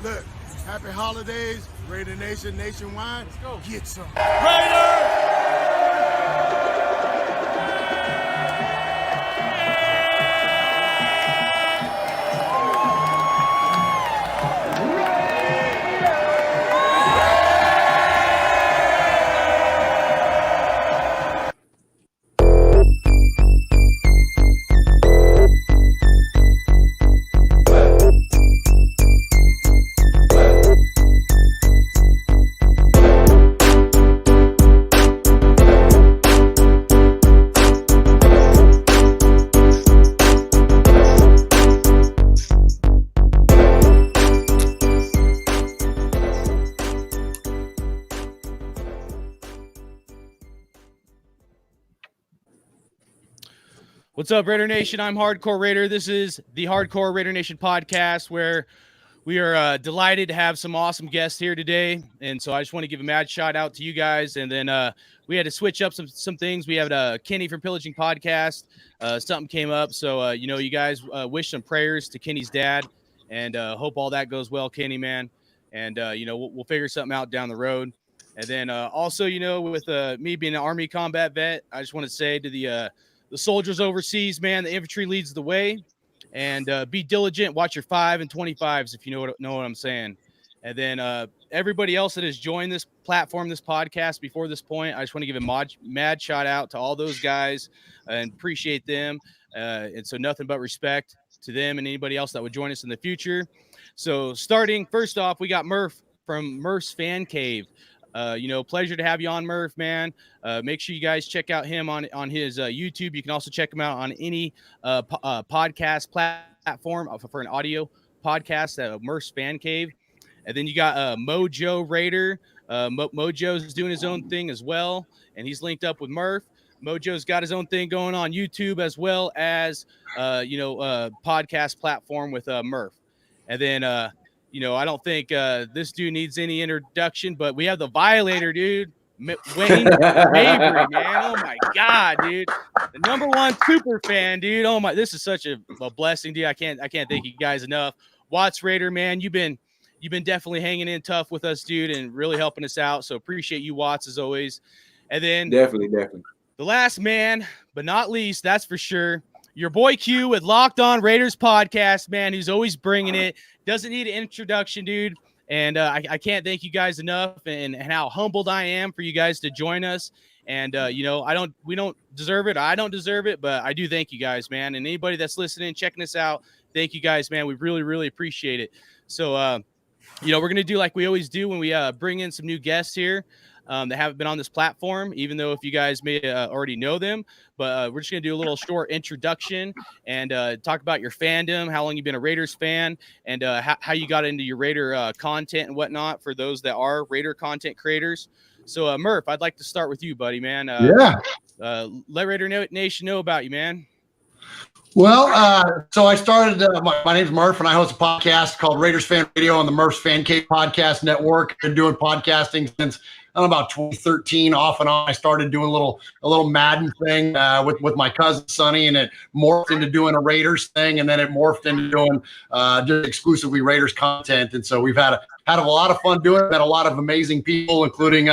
Look, happy holidays, Raider Nation nationwide. Let's go. Get some. Raider! What's up, Raider Nation? I'm Hardcore Raider. This is the Hardcore Raider Nation podcast, where we are delighted to have some awesome guests here today. And so I just want to give a mad shout out to you guys. And then we had to switch up some things. We have Kenny from Pillaging Podcast. Something came up. So, you guys wish some prayers to Kenny's dad, and hope all that goes well, Kenny, man. And, we'll figure something out down the road. And then also, with me being an Army combat vet, I just want to say to the soldiers overseas, man, the infantry leads the way, and be diligent. Watch your 5 and 25s if you know what I'm saying. And then everybody else that has joined this platform, this podcast before this point, I just want to give a mad shout out to all those guys and appreciate them. And so nothing but respect to them and anybody else that would join us in the future. So starting first off, we got Murf from Murf's Fan Cave. Pleasure to have you on, Murf, man. Make sure you guys check out him on his YouTube. You can also check him out on any podcast platform for an audio podcast at Murf's Fan Cave. And then you got MoJoe Raider. MoJoes is doing his own thing as well, and he's linked up with Murf. MoJoe's got his own thing going on YouTube as well as podcast platform with Murf. And then I don't think this dude needs any introduction, but we have the Violator, dude. Wayne Mabry, man. Oh my God, dude. The #1 super fan, dude. Oh my, this is such a blessing, dude. I can't thank you guys enough. WattsRaider, man, you've been definitely hanging in tough with us, dude, and really helping us out. So appreciate you, Watts, as always. And then definitely. The last man, but not least, that's for sure. Your boy Q with Locked On Raiders podcast, man, who's always bringing it. Doesn't need an introduction, dude. And I can't thank you guys enough, and how humbled I am for you guys to join us. And we don't deserve it. I don't deserve it, but I do thank you guys, man. And anybody that's listening, checking us out, thank you guys, man. We really, really appreciate it. So, we're gonna do like we always do when we bring in some new guests here. That haven't been on this platform, even though if you guys may already know them. But we're just going to do a little short introduction and talk about your fandom, how long you've been a Raiders fan, and how you got into your Raider content and whatnot for those that are Raider content creators. So, Murf, I'd like to start with you, buddy, man. Let Raider Nation know about you, man. Well, so I started, my name's Murf, and I host a podcast called Raiders Fan Radio on the Murf's Fan Cave Podcast Network. I've been doing podcasting since about 2013, off and on. I started doing a little Madden thing with my cousin Sonny, and it morphed into doing a Raiders thing, and then it morphed into doing just exclusively Raiders content. And so we've had a lot of fun doing it. Met a lot of amazing people, including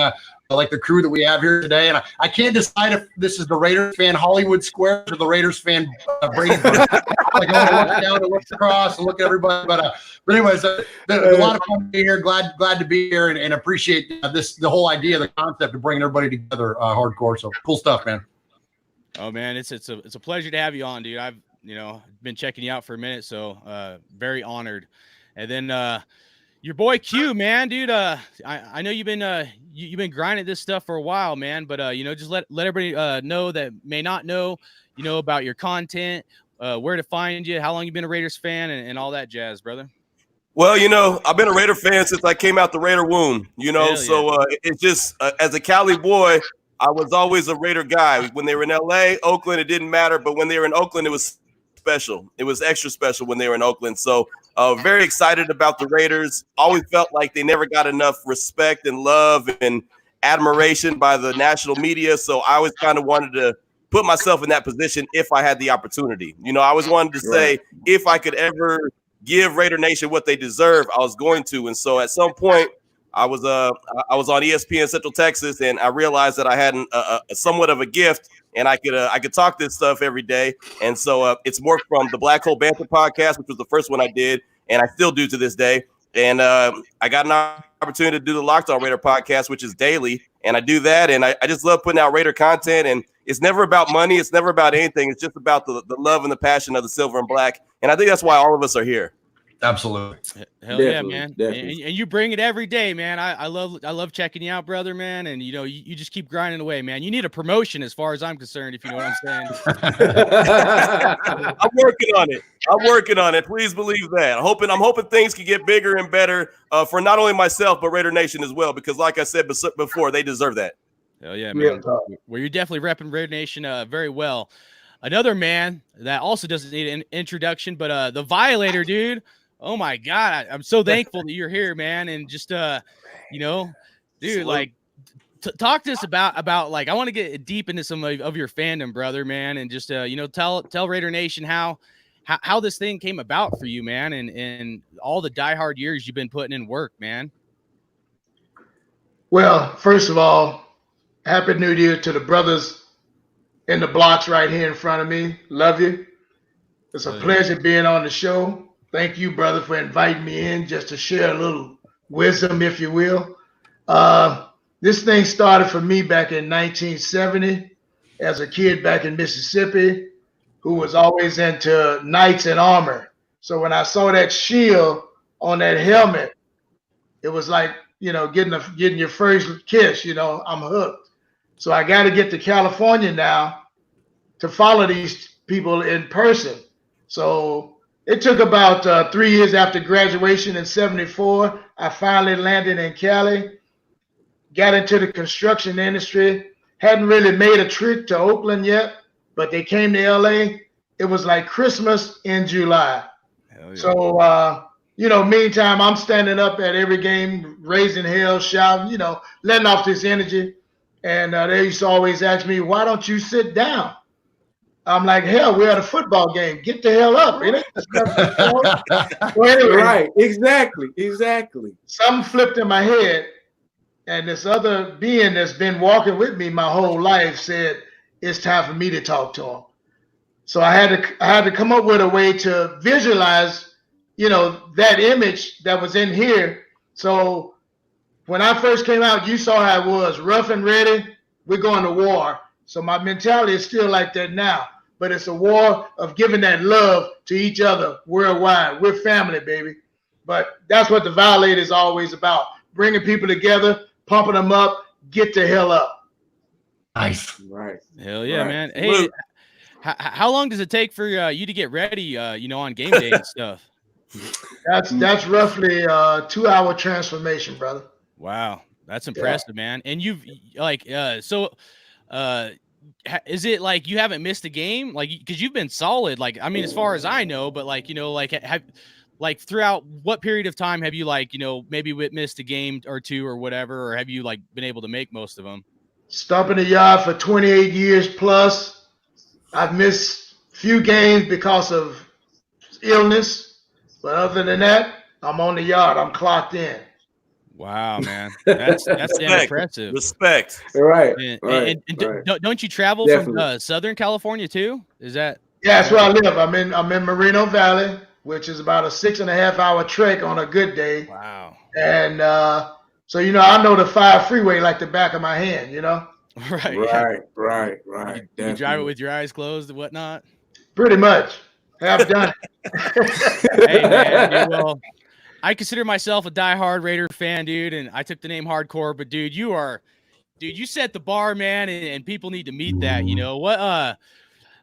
like the crew that we have here today. And I can't decide if this is the Raiders fan Hollywood Squares or the Raiders fan Brady. Like I want to look down and look across and look at everybody. But anyways, a lot of fun to be here. Glad to be here and appreciate the whole idea, the concept of bringing everybody together hardcore. So cool stuff, man. Oh man, it's a pleasure to have you on, dude. I've been checking you out for a minute, so very honored. And then your boy Q, man, dude. I know you've been grinding this stuff for a while, man. But just let everybody know that may not know, about your content, where to find you, how long you've been a Raiders fan, and all that jazz, brother. Well, I've been a Raider fan since I came out the Raider womb. So it's just as a Cali boy, I was always a Raider guy. When they were in LA, Oakland, it didn't matter. But when they were in Oakland, it was special. It was extra special when they were in Oakland. So very excited about the Raiders. Always felt like they never got enough respect and love and admiration by the national media. So I always kind of wanted to put myself in that position if I had the opportunity. I always wanted to say, if I could ever give Raider Nation what they deserve, I was going to. And so at some point, I was on ESPN Central Texas, and I realized that I had a somewhat of a gift, and I could talk this stuff every day. And so it's more from the Black Hole Banter podcast, which was the first one I did, and I still do to this day. And I got an opportunity to do the Locked On Raider podcast, which is daily, and I do that, and I just love putting out Raider content. And it's never about money, it's never about anything. It's just about the love and the passion of the silver and black, and I think that's why all of us are here. Absolutely. Hell yeah, man. And you bring it every day, man. I love checking you out, brother, man. And you just keep grinding away, man. You need a promotion as far as I'm concerned, if you know what I'm saying. I'm working on it. Please believe that. I'm hoping things can get bigger and better for not only myself, but Raider Nation as well. Because like I said before, they deserve that. Hell yeah, man. Well, you're definitely repping Raider Nation very well. Another man that also doesn't need an introduction, but the Violator, dude. Oh my God, I'm so thankful that you're here, man. And just dude, like talk to us about like I want to get deep into some of your fandom, brother, man, and just tell Raider Nation how this thing came about for you, man, and all the diehard years you've been putting in work, man. Well, first of all, Happy New Year to the brothers in the blocks right here in front of me. Love you. It's a pleasure being on the show. Thank you, brother, for inviting me in just to share a little wisdom, if you will. This thing started for me back in 1970 as a kid back in Mississippi who was always into knights and armor. So when I saw that shield on that helmet, it was like, getting your first kiss, I'm hooked. So I got to get to California now to follow these people in person. So it took about 3 years after graduation in 74. I finally landed in Cali, got into the construction industry, hadn't really made a trip to Oakland yet, but they came to LA. It was like Christmas in July. Hell yeah. So, meantime, I'm standing up at every game, raising hell, shouting, letting off this energy. And they used to always ask me, why don't you sit down? I'm like, hell, we're at a football game. Get the hell up, innit? Well, anyway, right, exactly. Something flipped in my head, and this other being that's been walking with me my whole life said, it's time for me to talk to him. So I had to come up with a way to visualize, that image that was in here. So when I first came out, you saw how it was, rough and ready. We're going to war. So my mentality is still like that now. But it's a war of giving that love to each other worldwide. We're family, baby. But that's what the Violator is always about. Bringing people together, pumping them up, get the hell up. Nice. Right. Hell yeah, man. Hey, how long does it take for you to get ready, on game day and stuff? That's roughly a 2-hour transformation, brother. Wow. That's impressive, man. And you've is it like you haven't missed a game? Like, because you've been solid, like, I mean, as far as I know, but have throughout what period of time have you maybe missed a game or two or whatever, or have you been able to make most of them? Stomping the yard for 28 years plus. I've missed few games because of illness, but other than that, I'm on the yard. I'm clocked in. Wow, man, that's impressive. Respect. Right. And don't you travel from Southern California too? Is that? Yeah, that's where I live. I'm in Moreno Valley, which is about a 6.5-hour trek on a good day. Wow. And so I know the 5 freeway like the back of my hand. Right. You drive it with your eyes closed and whatnot. Pretty much. Have done it. Hey man, dude, well, I consider myself a diehard Raider fan, dude, and I took the name Hardcore, but dude, you set the bar, man, and people need to meet that. What? I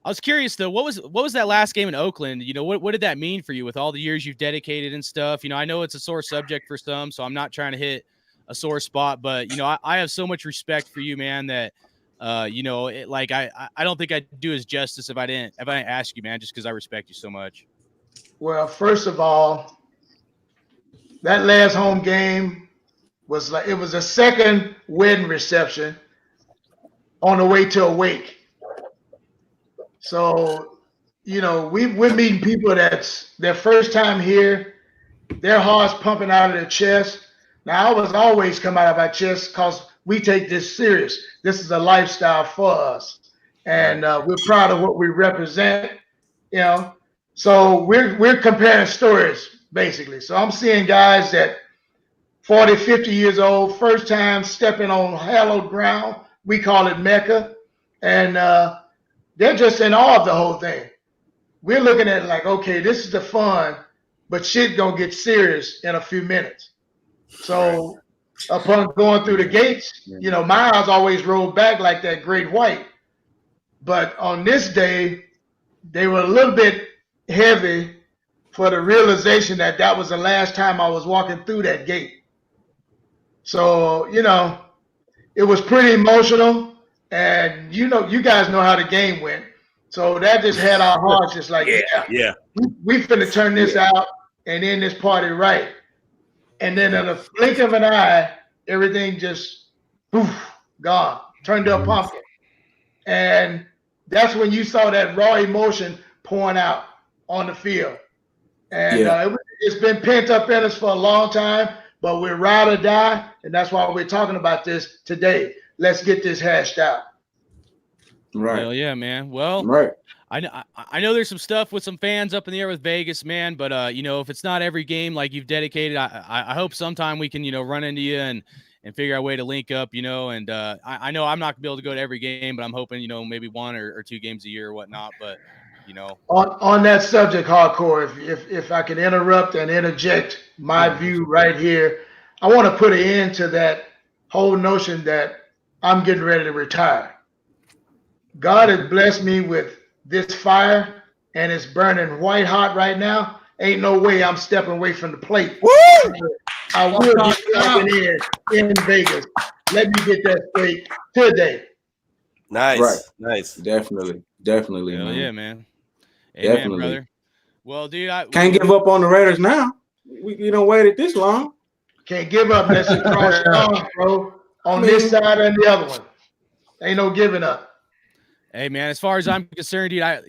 was curious though. What was that last game in Oakland? What did that mean for you with all the years you've dedicated and stuff? I know it's a sore subject for some, so I'm not trying to hit a sore spot, but I have so much respect for you, man, that I don't think I'd do as justice if I didn't ask you, man, just because I respect you so much. Well, first of all, that last home game was it was a second wedding reception on the way to a wake. So we're meeting people that's their first time here. Their heart's pumping out of their chest. Now, I was always come out of our chest because we take this serious. This is a lifestyle for us, and we're proud of what we represent. So we're comparing stories basically. So I'm seeing guys that 40, 50 years old, first time stepping on hallowed ground. We call it Mecca, and they're just in awe of the whole thing. We're looking at it like, okay, this is the fun, but shit gonna get serious in a few minutes. So upon going through the gates, my eyes always rolled back like that great white. But on this day, they were a little bit heavy for the realization that that was the last time I was walking through that gate. So, it was pretty emotional. And, you guys know how the game went. So that just had our hearts just like, we finna turn this out and end this party right. And then in a blink of an eye, everything just gone, turned to a pumpkin. And that's when you saw that raw emotion pouring out on the field. And it's been pent up in us for a long time, but we're ride or die. And that's why we're talking about this today. Let's get this hashed out. Right. Hell yeah, man. Well, I know there's some stuff with some fans up in the air with Vegas, man. But if it's not every game like you've dedicated, I hope sometime we can run into you and figure out a way to link up. And I know I'm not gonna be able to go to every game, but I'm hoping maybe one or two games a year or whatnot. But on that subject, hardcore, if I can interrupt and interject my view right here, I want to put an end to that whole notion that I'm getting ready to retire. God has blessed me with this fire, and it's burning white hot right now. Ain't no way I'm stepping away from the plate. Woo! I will be stepping in Vegas. Let me get that straight today. Nice. Definitely, Hell man. Yeah, man. Definitely, Amen, brother. Well, dude, can't give up on the Raiders now. We don't waited this long. Can't give up unless you cross your arms, bro. On this side and the other one. Ain't no giving up. Hey, man, as far as I'm concerned, dude, I'm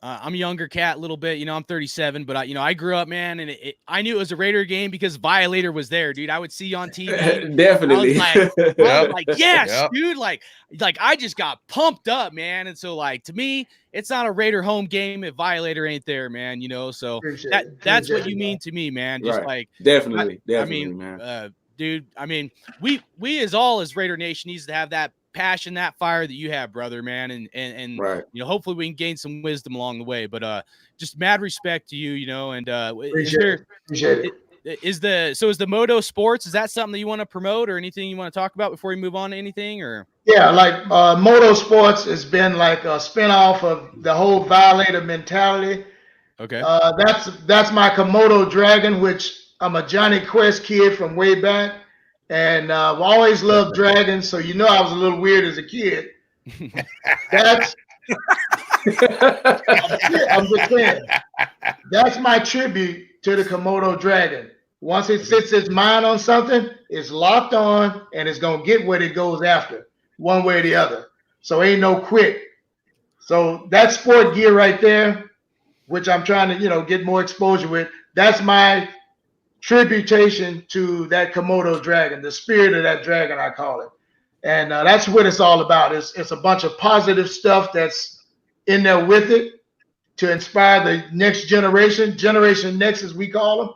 a younger cat a little bit. I'm 37, but I grew up, man, and I knew it was a Raider game because Violator was there, dude. I would see you on TV. Definitely. I was like, yes, dude. Like I just got pumped up, man. And so, to me, it's not a Raider home game if Violator ain't there, man. So that's what you mean to me, man. Just definitely, man. Dude, we as Raider Nation needs to have that passion, that fire that you have, brother, man, and hopefully we can gain some wisdom along the way. But just mad respect to you, and appreciate it. Is the MoJoe Sports, is that something that you want to promote or anything you want to talk about before we move on to anything? Or MoJoe Sports has been like a spinoff of the whole Violator mentality. Okay. That's my Komodo dragon, which I'm a Johnny Quest kid from way back. And I've always loved dragons, so I was a little weird as a kid. I'm just saying. That's my tribute to the Komodo dragon. Once it sets its mind on something, it's locked on, and it's going to get what it goes after, one way or the other. So ain't no quit. So that sport gear right there, which I'm trying to, get more exposure with, that's my tributation to that Komodo dragon, the spirit of that dragon, I call it. And that's what it's all about. It's a bunch of positive stuff that's in there with it to inspire the next generation next, as we call them,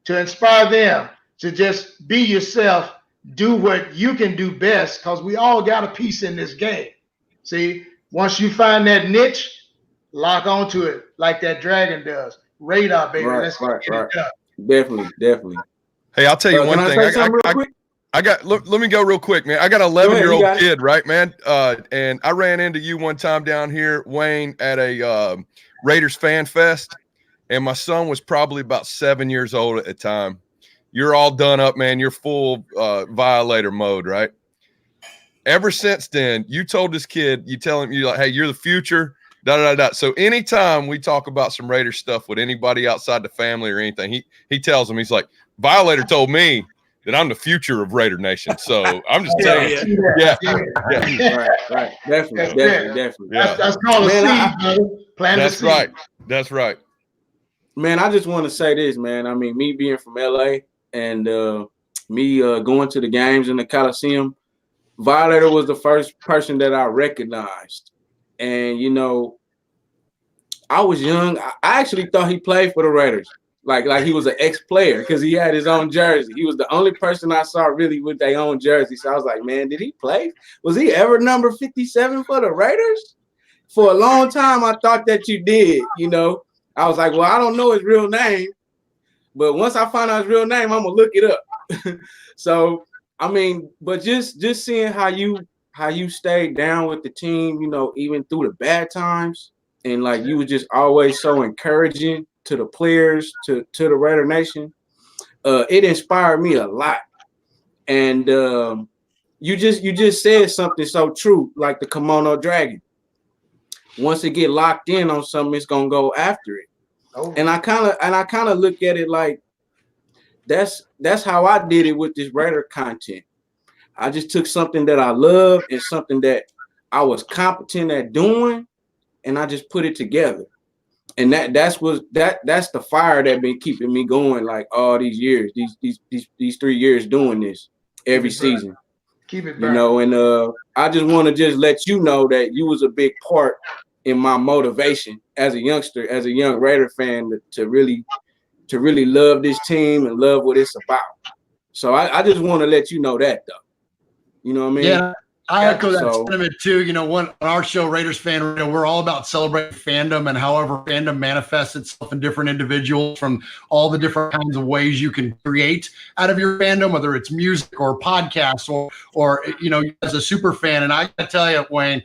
to inspire them to just be yourself, do what you can do best, because we all got a piece in this game. See, once you find that niche, lock onto it like that dragon does. Radar, baby. Let's get it done. Definitely. Hey, I'll tell you one thing. Let me go real quick, man. I got an 11-year-old kid, right, man? And I ran into you one time down here, Wayne, at a Raiders fan fest, and my son was probably about 7 years old at the time. You're all done up, man. You're full Violator mode, right? Ever since then, you told this kid, you tell him, you're like, hey, you're the future. So anytime we talk about some Raider stuff with anybody outside the family or anything, he tells them, he's like, Violator told me that I'm the future of Raider Nation. So I'm just telling you. Yeah. Right. Definitely. Yeah. That's called a seed, brother. Plant That's a seed. right. That's right. Man, I just want to say this, man. I mean, me being from LA and me going to the games in the Coliseum, Violator was the first person that I recognized. And, you know, I was young. I actually thought he played for the Raiders. Like he was an ex-player because he had his own jersey. He was the only person I saw really with their own jersey. So I was like, man, did he play? Was he ever number 57 for the Raiders? For a long time, I thought that you did, you know. I was like, well, I don't know his real name. But once I find out his real name, I'm going to look it up. So, I mean, but just seeing how you stayed down with the team, you know, even through the bad times. And, like, you were just always so encouraging to the players, to the Raider Nation. It inspired me a lot. And you just said something so true, like the kimono dragon. Once it get locked in on something, it's gonna go after it. Oh. And I kind of look at it like that's how I did it with this Raider content. I just took something that I love and something that I was competent at doing, and I just put it together. And that's the fire that been keeping me going like all these years, these 3 years doing this every season. Keep it burning. You know, and I just want to just let you know that you was a big part in my motivation as a youngster, as a young Raider fan, to really love this team and love what it's about. So I just want to let you know that, though. You know what I mean? Yeah, I echo that sentiment too. You know, on our show, Raiders Fan Radio, we're all about celebrating fandom and however fandom manifests itself in different individuals from all the different kinds of ways you can create out of your fandom, whether it's music or podcasts or you know, as a super fan. And I gotta tell you, Wayne,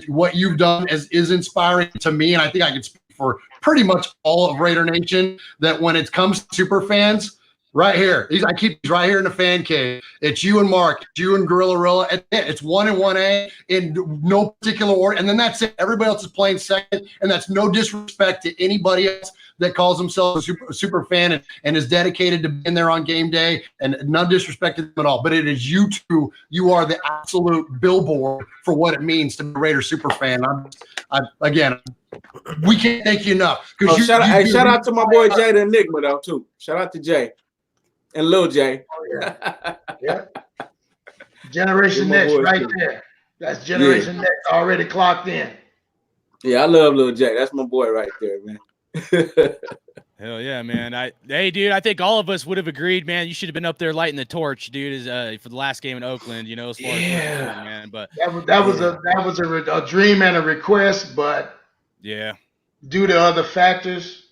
what you've done is inspiring to me, and I think I can speak for pretty much all of Raider Nation that when it comes to super fans. Right here. I keep these right here in the fan cave. It's you and Mark. It's you and Gorilla. It's 1 and 1A in no particular order. And then that's it. Everybody else is playing second. And that's no disrespect to anybody else that calls themselves a super fan and is dedicated to being there on game day. And none disrespect to them at all. But it is you two. You are the absolute billboard for what it means to be a Raider super fan. Again, we can't thank you enough. Shout out to my boy Jay the Enigma, though, too. Shout out to Jay. And Lil J. Yeah. Generation Next right there. That's Generation Next already clocked in. Yeah, I love Lil J. That's my boy right there, man. Hell yeah, man. Hey, dude, I think all of us would have agreed, man. You should have been up there lighting the torch, dude, for the last game in Oakland, you know, as far as man. But that was a dream and a request, but due to other factors.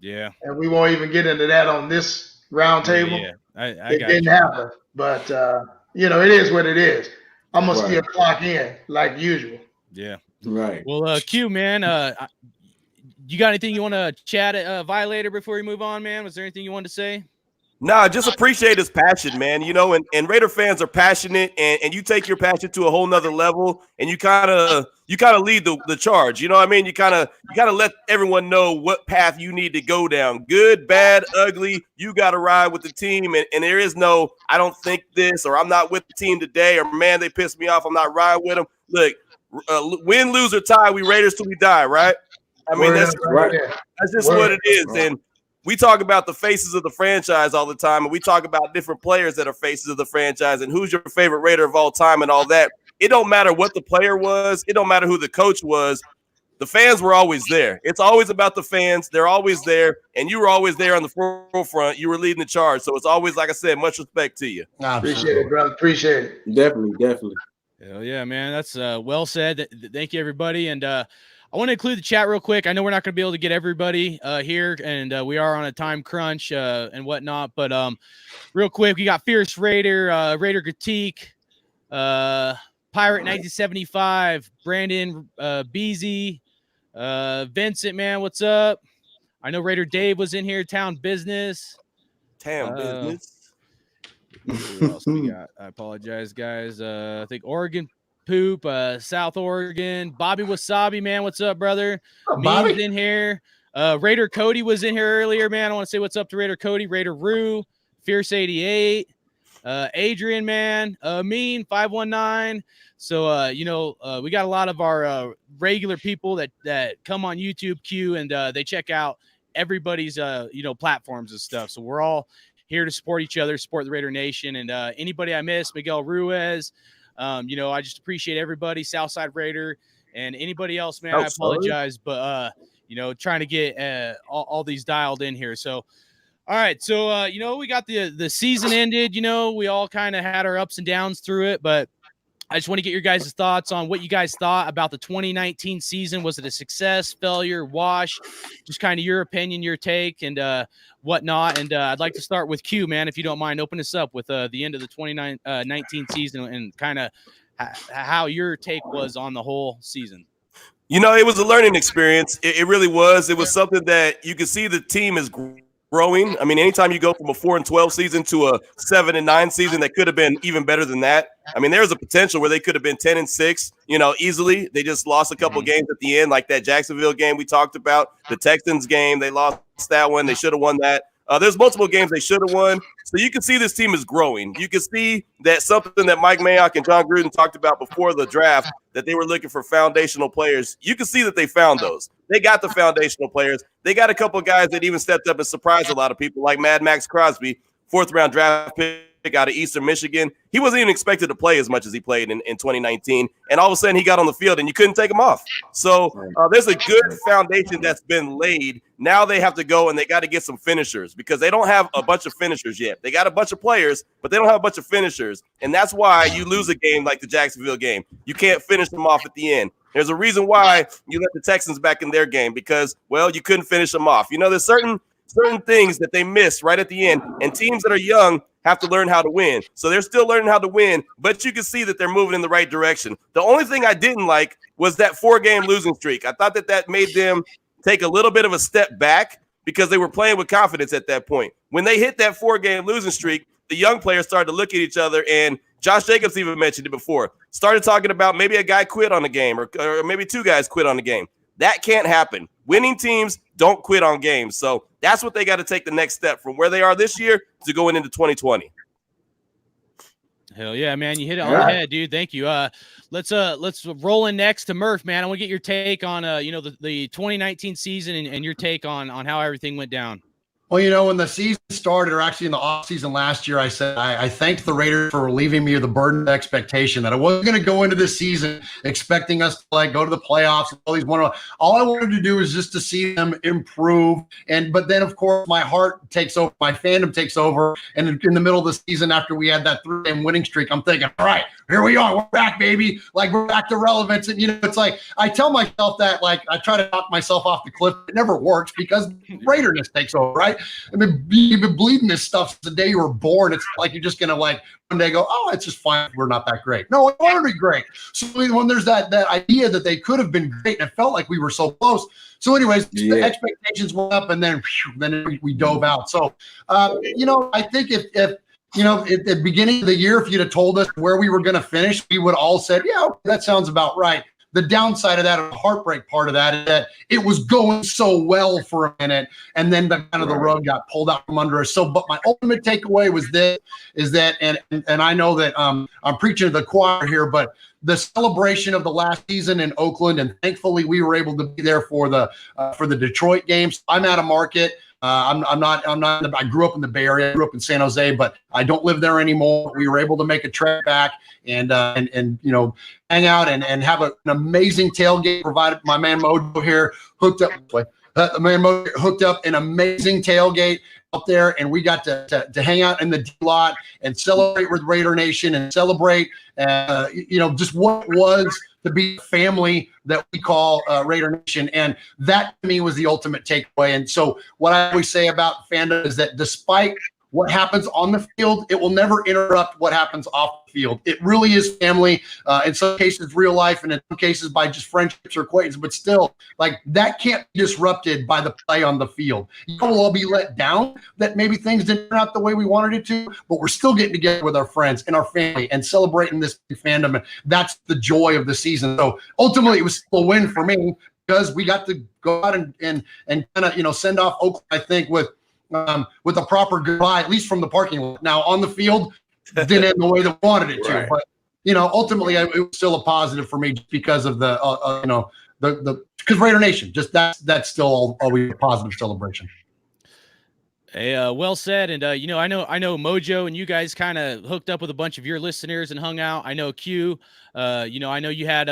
Yeah. And we won't even get into that on this round table. It didn't happen, but you know, it is what it is. I'm gonna still clock in like usual. Yeah, right. Well, Q, man, you got anything you want to chat at Violator before we move on, man? Was there anything you wanted to say? Nah, just appreciate his passion, man. You know, and Raider fans are passionate, and you take your passion to a whole nother level, and you kind of lead the charge. You know what I mean? You kind of let everyone know what path you need to go down. Good, bad, ugly. You got to ride with the team, and there is no I don't think this, or I'm not with the team today, or man, they pissed me off, I'm not riding with them. Look, win, lose, or tie, we Raiders till we die, right? I mean, that's just what it is, and we talk about the faces of the franchise all the time, and we talk about different players that are faces of the franchise and who's your favorite Raider of all time and all that. It don't matter what the player was. It don't matter who the coach was. The fans were always there. It's always about the fans. They're always there, and you were always there on the forefront. You were leading the charge. So it's always, like I said, much respect to you. Appreciate it, brother. Appreciate it. Definitely. Hell yeah, man. That's well said. Thank you, everybody. And I want to include the chat real quick. I know we're not going to be able to get everybody here, and we are on a time crunch and whatnot. But real quick, we got Fierce Raider, Raider Critique, Pirate 1975, Brandon Beasy, Vincent, man, what's up? I know Raider Dave was in here. Town Business. Business. Who else we got? I apologize, guys. I think Oregon Poop, South Oregon. Bobby Wasabi, man, what's up, brother? Meme's in here. Raider Cody was in here earlier, man. I want to say what's up to Raider Cody, Raider Rue, Fierce 88, Adrian, man, Mean 519. So, we got a lot of our regular people that come on YouTube, Q, and they check out everybody's, platforms and stuff. So we're all here to support each other, support the Raider Nation. And anybody I miss, Miguel Ruiz, I just appreciate everybody, Southside Raider, and anybody else, man. I apologize, but, trying to get all these dialed in here. So, all right. So, we got the season ended, we all kind of had our ups and downs through it, but I just want to get your guys' thoughts on what you guys thought about the 2019 season. Was it a success, failure, wash? Just kind of your opinion, your take, and whatnot. And I'd like to start with Q, man, if you don't mind. Open us up with the end of the 2019 season and kind of how your take was on the whole season. It was a learning experience. It really was. It was something that you could see the team is growing. I mean, anytime you go from a 4-12 season to a 7-9 season, that could have been even better than that. I mean, there was a potential where they could have been 10-6, easily. They just lost a couple games at the end, like that Jacksonville game we talked about, the Texans game. They lost that one. They should have won that. There's multiple games they should have won. So you can see this team is growing. You can see that something that Mike Mayock and John Gruden talked about before the draft, that they were looking for foundational players. You can see that they found those. They got the foundational players. They got a couple of guys that even stepped up and surprised a lot of people, like Mad Max Crosby, 4th-round draft pick out of Eastern Michigan. He wasn't even expected to play as much as he played in 2019. And all of a sudden he got on the field and you couldn't take him off. So there's a good foundation that's been laid. Now they have to go and they got to get some finishers because they don't have a bunch of finishers yet. They got a bunch of players, but they don't have a bunch of finishers. And that's why you lose a game like the Jacksonville game. You can't finish them off at the end. There's a reason why you let the Texans back in their game because, you couldn't finish them off. There's certain things that they miss right at the end, and teams that are young have to learn how to win. So they're still learning how to win, but you can see that they're moving in the right direction. The only thing I didn't like was that 4-game losing streak. I thought that made them take a little bit of a step back because they were playing with confidence at that point. When they hit that 4-game losing streak, the young players started to look at each other, and Josh Jacobs even mentioned it before, started talking about maybe a guy quit on the game or maybe 2 guys quit on the game. That can't happen. Winning teams don't quit on games. So that's what they got to take the next step from where they are this year to going into 2020. Hell yeah, man. You hit it on the head, dude. Thank you. Let's roll in next to Murf, man. I want to get your take on, the 2019 season and your take on how everything went down. Well, when the season started, or actually in the offseason last year, I said I thanked the Raiders for relieving me of the burden of expectation that I wasn't going to go into this season expecting us to go to the playoffs. All I wanted to do was just to see them improve. But then, of course, my heart takes over, my fandom takes over. And in the middle of the season, after we had that 3-game winning streak, I'm thinking, all right, here we are. We're back, baby. We're back to relevance. And, it's like I tell myself that, I try to knock myself off the cliff. It never works because Raiderness takes over, right? I mean, you've been bleeding this stuff since the day you were born. It's like you're just going to one day go, oh, it's just fine. We're not that great. No, I want to be great. So when there's that idea that they could have been great and it felt like we were so close. So anyways, the expectations went up and then we dove out. So, I think if at the beginning of the year, if you'd have told us where we were going to finish, we would all said, yeah, that sounds about right. The downside of that, or the heartbreak part of that, is that it was going so well for a minute, and then the rug got pulled out from under us. So, but my ultimate takeaway was and I know that I'm preaching to the choir here, but the celebration of the last season in Oakland, and thankfully we were able to be there for the Detroit games. I'm out of market. I'm not. I grew up in the Bay Area. I grew up in San Jose, but I don't live there anymore. We were able to make a trek back and hang out and have an amazing tailgate. Provided my man MoJoe here hooked up. The man MoJoe hooked up an amazing tailgate out there, and we got to hang out in the D lot and celebrate with Raider Nation and celebrate, just what it was to be a family that we call Raider Nation. And that to me was the ultimate takeaway. And so what I always say about fandom is that despite what happens on the field, it will never interrupt what happens off the field. It really is family. In some cases, real life, and in some cases by just friendships or acquaintances, but still, that can't be disrupted by the play on the field. We'll all be let down that maybe things didn't turn out the way we wanted it to, but we're still getting together with our friends and our family and celebrating this fandom. And that's the joy of the season. So ultimately, it was still a win for me because we got to go out and kind of, send off Oakland, I think, with with a proper goodbye, at least from the parking lot. Now on the field, didn't end the way that we wanted it to, but ultimately it was still a positive for me because of the because Raider Nation, just that's still always a positive celebration. Hey, well said. And I know MoJoe and you guys kind of hooked up with a bunch of your listeners and hung out. I know Q, I know you had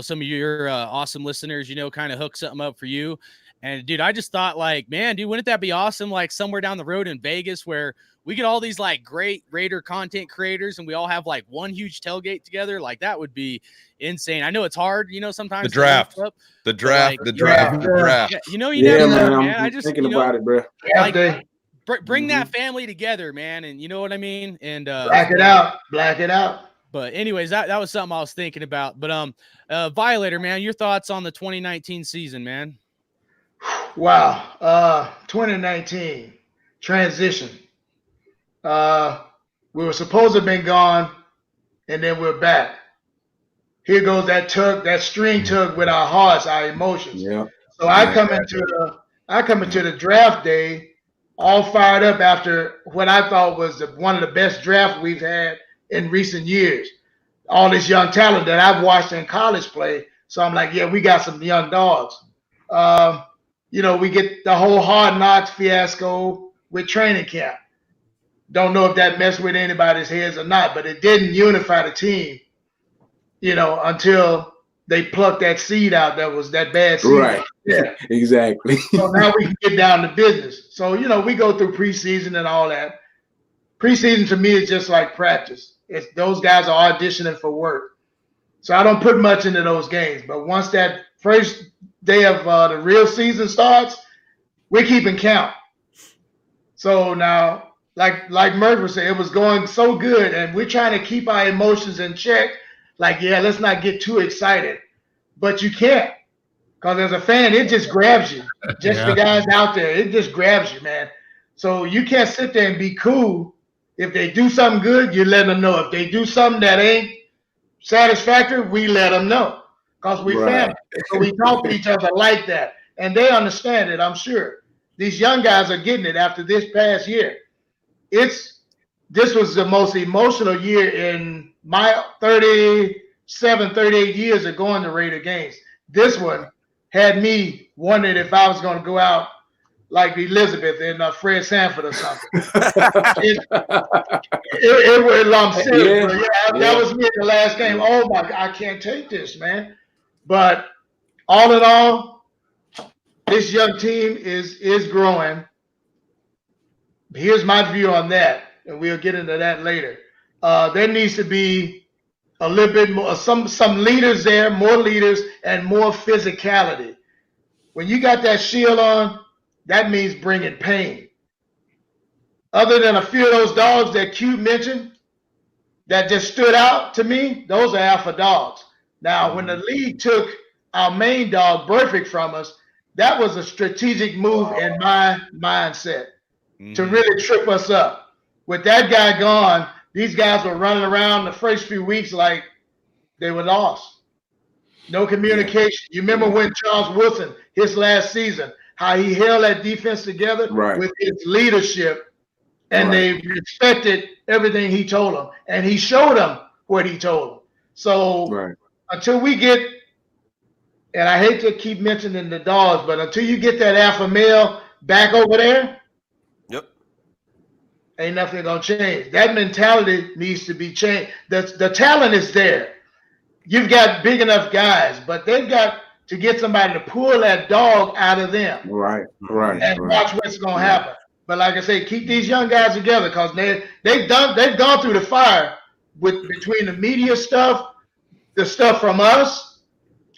some of your awesome listeners, kind of hook something up for you. And dude, I just thought like, man, dude, wouldn't that be awesome? Like somewhere down the road in Vegas where we get all these like great Raider content creators and we all have like one huge tailgate together. Like that would be insane. I know it's hard, sometimes the draft. Yeah, you never know, man. I just thinking about it, bro. Bring that family together, man, and you know what I mean. And black it out. But anyways, that was something I was thinking about. But Violator, man, your thoughts on the 2019 season, man? Wow, 2019 transition. We were supposed to have been gone, and then we're back. Here goes that string tug with our hearts, our emotions. Yeah. So I come into the draft day all fired up after what I thought was one of the best drafts we've had in recent years. All this young talent that I've watched in college play. So I'm like, yeah, we got some young dogs. We get the whole Hard Knocks fiasco with training camp. Don't know if that messed with anybody's heads or not, but it didn't unify the team, until they plucked that seed out that was that bad seed. Right. Yeah. Exactly. So now we can get down to business. So, we go through preseason and all that. Preseason to me is just like practice. Those guys are auditioning for work. So I don't put much into those games. But once that first day of the real season starts, we're keeping count. So now, like Murf was saying, it was going so good, and we're trying to keep our emotions in check. Like, yeah, let's not get too excited. But you can't. Because as a fan, it just grabs you. The guys out there, it just grabs you, man. So you can't sit there and be cool. If they do something good, you let them know. If they do something that ain't satisfactory, we let them know. Because we family. So we talk to each other like that. And they understand it, I'm sure. These young guys are getting it after this past year. This was the most emotional year in my 38 years of going to Raider games. This one had me wondering if I was going to go out like Elizabeth and Fred Sanford or something. it was I'm serious. That was me in the last game. Oh my God, I can't take this, man. But all in all, this young team is growing. Here's my view on that, and we'll get into that later. There needs to be a little bit more, some leaders there, more leaders, and more physicality. When you got that shield on, that means bringing pain. Other than a few of those dogs that Q mentioned that just stood out to me, those are alpha dogs. Now, when the league took our main dog, Perfect, from us, that was a strategic move in my mindset to really trip us up. With that guy gone, these guys were running around the first few weeks like they were lost. No communication. You remember when Charles Wilson, his last season, how he held that defense together with his leadership, and they respected everything he told them, and he showed them what he told them. So until we get, and I hate to keep mentioning the dogs, but until you get that alpha male back over there, ain't nothing gonna change. That mentality needs to be changed. The talent is there. You've got big enough guys, but they've got to get somebody to pull that dog out of them. Right. And watch what's gonna happen. But like I say, keep these young guys together because they've gone through the fire between the media stuff, the stuff from us,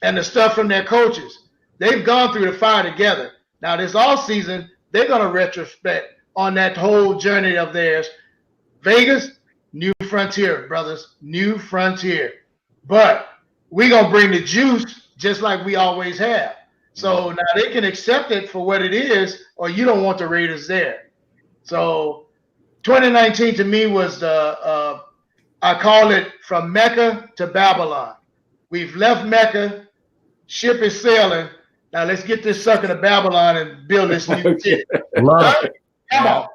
and the stuff from their coaches. They've gone through the fire together. Now this off season, they're gonna retrospect on that whole journey of theirs. Vegas, new frontier, brothers, new frontier. But we're going to bring the juice just like we always have. So now they can accept it for what it is, or you don't want the Raiders there. So 2019 to me was I call it from Mecca to Babylon. We've left Mecca, ship is sailing. Now let's get this sucker to Babylon and build this new city. Come on.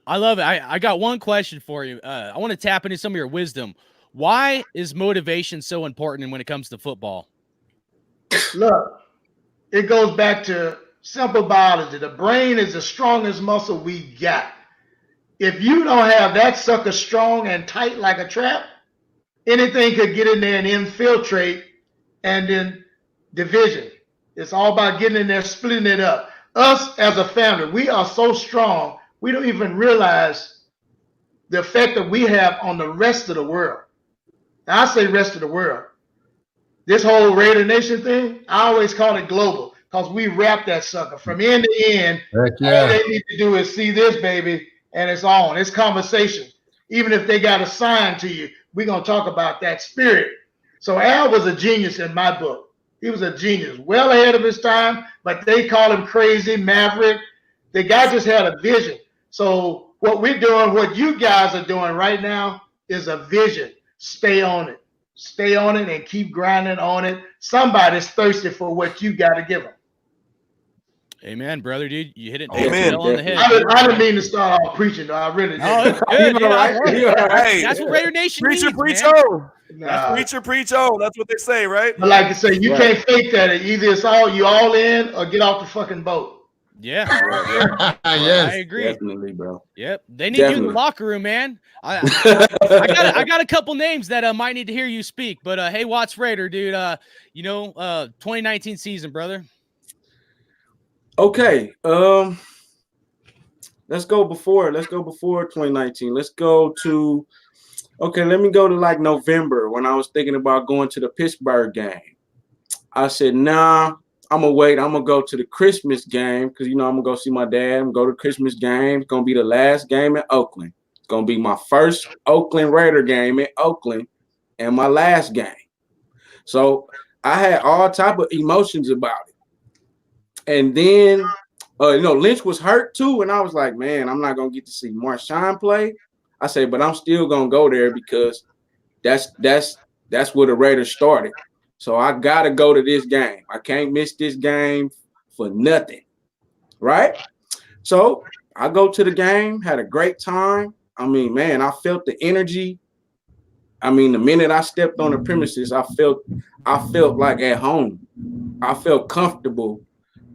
I love it. I got one question for you. I want to tap into some of your wisdom. Why is motivation so important when it comes to football? Look, it goes back to simple biology. The brain is the strongest muscle we got. If you don't have that sucker strong and tight like a trap, anything could get in there and infiltrate, and then division. It's all about getting in there, splitting it up. Us as a family, we are so strong, we don't even realize the effect that we have on the rest of the world. Now, I say rest of the world. This whole Raider Nation thing, I always call it global because we wrap that sucker from end to end. Yeah. All they need to do is see this, baby, and it's on. It's conversation. Even if they got a sign to you, we're going to talk about that spirit. So Al was a genius in my book. He was a genius, well ahead of his time, but they call him crazy, maverick. The guy just had a vision. So what we're doing, what you guys are doing right now is a vision. Stay on it. Stay on it and keep grinding on it. Somebody's thirsty for what you got to give them. Amen, brother, dude. You hit it Amen. nail on the head. I didn't mean to start off preaching, though. I really didn't. Oh, it's good, dude. I love it. Hey, That's what Raider Nation preacher, needs, preach man. on. Nah. Preacher, preach on. That's what they say, right? But like I say, you can't fake that. Either it's you all in or get off the fucking boat. Yeah. Yes. I agree. Definitely, bro. Yep. They need you in the Definitely. locker room, man. I got a couple names that might need to hear you speak, but hey, WattsRaider, dude, 2019 season, brother. Okay. Let's go before 2019. Let's go to let me go to like November when I was thinking about going to the Pittsburgh game. I said, nah, I'm gonna wait. I'm gonna go to the Christmas game because I'm gonna go see my dad. I'm gonna go to the Christmas game. It's gonna be the last game in Oakland. It's gonna be my first Oakland Raider game in Oakland and my last game. So I had all type of emotions about it. And then Lynch was hurt too, and I was like, man, I'm not gonna get to see Marshawn play. I say, but I'm still gonna go there because that's where the Raiders started. So I gotta go to this game. I can't miss this game for nothing, right? So I go to the game, had a great time. I mean, man, I felt the energy. I mean, the minute I stepped on the premises, I felt like at home. I felt comfortable.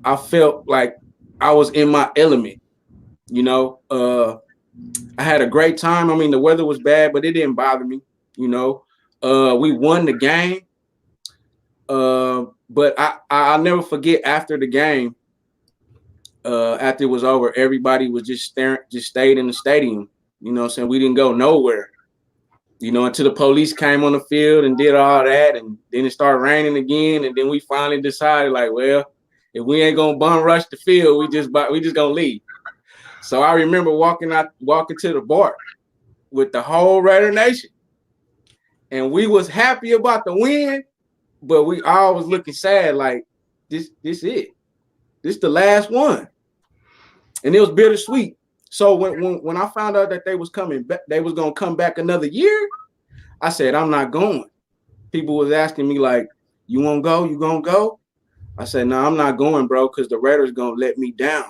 I felt like I was in my element. I had a great time. I mean, the weather was bad, but it didn't bother me. We won the game. But I'll never forget after the game, after it was over, everybody was just stayed in the stadium. You know what I'm saying? We didn't go nowhere. Until the police came on the field and did all that, and then it started raining again, and then we finally decided, like, well, if we ain't gonna bum rush the field, we just gonna leave. So I remember walking to the bar with the whole Raider Nation, and we was happy about the win, but we all was looking sad, like this it. This the last one, and it was bittersweet. So when I found out that they was coming back, they was gonna come back another year, I said, I'm not going. People was asking me like, you won't go? You gonna go? I said, no, I'm not going, bro, because the Raiders gonna let me down.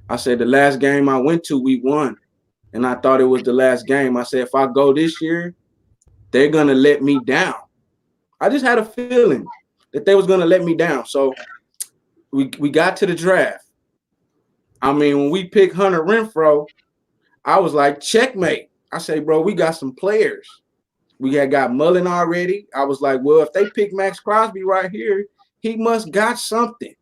I said, the last game I went to, we won. And I thought it was the last game. I said, if I go this year, they're gonna let me down. I just had a feeling that they was gonna let me down. So we got to the draft. I mean, when we picked Hunter Renfrow, I was like, checkmate. I say, bro, we got some players. We had got Mullen already. I was like, well, if they pick Max Crosby right here, he must got something,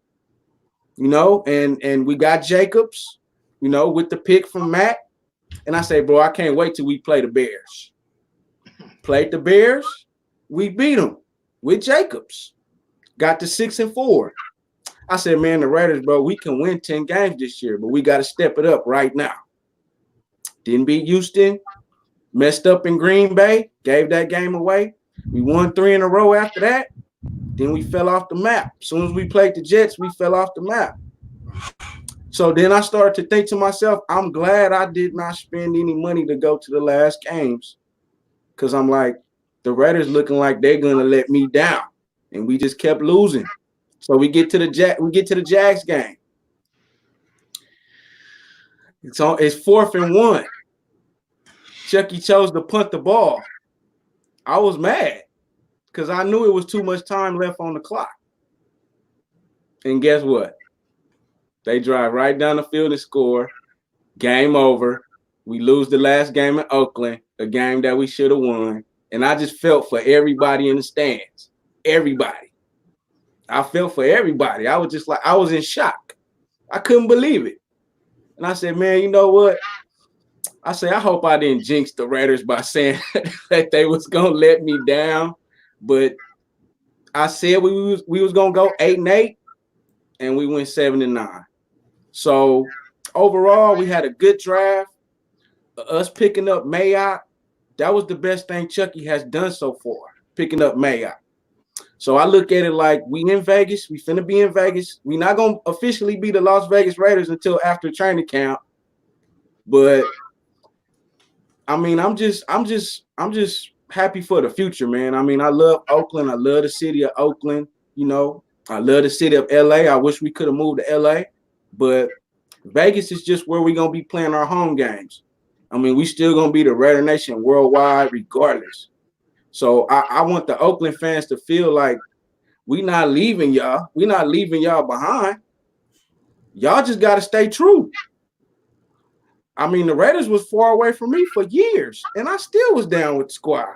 and we got Jacobs, with the pick from Matt. And I say, bro, I can't wait till we play the Bears. Played the Bears, we beat them with Jacobs. Got to 6-4. I said, man, the Raiders, bro, we can win 10 games this year, but we got to step it up right now. Didn't beat Houston, messed up in Green Bay, gave that game away. We won 3 in a row after that. Then we fell off the map. As soon as we played the Jets, we fell off the map. So then I started to think to myself, I'm glad I did not spend any money to go to the last games, because I'm like, the Raiders looking like they're going to let me down. And we just kept losing. So we get to the Jags game. It's 4th and 1. Chucky chose to punt the ball. I was mad because I knew it was too much time left on the clock. And guess what? They drive right down the field and score. Game over. We lose the last game in Oakland, a game that we should have won. And I just felt for everybody in the stands. Everybody. I felt for everybody. I was just like, I was in shock. I couldn't believe it. And I said, man, you know what? I say, I hope I didn't jinx the Raiders by saying that they was going to let me down. But I said we was going to go 8-8, and we went 7-9. So overall, we had a good draft. Us picking up Mayock, that was the best thing Chucky has done so far, picking up Mayock. So I look at it like we in Vegas. We finna be in Vegas. We not going to officially be the Las Vegas Raiders until after training camp. But I mean, I'm just happy for the future, man. I mean, I love Oakland. I love the city of Oakland. You know, I love the city of LA. I wish we could have moved to LA, but Vegas is just where we're going to be playing our home games. I mean, we still going to be the Raider Nation worldwide regardless. So I want the Oakland fans to feel like we not leaving y'all. We're not leaving y'all behind. Y'all just got to stay true. I mean, the Raiders was far away from me for years, and I still was down with the squad.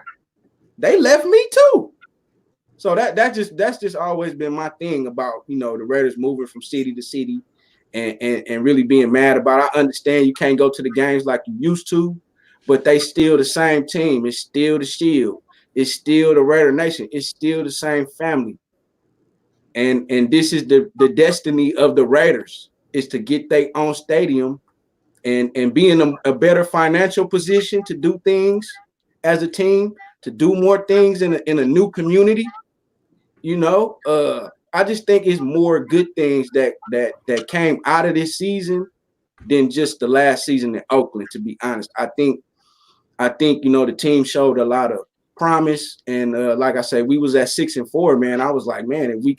They left me too. So that's just always been my thing about, you know, the Raiders moving from city to city and really being mad about it. I understand you can't go to the games like you used to, but they still the same team. It's still the Shield. It's still the Raider Nation. It's still the same family. And this is the destiny of the Raiders, is to get their own stadium and be in a better financial position to do things as a team, to do more things in a new community. You know, I just think it's more good things that came out of this season than just the last season in Oakland, to be honest. I think, you know, the team showed a lot of promise. And like I said, we was at 6-4, man. I was like, man, we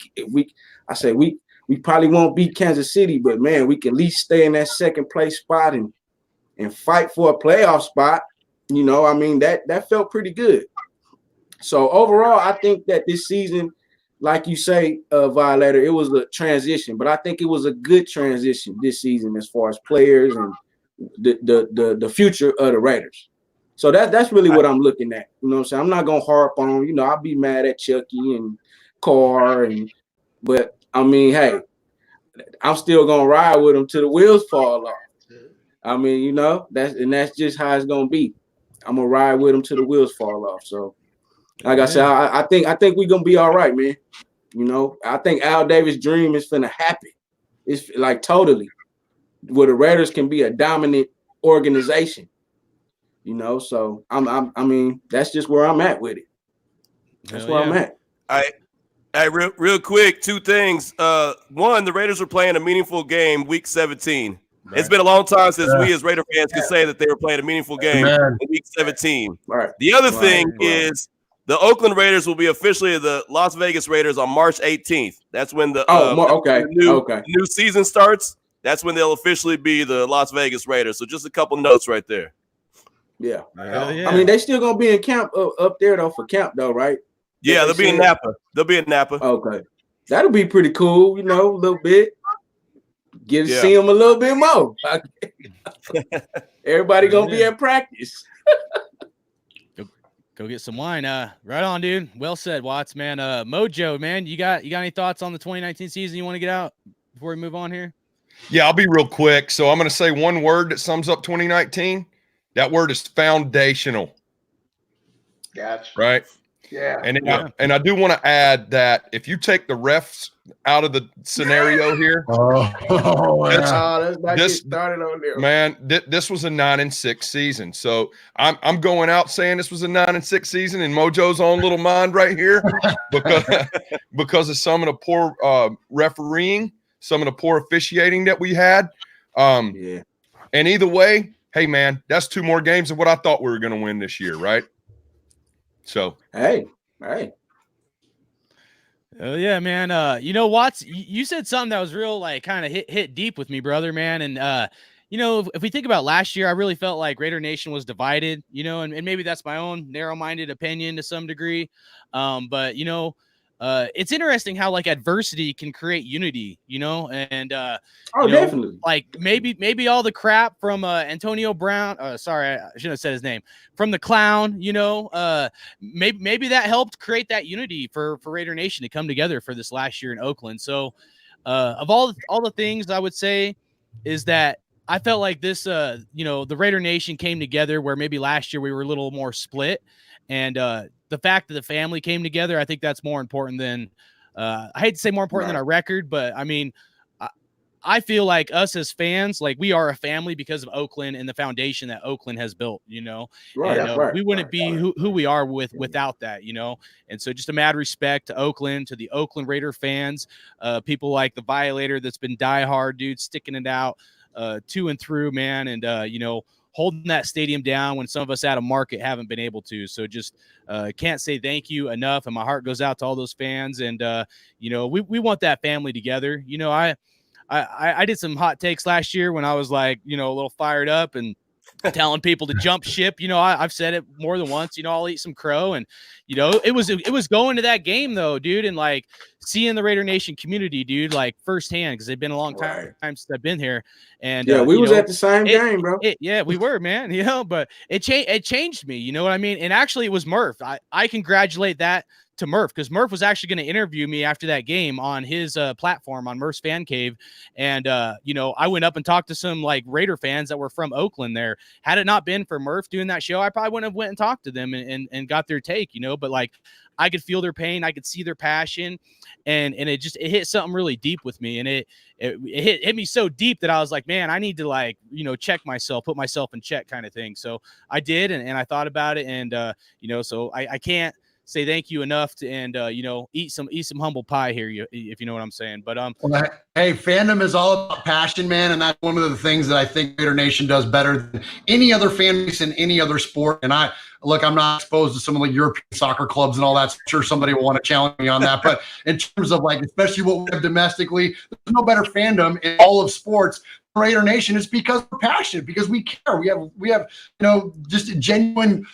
probably won't beat Kansas City, but man, we can at least stay in that second place spot and fight for a playoff spot. You know, I mean, that felt pretty good. So overall, I think that this season, like you say, Violator, it was a transition, but I think it was a good transition this season as far as players and the future of the Raiders. So that's really what I'm looking at. You know what I'm saying? I'm not gonna harp on, you know, I'll be mad at Chucky and Carr but I mean, hey, I'm still gonna ride with them till the wheels fall off. I mean, you know, that's just how it's gonna be. I'm gonna ride with them till the wheels fall off. So, like I said, I think we're gonna be all right, man. You know, I think Al Davis' dream is finna happen. It's like totally where the Raiders can be a dominant organization. You know, so I mean, that's just where I'm at with it. That's where I'm at. Hey, real quick, two things. One, the Raiders are playing a meaningful game week 17. Right. It's been a long time since we as Raider fans could say that they were playing a meaningful game in week 17. Right. The other thing is the Oakland Raiders will be officially the Las Vegas Raiders on March 18th. That's when the new season starts. That's when they'll officially be the Las Vegas Raiders. So just a couple notes right there. Yeah. I mean, they still gonna be in camp up there though for camp though, right? Yeah, they'll be in Napa. They'll be in Napa. Okay, that'll be pretty cool. You know, a little bit. Get to see them a little bit more. Everybody gonna be at practice. Go get some wine. Right on, dude. Well said, Watts, man. MoJoe, man, you got any thoughts on the 2019 season you want to get out before we move on here? Yeah, I'll be real quick. So I'm going to say one word that sums up 2019. That word is foundational. Gotcha. Right? Yeah. And I do want to add that if you take the refs out of the scenario here, let's not get started on there. Man, this was a 9-6 season. So I'm going out saying this was a 9-6 season in MoJoe's own little mind right here because of some of the poor refereeing, some of the poor officiating that we had. And either way, hey man, that's 2 more games of what I thought we were going to win this year, right? So hey. Oh yeah, man. You know, Watts, you said something that was real, like kind of hit deep with me, brother, man. And you know, if we think about last year, I really felt like Raider Nation was divided, you know, and maybe that's my own narrow-minded opinion to some degree. But, you know, it's interesting how like adversity can create unity, you know, and definitely. Like maybe all the crap from Antonio Brown. Sorry, I shouldn't have said his name. From the clown, you know, maybe that helped create that unity for Raider Nation to come together for this last year in Oakland. So, of all the things I would say is that I felt like this, you know, the Raider Nation came together where maybe last year we were a little more split, and the fact that the family came together, I think that's more important than I hate to say more important than our record, but I mean, I feel like us as fans, like we are a family because of Oakland and the foundation that Oakland has built, you know, we wouldn't be who we are without that, you know? And so just a mad respect to Oakland, to the Oakland Raider fans, people like the Violator that's been diehard, dude, sticking it out to and through, man. And, you know, holding that stadium down when some of us out of market haven't been able to. So just can't say thank you enough. And my heart goes out to all those fans. And, you know, we want that family together. You know, I did some hot takes last year when I was like, you know, a little fired up and telling people to jump ship. You know, I've said it more than once, you know, I'll eat some crow. And, you know, it was going to that game though, dude. And like seeing the Raider Nation community, dude, like firsthand, because they've been a long time since I've been here. And yeah, we was at the same game, bro. Yeah, we were, man, you know, but it changed me, you know what I mean? And actually it was Murf. I congratulate that to Murf, because Murf was actually going to interview me after that game on his platform on Murf's Fan Cave. And, you know, I went up and talked to some like Raider fans that were from Oakland there. Had it not been for Murf doing that show, I probably wouldn't have went and talked to them and got their take, you know, but like I could feel their pain. I could see their passion, and it hit something really deep with me. And it hit me so deep that I was like, man, I need to like, you know, check myself, put myself in check kind of thing. So I did. And I thought about it. And, you know, so I can't say thank you enough to, and you know, eat some humble pie here, if you know what I'm saying. But well, hey, fandom is all about passion, man, and that's one of the things that I think Raider Nation does better than any other fan base in any other sport. And I'm not exposed to some of the European soccer clubs and all that. I'm sure somebody will want to challenge me on that. But in terms of like, especially what we have domestically, there's no better fandom in all of sports. Raider Nation is because we're passionate, because we care. We have, you know, just a genuine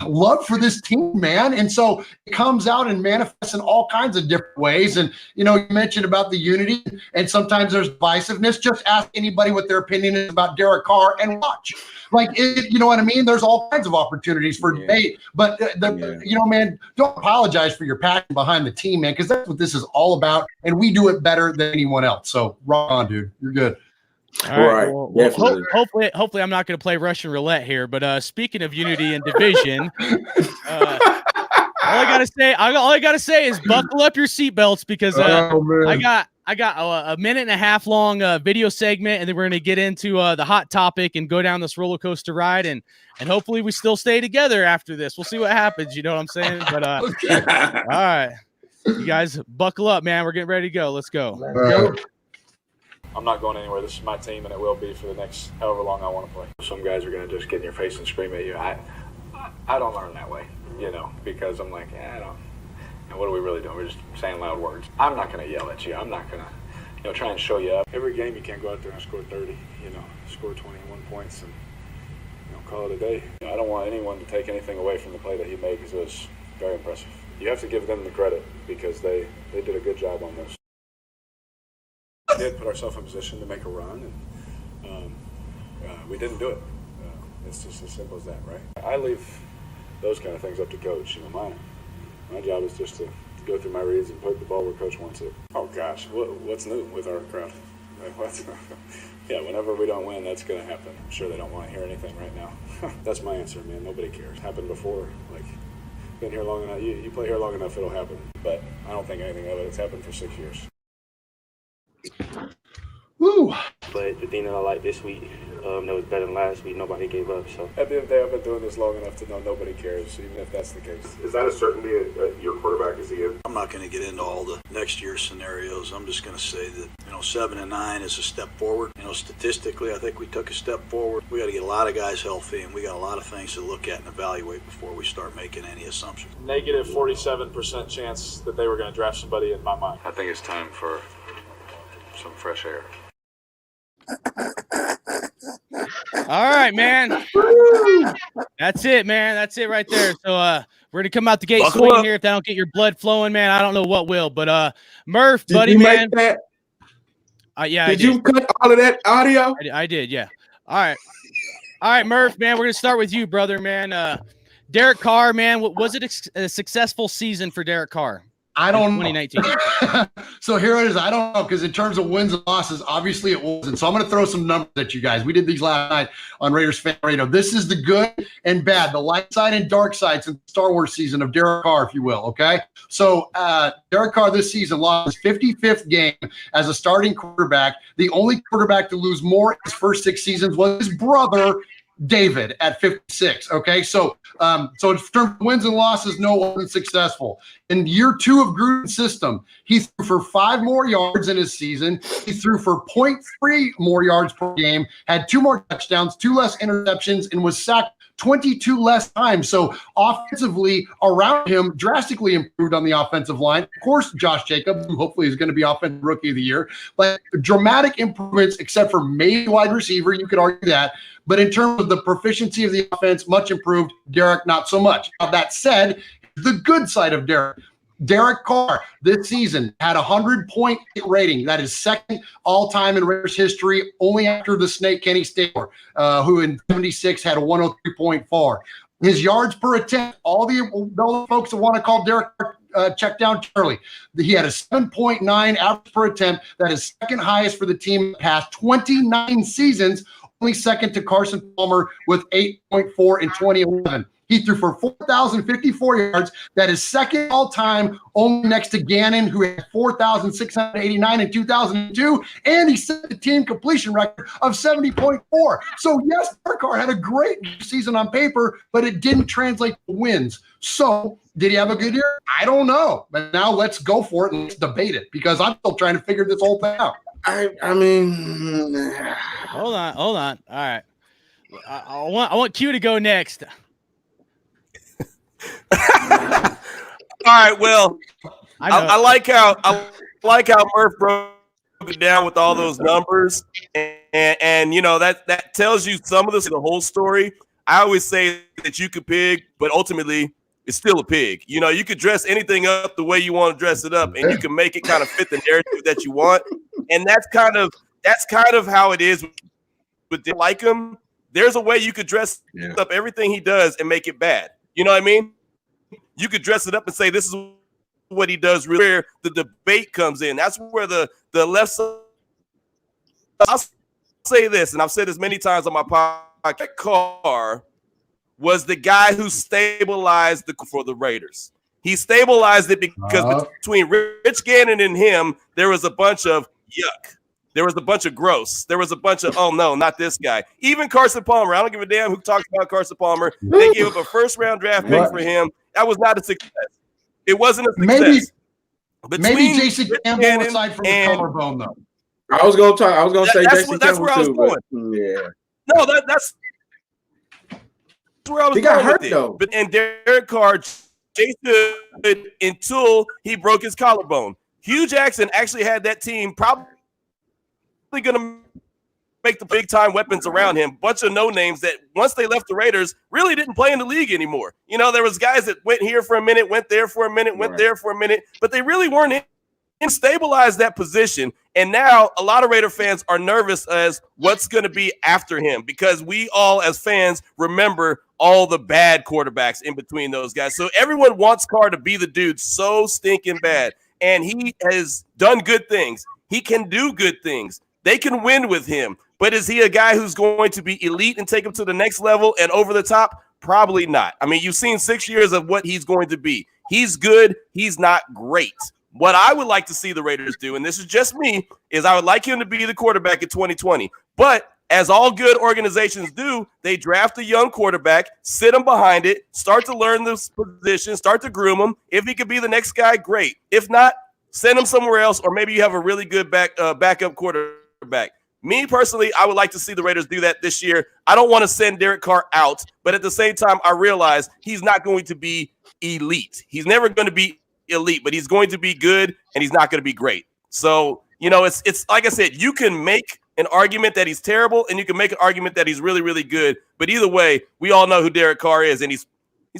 love for this team, man. And so it comes out and manifests in all kinds of different ways. And, you know, you mentioned about the unity, and sometimes there's divisiveness. Just ask anybody what their opinion is about Derek Carr and watch. Like, you know what I mean? There's all kinds of opportunities for debate. But, you know, man, don't apologize for your passion behind the team, man, because that's what this is all about. And we do it better than anyone else. So rock on, dude. You're good. All right. Well, hopefully I'm not going to play Russian roulette here. But speaking of unity and division, all I gotta say is buckle up your seatbelts, because I got a minute and a half long video segment, and then we're going to get into the hot topic and go down this roller coaster ride, and hopefully we still stay together after this. We'll see what happens. You know what I'm saying? But all right, you guys buckle up, man. We're getting ready to go. Let's go. I'm not going anywhere. This is my team, and it will be for the next however long I want to play. Some guys are going to just get in your face and scream at you. I don't learn that way, you know, because I'm like, I don't. And what are we really doing? We're just saying loud words. I'm not going to yell at you. I'm not going to, you know, try and show you up. Every game you can't go out there and score 30, you know, score 21 points and, you know, call it a day. You know, I don't want anyone to take anything away from the play that he made, because it was very impressive. You have to give them the credit, because they did a good job on this. We did put ourselves in position to make a run, and we didn't do it. It's just as simple as that, right? I leave those kind of things up to coach. You know, my job is just to go through my reads and put the ball where coach wants it. Oh gosh, what's new with our crowd? Like, yeah, whenever we don't win, that's going to happen. I'm sure they don't want to hear anything right now. That's my answer, man. Nobody cares. Happened before. Like, been here long enough. You play here long enough, it'll happen. But I don't think anything of it. It's happened for 6 years. Woo. But the thing that I like this week, that was better than last week, nobody gave up. So at the end of the day, I've been doing this long enough to know nobody cares, even if that's the case. Is that a certainty that your quarterback is in? I'm not going to get into all the next year scenarios. I'm just going to say that, you know, 7-9 is a step forward. You know, statistically, I think we took a step forward. We got to get a lot of guys healthy, and we got a lot of things to look at and evaluate before we start making any assumptions. Negative 47% chance that they were going to draft somebody in my mind. I think it's time for some fresh air. All right, man. That's it, man. That's it right there. So we're gonna come out the gate swinging here. If I don't get your blood flowing, man, I don't know what will. But Murf, buddy, man. Yeah. Did you cut all of that audio? I did, yeah. All right, Murf, man. We're gonna start with you, brother, man. Derek Carr, man. Was it a successful season for Derek Carr? I don't know. 2019. So here it is. I don't know, because in terms of wins and losses, obviously it wasn't. So I'm going to throw some numbers at you guys. We did these last night on Raiders Fan Radio. This is the good and bad, the light side and dark side since the Star Wars season of Derek Carr, if you will. Okay. So Derek Carr this season lost his 55th game as a starting quarterback. The only quarterback to lose more in his first 6 seasons was his brother, David, at 56. Okay, so in terms of wins and losses, no one was successful. In year 2 of Gruden's system, he threw for 5 more yards in his season. He threw for 0.3 more yards per game, had 2 more touchdowns, 2 less interceptions, and was sacked 22 less times. So offensively around him drastically improved on the offensive line. Of course, Josh Jacobs, who hopefully is going to be offensive rookie of the year, but dramatic improvements except for maybe wide receiver. You could argue that. But in terms of the proficiency of the offense, much improved. Derek, not so much. Now, that said, the good side of Derek. Derek Carr this season had a 100-point rating. That is second all-time in Raiders history, only after the Snake Kenny Stabler, who in 76 had a 103.4. His yards per attempt, all the folks that want to call Derek check down Charlie. He had a 7.9 average per attempt. That is second highest for the team in the past 29 seasons, only second to Carson Palmer with 8.4 in 2011. He threw for 4,054 yards. That is second all-time, only next to Gannon, who had 4,689 in 2002. And he set the team completion record of 70.4. So, yes, Derek Carr had a great season on paper, but it didn't translate to wins. So, did he have a good year? I don't know. But now let's go for it and let's debate it, because I'm still trying to figure this whole thing out. I mean, hold on. All right. I want Q to go next. All right. Well, I like how Murf broke it down with all those numbers, and you know that tells you some of the whole story. I always say that you could pig, but ultimately it's still a pig. You know, you could dress anything up the way you want to dress it up, and you can make it kind of fit the narrative that you want. And that's kind of how it is with like him. There's a way you could dress up everything he does and make it bad. You know what I mean? You could dress it up and say this is what he does. Where the debate comes in. That's where the left side. I'll say this, and I've said this many times on my podcast. Carr was the guy who stabilized for the Raiders. He stabilized it because between Rich Gannon and him, there was a bunch of yuck. There was a bunch of gross. There was a bunch of, oh, no, not this guy. Even Carson Palmer. I don't give a damn who talks about Carson Palmer. They gave up a first-round draft pick for him. That was not a success. It wasn't a success. Maybe Jason Campbell aside from the collarbone, though. I was going to say Jason Campbell, that's where I was going. Yeah. No, that's where I was going. He got hurt, though. And Derek Carr Jason until he broke his collarbone. Hugh Jackson actually had that team probably going to make the big-time weapons around him. Bunch of no-names that once they left the Raiders really didn't play in the league anymore. You know, there was guys that went here for a minute, went there for a minute, went there for a minute, but they really weren't in stabilize that position. And now a lot of Raider fans are nervous as what's going to be after him, because we all as fans remember all the bad quarterbacks in between those guys. So everyone wants Carr to be the dude so stinking bad. And he has done good things. He can do good things. They can win with him. But is he a guy who's going to be elite and take him to the next level and over the top? Probably not. I mean, you've seen 6 years of what he's going to be. He's good. He's not great. What I would like to see the Raiders do, and this is just me, is I would like him to be the quarterback in 2020. But as all good organizations do, they draft a young quarterback, sit him behind it, start to learn this position, start to groom him. If he could be the next guy, great. If not, send him somewhere else, or maybe you have a really good backup quarterback. Me personally, I would like to see the Raiders do that this year. I don't want to send Derek Carr out, but at the same time, I realize he's not going to be elite. He's never going to be elite, but he's going to be good, and he's not going to be great. So, you know, it's like I said, you can make an argument that he's terrible, and you can make an argument that he's really, really good. But either way, we all know who Derek Carr is, and he's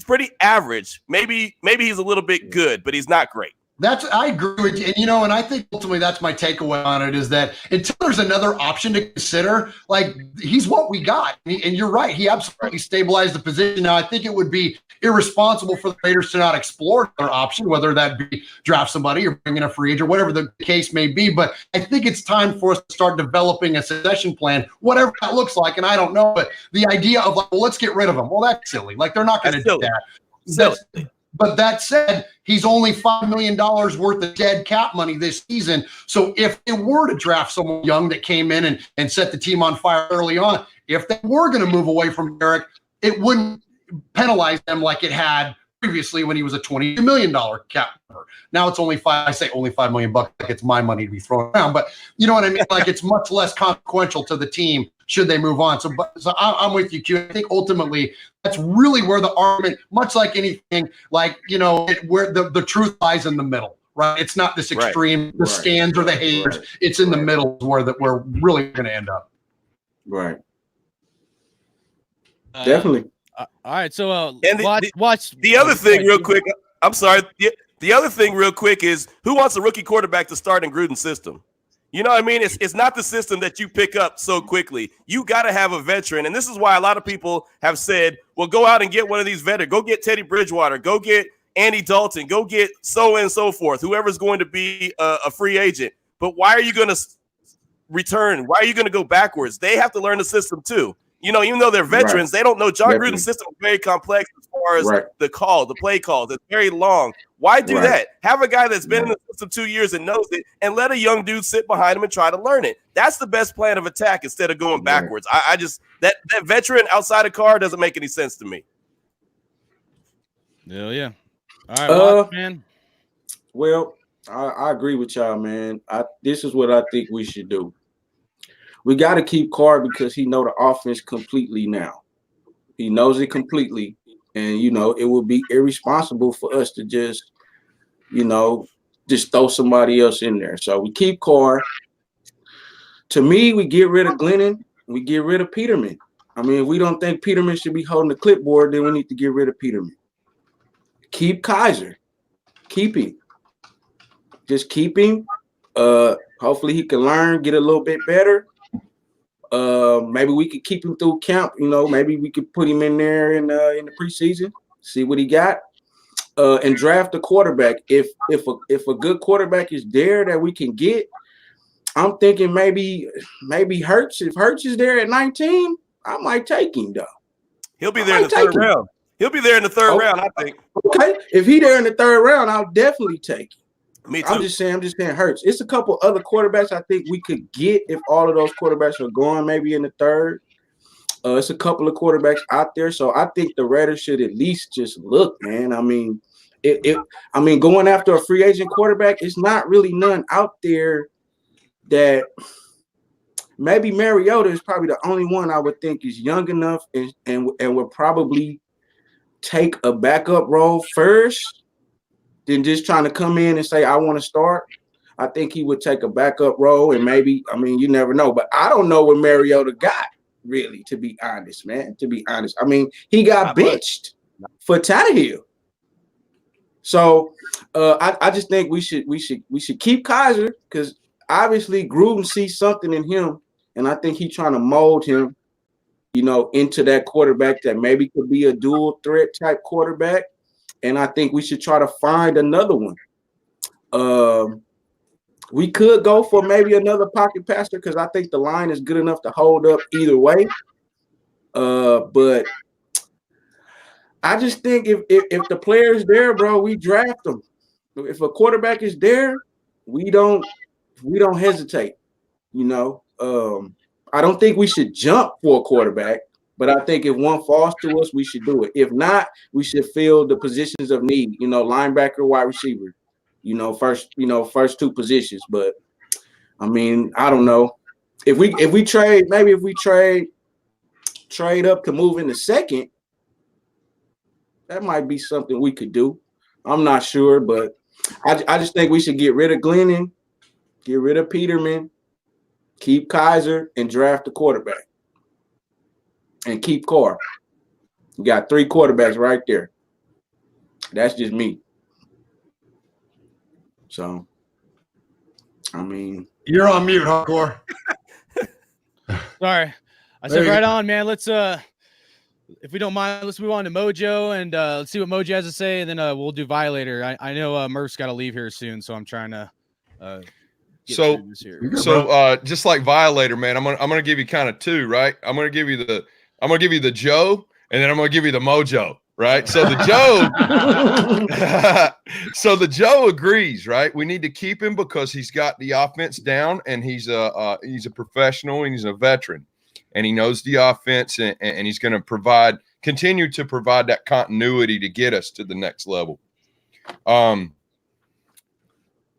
pretty average. Maybe he's a little bit good, but he's not great. I agree with you. And, and I think ultimately that's my takeaway on it is that until there's another option to consider, like he's what we got. And you're right. He absolutely stabilized the position. Now, I think it would be irresponsible for the Raiders to not explore their option, whether that be draft somebody or bring in a free agent or whatever the case may be. But I think it's time for us to start developing a succession plan, whatever that looks like. And I don't know, but the idea of like, well, let's get rid of him. Well, that's silly. Like they're not going to do that. But that said, he's only $5 million worth of dead cap money this season. So if they were to draft someone young that came in and set the team on fire early on, if they were going to move away from Derek, it wouldn't penalize them like it had previously when he was a $22 million cap number. Now it's only $5 million bucks. Like it's my money to be thrown around, but you know what I mean? Like it's much less consequential to the team should they move on. So I'm with you, Q. I think ultimately that's really where the argument, much like anything, like, where the truth lies in the middle, right? It's not this extreme, the stands or the haters. It's in the middle where we're really going to end up. Right. Definitely. All right. So watch the other thing real quick. I'm sorry. The other thing real quick is who wants a rookie quarterback to start in Gruden's system? You know what I mean? It's not the system that you pick up so quickly. You got to have a veteran. And this is why a lot of people have said, well, go out and get one of these veterans. Go get Teddy Bridgewater. Go get Andy Dalton. Go get so and so forth, whoever's going to be a free agent. But why are you going to return? Why are you going to go backwards? They have to learn the system too. Even though they're veterans, they don't know. John Gruden's system is very complex as far as the play calls. It's very long. Why do that? Have a guy that's been in the system 2 years and knows it, and let a young dude sit behind him and try to learn it. That's the best plan of attack instead of going backwards. I just that veteran outside of Carr doesn't make any sense to me. Hell yeah. All right, man. Well, I agree with y'all, man. This is what I think we should do. We got to keep Carr because he know the offense completely now. He knows it completely. And, it would be irresponsible for us to just throw somebody else in there. So we keep Carr. To me, we get rid of Glennon. We get rid of Peterman. I mean, if we don't think Peterman should be holding the clipboard, then we need to get rid of Peterman. Keep Kaiser. Keep him. Just keep him. Hopefully he can learn, get a little bit better. Maybe we could keep him through camp. Maybe we could put him in there in the preseason, see what he got, and draft a quarterback. If a good quarterback is there that we can get, I'm thinking maybe Hurts. If Hurts is there at 19, I might take him though. He'll be there in the third round. He'll be there in the third round, I think. Okay, if he there in the third round, I'll definitely take him. Me too. I'm just saying Hurts. It's a couple other quarterbacks I think we could get if all of those quarterbacks are going maybe in the third. It's a couple of quarterbacks out there, so I think the Raiders should at least just look, man. I mean, going after a free agent quarterback, it's not really none out there that maybe Mariota is probably the only one I would think is young enough and would probably take a backup role first. Than just trying to come in and say, I want to start. I think he would take a backup role and maybe, you never know. But I don't know what Mariota got, really, to be honest, man. To be honest. He got benched for Tannehill. So I just think we should keep Kaiser because obviously Gruden sees something in him, and I think he's trying to mold him, into that quarterback that maybe could be a dual threat type quarterback. And I think we should try to find another one. We could go for maybe another pocket passer because I think the line is good enough to hold up either way. But I just think if the player is there, bro, we draft them. If a quarterback is there, we don't hesitate. I don't think we should jump for a quarterback. But I think if one falls to us, we should do it. If not, we should fill the positions of need. Linebacker, wide receiver. First two positions. But I don't know. If we trade up to move in the second, that might be something we could do. I'm not sure, but I just think we should get rid of Glennon, get rid of Peterman, Keep Kaiser and draft the quarterback. And keep Carr. You got 3 quarterbacks right there. That's just me. So, I mean. You're on mute, Hardcore. Sorry. I said right on, man. Let's if we don't mind, let's move on to MoJoe and let's see what MoJoe has to say, and then we'll do Violator. I know Murf's got to leave here soon, so I'm trying to so just like Violator, man, I'm gonna give you kind of 2, right? I'm gonna give you the Joe, and then I'm gonna give you the MoJoe, right? So the Joe agrees, right? We need to keep him because he's got the offense down, and he's a professional and he's a veteran, and he knows the offense, and he's going to continue to provide that continuity to get us to the next level.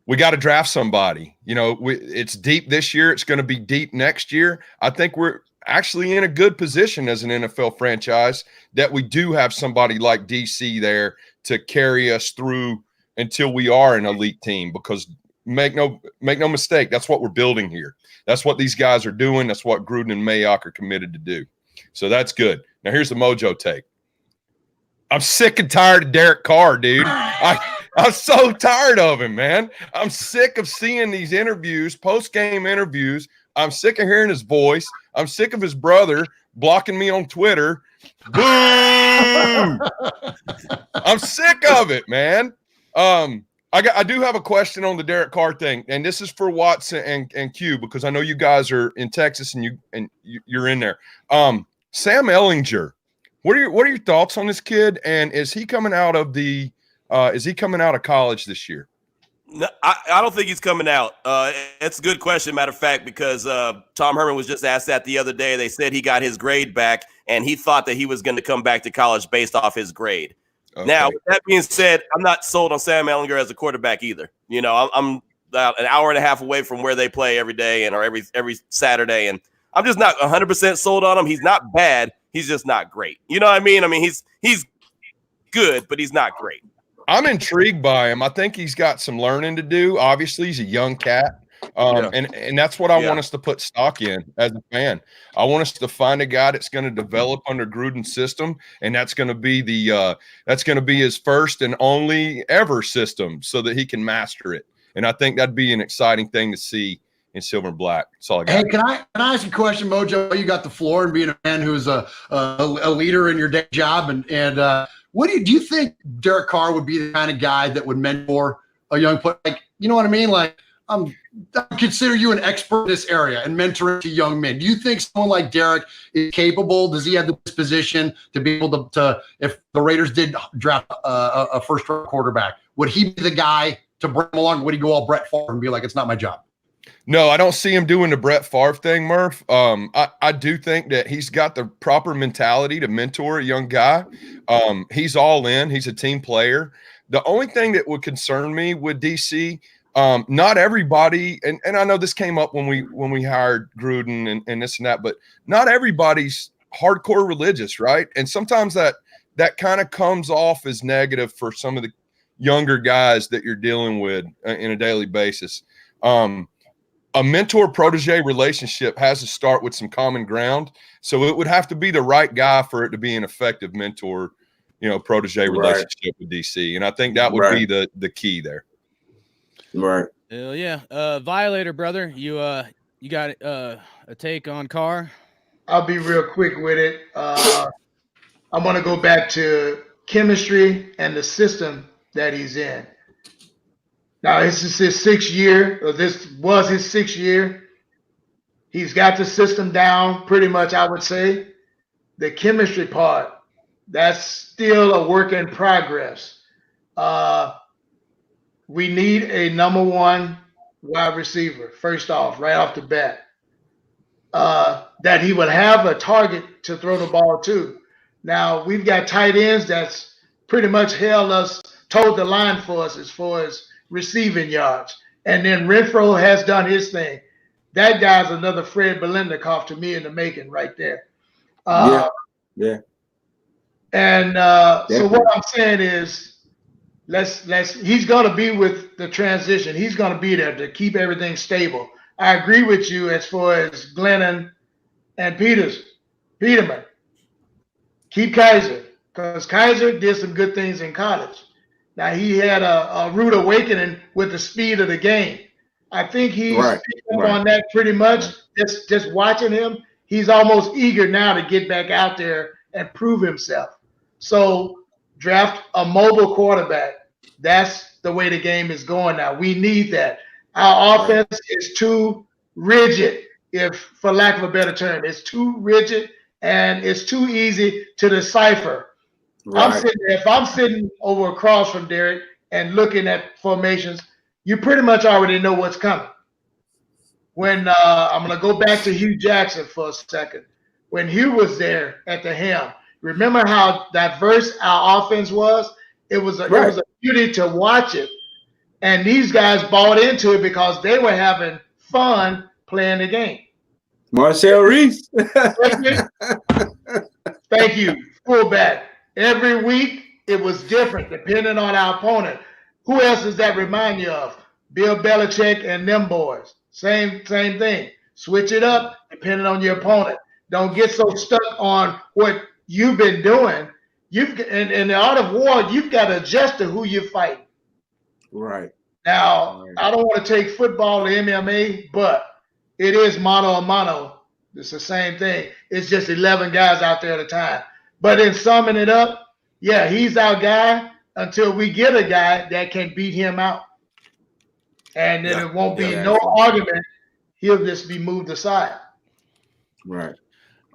We got to draft somebody. You know, it's deep this year. It's going to be deep next year. I think we're actually in a good position as an NFL franchise that we do have somebody like DC there to carry us through until we are an elite team, because make no mistake, that's what we're building here. That's what these guys are doing. That's what Gruden and Mayock are committed to do. So that's good. Now here's the MoJoe take. I'm sick and tired of Derek Carr, dude. I'm so tired of him, man. I'm sick of seeing these interviews, post-game interviews. I'm sick of hearing his voice. I'm sick of his brother blocking me on Twitter. Boo! I'm sick of it, man. I do have a question on the Derek Carr thing, and this is for Watts and Q, because I know you guys are in Texas and you're in there. Sam Ehlinger, what are your thoughts on this kid? And is he coming out of college this year? No, I don't think he's coming out. It's a good question, matter of fact, because Tom Herman was just asked that the other day. They said he got his grade back, and he thought that he was going to come back to college based off his grade. Okay. Now, with that being said, I'm not sold on Sam Ehlinger as a quarterback either. You know, I'm about an hour and a half away from where they play every day or every Saturday, and I'm just not 100% sold on him. He's not bad. He's just not great. You know what I mean? I mean, he's good, but he's not great. I'm intrigued by him. I think he's got some learning to do. Obviously, he's a young cat. And that's what I want us to put stock in as a fan. I want us to find a guy that's going to develop under Gruden's system, and that's going to be his first and only ever system, so that he can master it. And I think that'd be an exciting thing to see in silver and black. That's all I got. Hey, can I ask you a question, MoJoe? You got the floor, and being a man who's a leader in your day job, and what do you think Derek Carr would be the kind of guy that would mentor a young player? Like, you know what I mean? Like, I consider you an expert in this area and mentoring to young men. Do you think someone like Derek is capable? Does he have the disposition to be able to if the Raiders did draft a first-round quarterback, would he be the guy to bring him along? Would he go all Brett Favre and be like, it's not my job? No, I don't see him doing the Brett Favre thing, Murf. I do think that he's got the proper mentality to mentor a young guy. He's all in. He's a team player. The only thing that would concern me with DC, not everybody, and I know this came up when we hired Gruden and this and that, but not everybody's hardcore religious, right? And sometimes that kind of comes off as negative for some of the younger guys that you're dealing with in a daily basis. A mentor-protege relationship has to start with some common ground. So it would have to be the right guy for it to be an effective mentor-protege relationship with DC. And I think that would be the key there. Right. Hell yeah. Violator, brother, you got a take on Carr? I'll be real quick with it. I'm going to go back to chemistry and the system that he's in. Now, this is his 6th year, or this was his 6th year. He's got the system down pretty much, I would say. The chemistry part, that's still a work in progress. We need a number 1 wide receiver, first off, right off the bat. That he would have a target to throw the ball to. Now, we've got tight ends that's pretty much told the line for us as far as receiving yards. And then Renfro has done his thing. That guy's another Fred Belendikoff to me in the making right there. Yeah. And so what I'm saying is he's going to be with the transition. He's going to be there to keep everything stable. I agree with you as far as Glennon and Peterman. Keep Kaiser, because Kaiser did some good things in college. Now, he had a rude awakening with the speed of the game. I think he's picked up on that pretty much. Just watching him, he's almost eager now to get back out there and prove himself. So draft a mobile quarterback. That's the way the game is going now. We need that. Our offense is too rigid, for lack of a better term. It's too rigid and it's too easy to decipher. Right. If I'm sitting over across from Derek and looking at formations, you pretty much already know what's coming. When I'm going to go back to Hugh Jackson for a second. When Hugh was there at the helm, remember how diverse our offense was? It was a beauty to watch it. And these guys bought into it because they were having fun playing the game. Marcel Reese. Thank you. Fullback. Every week, it was different depending on our opponent. Who else does that remind you of? Bill Belichick and them boys. Same thing. Switch it up depending on your opponent. Don't get so stuck on what you've been doing. In the art of war, you've got to adjust to who you're fighting. Right. Now, I don't want to take football to MMA, but it is mano a mano. It's the same thing. It's just 11 guys out there at a time. But in summing it up, yeah, he's our guy until we get a guy that can beat him out. And then it won't be no argument. He'll just be moved aside. Right.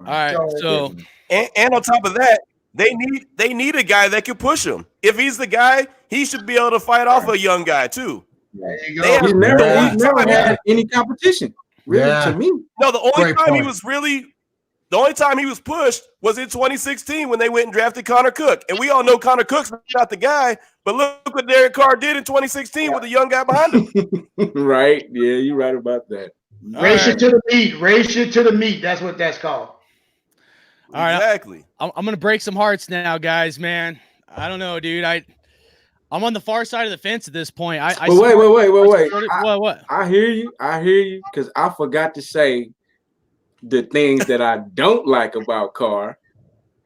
All right. So and on top of that, they need a guy that can push him. If he's the guy, he should be able to fight off a young guy too. There you go. He's never had any competition, really, to me. No, the only time he was pushed was in 2016 when they went and drafted Connor Cook. And we all know Connor Cook's not the guy, but look what Derek Carr did in 2016 with a young guy behind him. Right. Yeah, you're right about that. Race it to the meat. Race it to the meat. That's what that's called. All right. Exactly. I'm going to break some hearts now, guys, man. I don't know, dude. I'm on the far side of the fence at this point. Wait. What? I hear you, because I forgot to say the things that I don't like about Carr.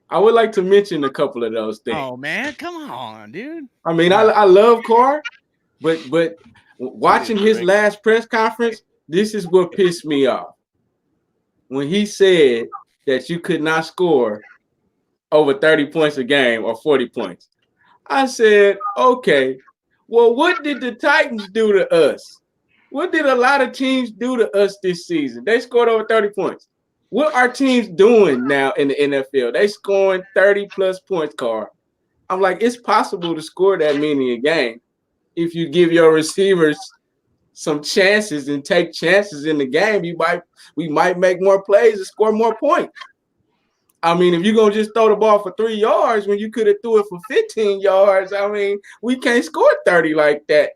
I would like to mention a couple of those things. Oh, man. Come on, dude. I mean, I love Carr, but watching his last press conference, this is what pissed me off. When he said that you could not score over 30 points a game or 40 points. I said, okay, well, what did the Titans do to us? What did a lot of teams do to us this season? They scored over 30 points. What are teams doing now in the NFL? They scoring 30-plus points, Carr. I'm like, it's possible to score that many a game if you give your receivers some chances and take chances in the game. We might make more plays and score more points. I mean, if you're going to just throw the ball for 3 yards when you could have threw it for 15 yards, I mean, we can't score 30 like that.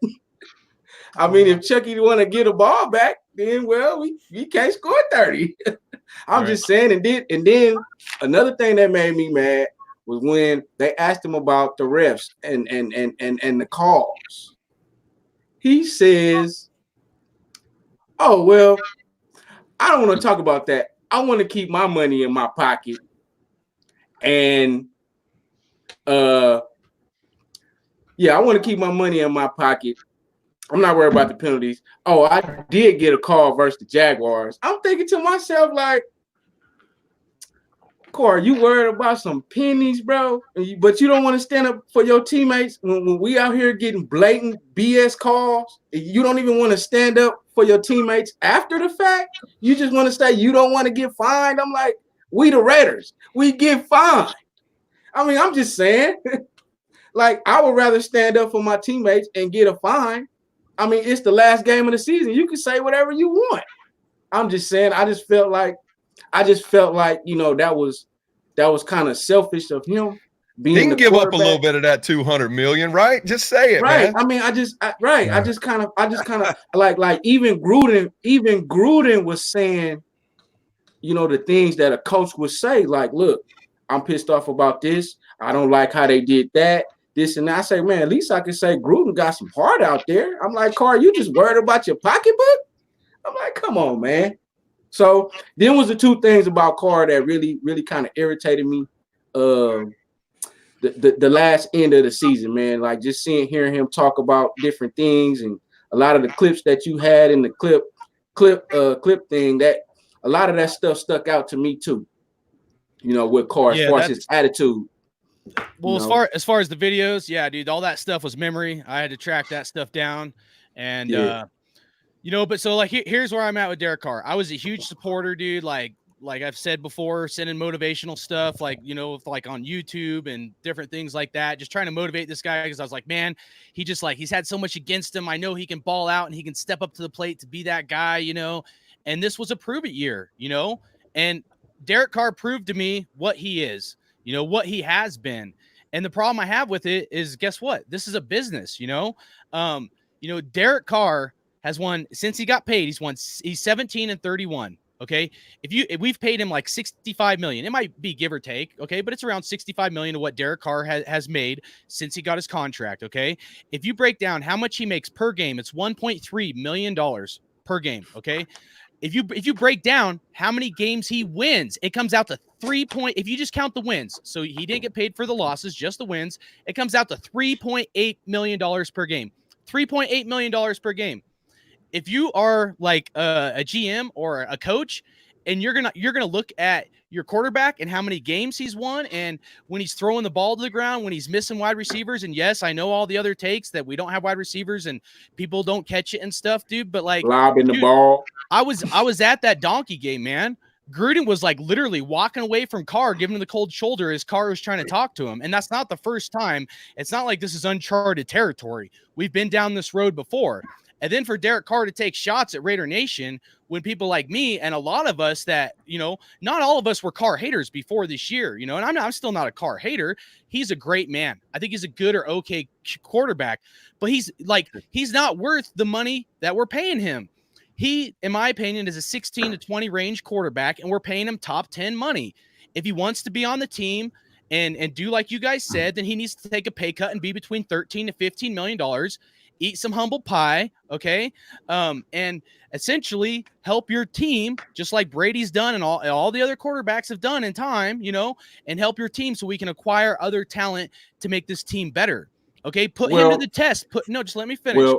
I mean, if Chucky want to get a ball back, then, well, we can't score 30. I'm just saying. And then another thing that made me mad was when they asked him about the refs and the calls. He says, oh, well, I don't want to talk about that. I want to keep my money in my pocket. And, I want to keep my money in my pocket. I'm not worried about the penalties. Oh, I did get a call versus the Jaguars. I'm thinking to myself, like, Carr, you worried about some pennies, bro? But you don't want to stand up for your teammates when we out here getting blatant BS calls. You don't even want to stand up for your teammates after the fact. You just want to say you don't want to get fined. I'm like, we the Raiders. We get fined. I mean, I'm just saying, like, I would rather stand up for my teammates and get a fine. I mean, it's the last game of the season. You can say whatever you want. I'm just saying, I just felt like, you know, that was kind of selfish of him. He can give up a little bit of that $200 million, right? Just say it, right? Man. I mean, I just kind of like even Gruden was saying, you know, the things that a coach would say, like, look, I'm pissed off about this. I don't like how they did that, this and that. I say, man, at least I can say Gruden got some heart out there. I'm like, Carr, you just worried about your pocketbook? I'm like, come on, man. So then was the two things about Carr that really, really kind of irritated me. The last end of the season, man, like just hearing him talk about different things and a lot of the clips that you had in the clip thing, that a lot of that stuff stuck out to me too. You know, with Carr, as far as his attitude. Well, as far as the videos, yeah, dude, all that stuff was memory. I had to track that stuff down, and but so like here's where I'm at with Derek Carr. I was a huge supporter, dude. Like I've said before, sending motivational stuff, like like on YouTube and different things like that, just trying to motivate this guy because I was like, man, he's had so much against him. I know he can ball out and he can step up to the plate to be that guy, And this was a prove it year, and Derek Carr proved to me what he is, what he has been. And the problem I have with it is, guess what? This is a business, Derek Carr has won since he got paid. He's 17-31. Okay. If we've paid him like $65 million, it might be give or take. Okay. But it's around $65 million of what Derek Carr has made since he got his contract. Okay. If you break down how much he makes per game, it's $1.3 million per game. Okay. If you break down how many games he wins, it comes out to if you just count the wins. So he didn't get paid for the losses, just the wins. It comes out to $3.8 million per game. $3.8 million per game. If you are like a GM or a coach, and you're gonna look at your quarterback and how many games he's won, and when he's throwing the ball to the ground, when he's missing wide receivers, and yes, I know all the other takes that we don't have wide receivers and people don't catch it and stuff, dude. But like lobbing the ball, I was at that donkey game, man. Gruden was like literally walking away from Carr, giving him the cold shoulder as Carr was trying to talk to him. And that's not the first time. It's not like this is uncharted territory. We've been down this road before. And then for Derek Carr to take shots at Raider Nation when people like me and a lot of us that, not all of us were Carr haters before this year, and I'm still not a Carr hater. He's a great man. I think he's a good or okay quarterback, but he's not worth the money that we're paying him. He, in my opinion, is a 16 to 20 range quarterback, and we're paying him top 10 money. If he wants to be on the team and do like you guys said, then he needs to take a pay cut and be between $13 to $15 million. Eat some humble pie, okay? And essentially help your team, just like Brady's done and all the other quarterbacks have done in time, and help your team so we can acquire other talent to make this team better. Okay, put him to the test. Just let me finish.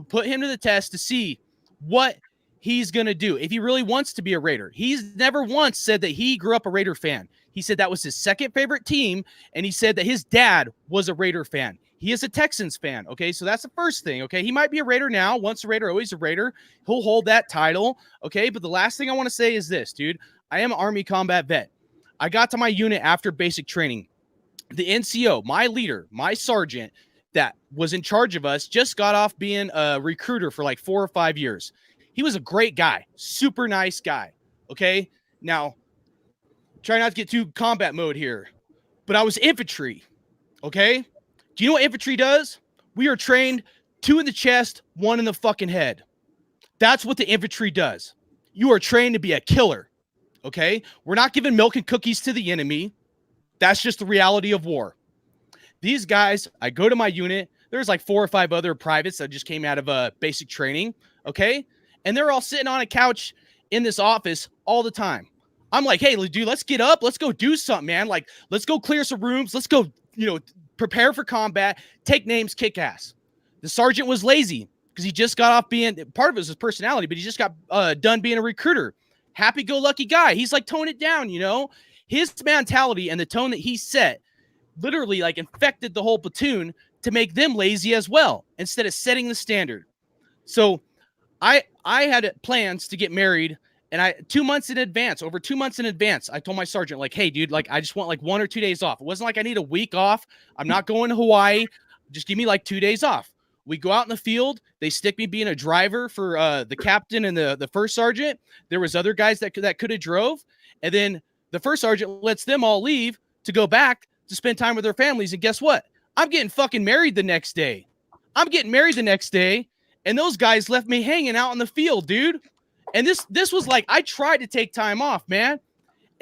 Put him to the test to see what he's going to do. If he really wants to be a Raider, he's never once said that he grew up a Raider fan. He said that was his second favorite team, and he said that his dad was a Raider fan. He is a Texans fan, okay? So that's the first thing, okay? He might be a Raider now. Once a Raider, always a Raider. He'll hold that title, okay? But the last thing I want to say is this, dude. I am an Army combat vet. I got to my unit after basic training. The NCO, my leader, my sergeant that was in charge of us, just got off being a recruiter for like 4 or 5 years. He was a great guy, super nice guy, okay? Now, try not to get too combat mode here, but I was infantry, okay? Do you know what infantry does? We are trained 2 in the chest, 1 in the fucking head. That's what the infantry does. You are trained to be a killer, okay? We're not giving milk and cookies to the enemy. That's just the reality of war. These guys, I go to my unit. There's like 4 or 5 other privates that just came out of basic training, okay? And they're all sitting on a couch in this office all the time. I'm like, hey, dude, let's get up. Let's go do something, man. Like, let's go clear some rooms. Let's go, prepare for combat, take names, kick ass. The sergeant was lazy because he just got off being, part of it was his personality, but he just got done being a recruiter. Happy-go-lucky guy. He's like, tone it down, His mentality and the tone that he set literally like infected the whole platoon to make them lazy as well, instead of setting the standard. So I had plans to get married, and 2 months in advance, over 2 months in advance, I told my sergeant, like, hey, dude, like, I just want like 1 or 2 days off. It wasn't like I need a week off. I'm not going to Hawaii. Just give me like 2 days off. We go out in the field. They stick me being a driver for the captain and the first sergeant. There was other guys that could have drove. And then the first sergeant lets them all leave to go back to spend time with their families. And guess what? I'm getting fucking married the next day. And those guys left me hanging out in the field, dude. And this was like, I tried to take time off, man.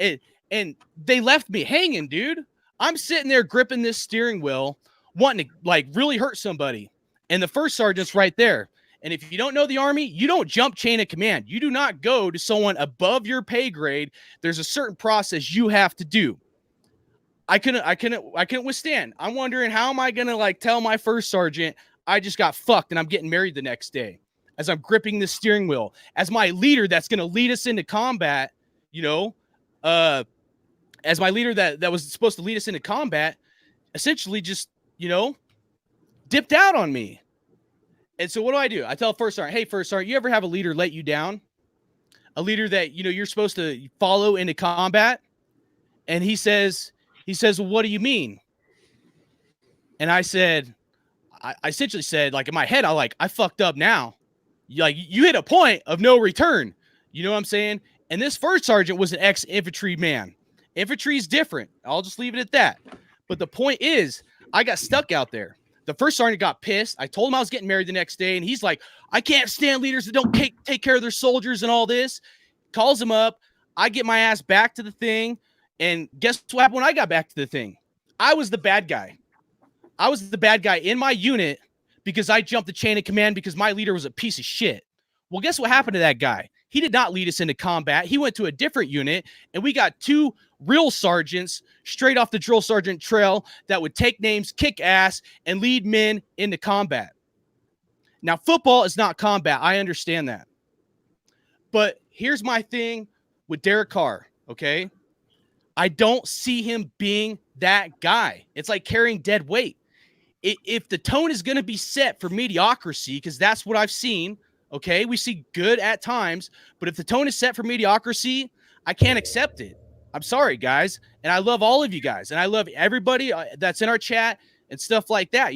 And they left me hanging, dude. I'm sitting there gripping this steering wheel, wanting to like really hurt somebody. And the first sergeant's right there. And if you don't know the Army, you don't jump chain of command. You do not go to someone above your pay grade. There's a certain process you have to do. I couldn't withstand. I'm wondering, how am I going to like tell my first sergeant I just got fucked and I'm getting married the next day as I'm gripping the steering wheel as my leader that's going to lead us into combat, as my leader that was supposed to lead us into combat, essentially just, dipped out on me. And so what do? I tell first sergeant, hey, first sergeant, you ever have a leader let you down? A leader that, you're supposed to follow into combat? And he says, well, what do you mean? And I said, I essentially said, like in my head, I fucked up now. You hit a point of no return. You know what I'm saying? And this first sergeant was an ex-infantry man. Infantry is different. I'll just leave it at that. But the point is, I got stuck out there. The first sergeant got pissed. I told him I was getting married the next day, and he's like, I can't stand leaders that don't take care of their soldiers and all this. Calls him up. I get my ass back to the thing, and guess what happened when I got back to the thing? I was the bad guy. I was the bad guy in my unit because I jumped the chain of command because my leader was a piece of shit. Well, guess what happened to that guy? He did not lead us into combat. He went to a different unit, and we got 2 real sergeants straight off the drill sergeant trail that would take names, kick ass, and lead men into combat. Now, football is not combat. I understand that. But here's my thing with Derek Carr, okay? I don't see him being that guy. It's like carrying dead weight. If the tone is going to be set for mediocrity, because that's what I've seen, okay? We see good at times, but if the tone is set for mediocrity, I can't accept it. I'm sorry, guys. And I love all of you guys. And I love everybody that's in our chat and stuff like that.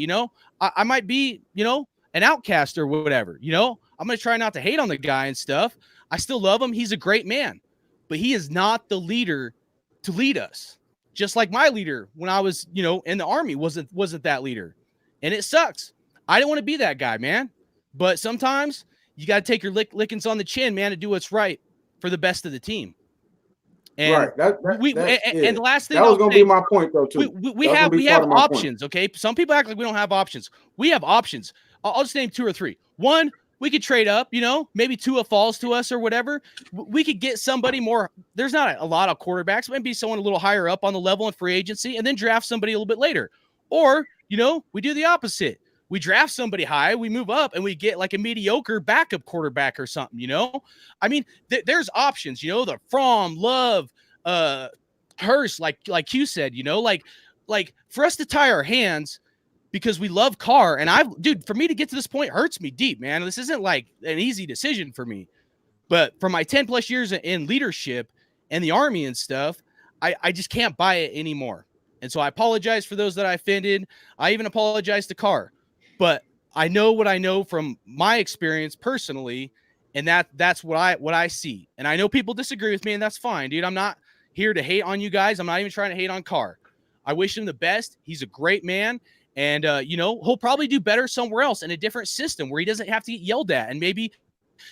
I might be, an outcast or whatever. I'm going to try not to hate on the guy and stuff. I still love him. He's a great man, but he is not the leader to lead us. Just like my leader when I was, in the Army wasn't that leader. And it sucks. I didn't want to be that guy, man. But sometimes you got to take your lickings on the chin, man, to do what's right for the best of the team. And right. And the last thing that was going to be my point, though, too. We have options, okay? Some people act like we don't have options. We have options. I'll just name 2 or 3. One, we could trade up, maybe Tua falls to us or whatever. We could get somebody more. There's not a lot of quarterbacks. Maybe someone a little higher up on the level in free agency and then draft somebody a little bit later. Or, we do the opposite. We draft somebody high, we move up, and we get like a mediocre backup quarterback or something, I mean, there's options, the Fromm, Love, Hurst, like you said, like for us to tie our hands because we love Carr. And for me to get to this point hurts me deep, man. This isn't like an easy decision for me. But for my 10 plus years in leadership and the Army and stuff, I just can't buy it anymore. And so I apologize for those that I offended. I even apologize to Carr. But I know what I know from my experience personally, and that's what I see. And I know people disagree with me, and that's fine, dude. I'm not here to hate on you guys. I'm not even trying to hate on Carr. I wish him the best. He's a great man, and he'll probably do better somewhere else in a different system where he doesn't have to get yelled at, and maybe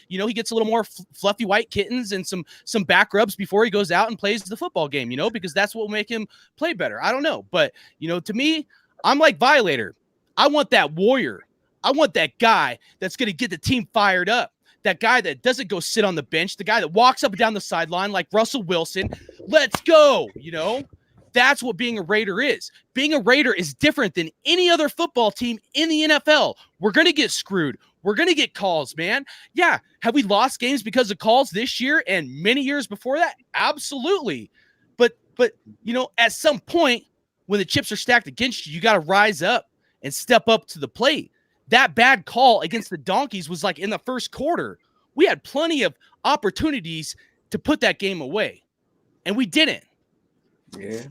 he gets a little more fluffy white kittens and some back rubs before he goes out and plays the football game, because that's what will make him play better. I don't know, but to me, I'm like Violator. I want that warrior. I want that guy that's going to get the team fired up. That guy that doesn't go sit on the bench. The guy that walks up and down the sideline like Russell Wilson. Let's go. That's what being a Raider is. Being a Raider is different than any other football team in the NFL. We're going to get screwed. We're going to get calls, man. Yeah. Have we lost games because of calls this year and many years before that? Absolutely. But at some point when the chips are stacked against you, you got to rise up and step up to the plate. That bad call against the Donkeys was like in the first quarter. We had plenty of opportunities to put that game away, and we didn't. Yeah.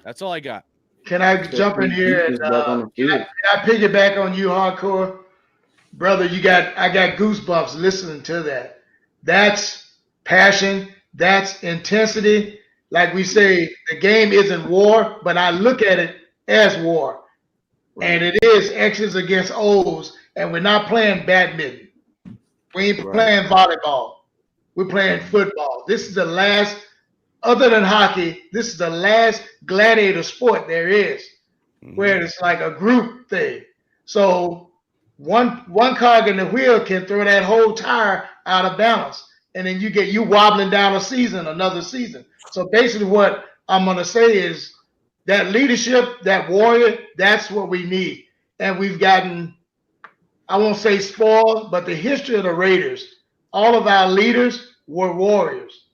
That's all I got. Can I jump in here and can I piggyback on you, Hardcore? Brother, I got goosebumps listening to that. That's passion. That's intensity. Like we say, the game isn't war, but I look at it as war. And it is X's against O's, and we're not playing badminton. We ain't playing volleyball. We're playing football. This is the last, other than hockey, this is the last gladiator sport there is, where it's like a group thing. So one cog in the wheel can throw that whole tire out of balance, and then you wobbling down another season. So basically, what I'm gonna say is that leadership, that warrior, that's what we need. And we've gotten, I won't say spoiled, but the history of the Raiders, all of our leaders were warriors.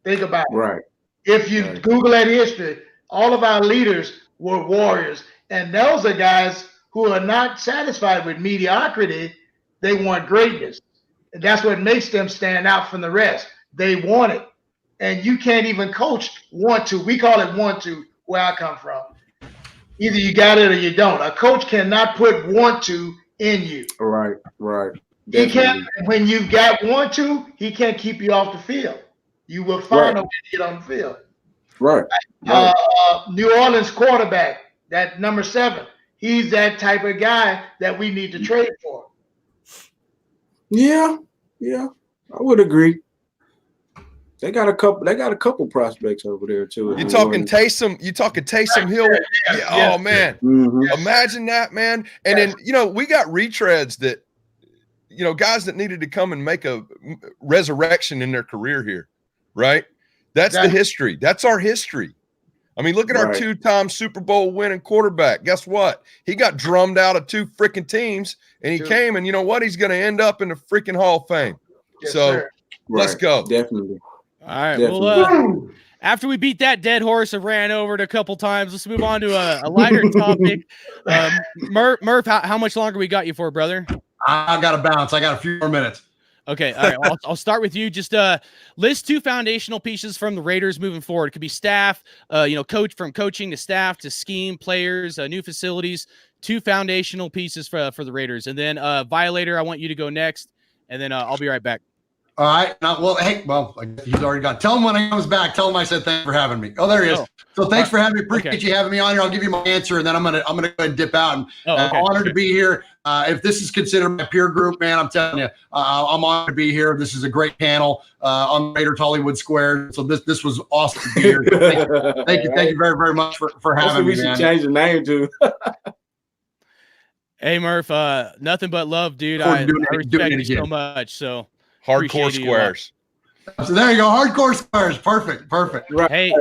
Think about it. Right. If you Google that history, all of our leaders were warriors. And those are guys who are not satisfied with mediocrity. They want greatness. And that's what makes them stand out from the rest. They want it. And you can't even coach want to. We call it want to where I come from. Either you got it or you don't. A coach cannot put want to in you. Right. He can't. When you've got want to, he can't keep you off the field. You will find a way to get on the field. Right. New Orleans quarterback, that number 7. He's that type of guy that we need to trade for. Yeah, I would agree. They got a couple prospects over there too. You talking Taysom Hill? Yeah. Oh man. Mm-hmm. Imagine that, man. And then, we got retreads that, guys that needed to come and make a resurrection in their career here, right? That's the history. That's our history. I mean, look at our 2-time Super Bowl winning quarterback. Guess what? He got drummed out of 2 freaking teams, and he came, and you know what? He's going to end up in the freaking Hall of Fame. Yes, so sir. let's go. Definitely. All right. Definitely. Well, after we beat that dead horse and ran over it a couple times, let's move on to a lighter topic. Murf, how much longer we got you for, brother? I got to bounce. I got a few more minutes. Okay, all right. I'll start with you. Just list 2 foundational pieces from the Raiders moving forward. It could be staff, coach, from coaching to staff to scheme, players, new facilities. 2 foundational pieces for the Raiders, and then Violator. I want you to go next, and then I'll be right back. All right. He's already gone. Tell him when I comes back. Tell him I said thanks for having me. Oh, there he is. Oh. So thanks for having me. Appreciate you having me on here. I'll give you my answer, and then I'm gonna go ahead and dip out. And honored to be here. If this is considered my peer group, man, I'm telling you, I'm honored to be here. This is a great panel on Raiders Hollywood Square. So this was awesome to be here. So thank you very, very much for having me. We should change the name to. Hey Murf, nothing but love, dude. I respect you so much. So hardcore squares. So there you go. Hardcore squares. Perfect. Right. Hey.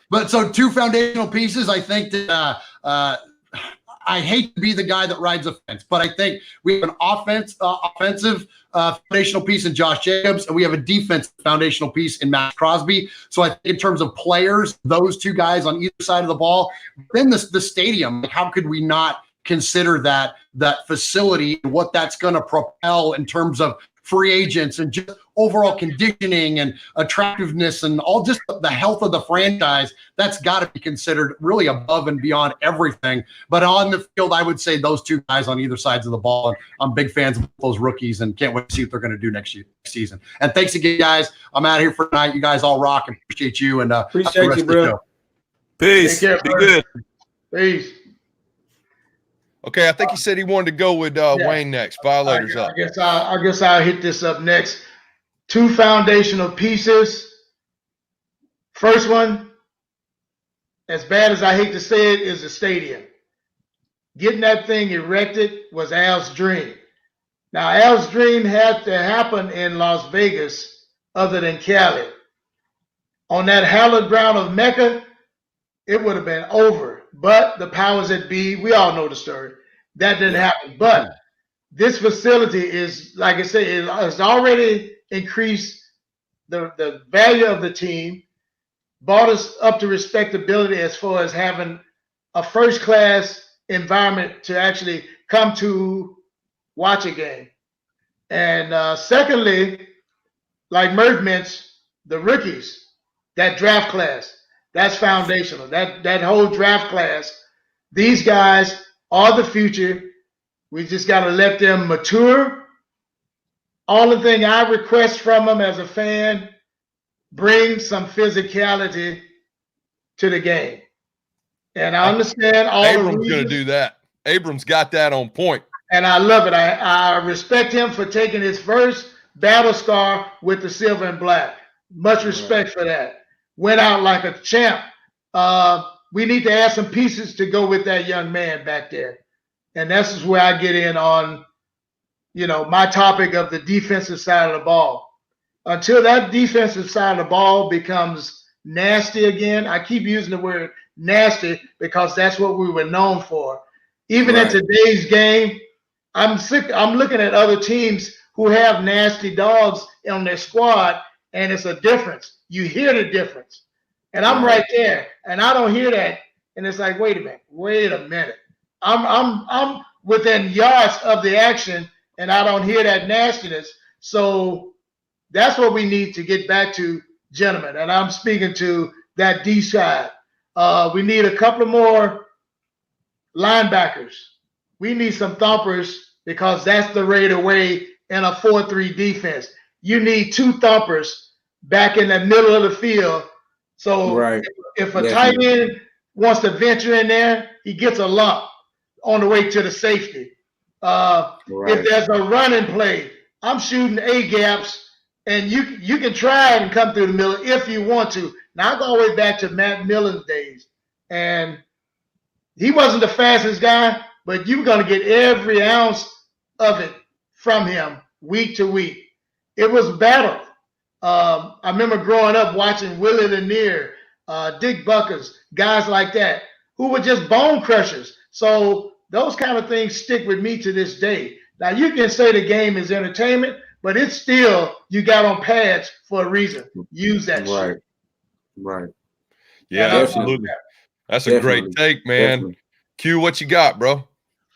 But so 2 foundational pieces. I think that I hate to be the guy that rides a fence, but I think we have an offensive foundational piece in Josh Jacobs, and we have a defensive foundational piece in Matt Crosby. So I think in terms of players, those 2 guys on either side of the ball, then the stadium, how could we not consider that facility and what that's going to propel in terms of free agents and just overall conditioning and attractiveness and all, just the health of the franchise? That's got to be considered really above and beyond everything. But on the field, I would say those 2 guys on either sides of the ball. And I'm big fans of those rookies and can't wait to see what they're going to do next season. And thanks again, guys. I'm out here for tonight. You guys all rock and appreciate you. And appreciate you, bro. Peace. Be good. Peace. Okay, I think he said he wanted to go with Wayne next. Violators up. I guess I'll hit this up next. 2 foundational pieces. First one, as bad as I hate to say it, is the stadium. Getting that thing erected was Al's dream. Now, Al's dream had to happen in Las Vegas other than Cali. On that hallowed ground of Mecca, it would have been over. But the powers that be, we all know the story. That didn't happen. But this facility is, like I say, it has already increased the value of the team, brought us up to respectability as far as having a first-class environment to actually come to watch a game. And secondly, like Murf mentioned, the rookies, that draft class, that's foundational. That whole draft class, these guys are the future. We just got to let them mature. Only thing I request from them as a fan, bring some physicality to the game. And I understand all Abram's going to do that. Abram's got that on point. And I love it. I respect him for taking his first battle scar with the silver and black. Much respect for that. Went out like a champ. We need to add some pieces to go with that young man back there. And this is where I get in on my topic of the defensive side of the ball. Until that defensive side of the ball becomes nasty again, I keep using the word nasty because that's what we were known for. Even in today's game, I'm looking at other teams who have nasty dogs on their squad, and it's a difference. You hear the difference. And I'm right there, and I don't hear that. And it's like, wait a minute. I'm within yards of the action, and I don't hear that nastiness. So that's what we need to get back to, gentlemen. And I'm speaking to that D side. We need a couple of more linebackers. We need some thumpers because that's the Raider way in a 4-3 defense. You need 2 thumpers back in the middle of the field. So if a tight end wants to venture in there, he gets a lump on the way to the safety. If there's a running play, I'm shooting A-gaps, and you can try and come through the middle if you want to. Now, I go all the way back to Matt Millen's days, and he wasn't the fastest guy, but you're going to get every ounce of it from him week to week. It was battle. I remember growing up watching Willie Lanier, Dick Buckers, guys like that, who were just bone crushers. So those kind of things stick with me to this day. Now, you can say the game is entertainment, but it's still, you got on pads for a reason. Use that shit. Right. Yeah, absolutely. That's a great take, man. Definitely. Q, what you got, bro?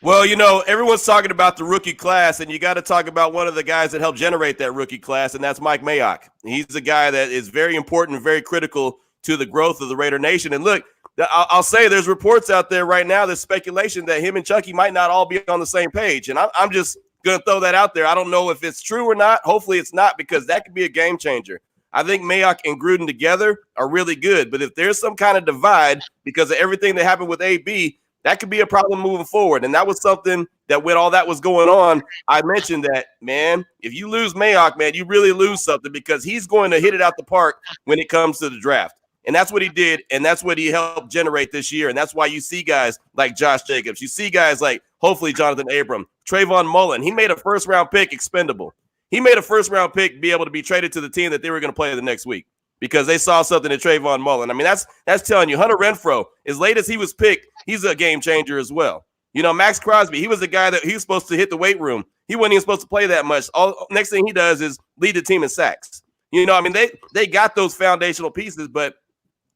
Well, everyone's talking about the rookie class, and you got to talk about one of the guys that helped generate that rookie class, and that's Mike Mayock. He's the guy that is very important and very critical to the growth of the Raider Nation. And look, I'll say there's reports out there right now, there's speculation that him and Chucky might not all be on the same page, and I'm just going to throw that out there. I don't know if it's true or not. Hopefully it's not, because that could be a game changer. I think Mayock and Gruden together are really good, but if there's some kind of divide because of everything that happened with AB, that could be a problem moving forward. And that was something that when all that was going on, I mentioned that, man, if you lose Mayock, man, you really lose something, because he's going to hit it out the park when it comes to the draft. And that's what he did, and that's what he helped generate this year. And that's why you see guys like Josh Jacobs. You see guys like, hopefully, Jonathan Abram, Trayvon Mullen. He made a first-round pick expendable. He made a first-round pick be able to be traded to the team that they were going to play the next week because they saw something in Trayvon Mullen. I mean, that's telling you. Hunter Renfrow, as late as he was picked, he's a game changer as well. Max Crosby, he was the guy that he was supposed to hit the weight room. He wasn't even supposed to play that much. Next thing he does is lead the team in sacks. They got those foundational pieces, but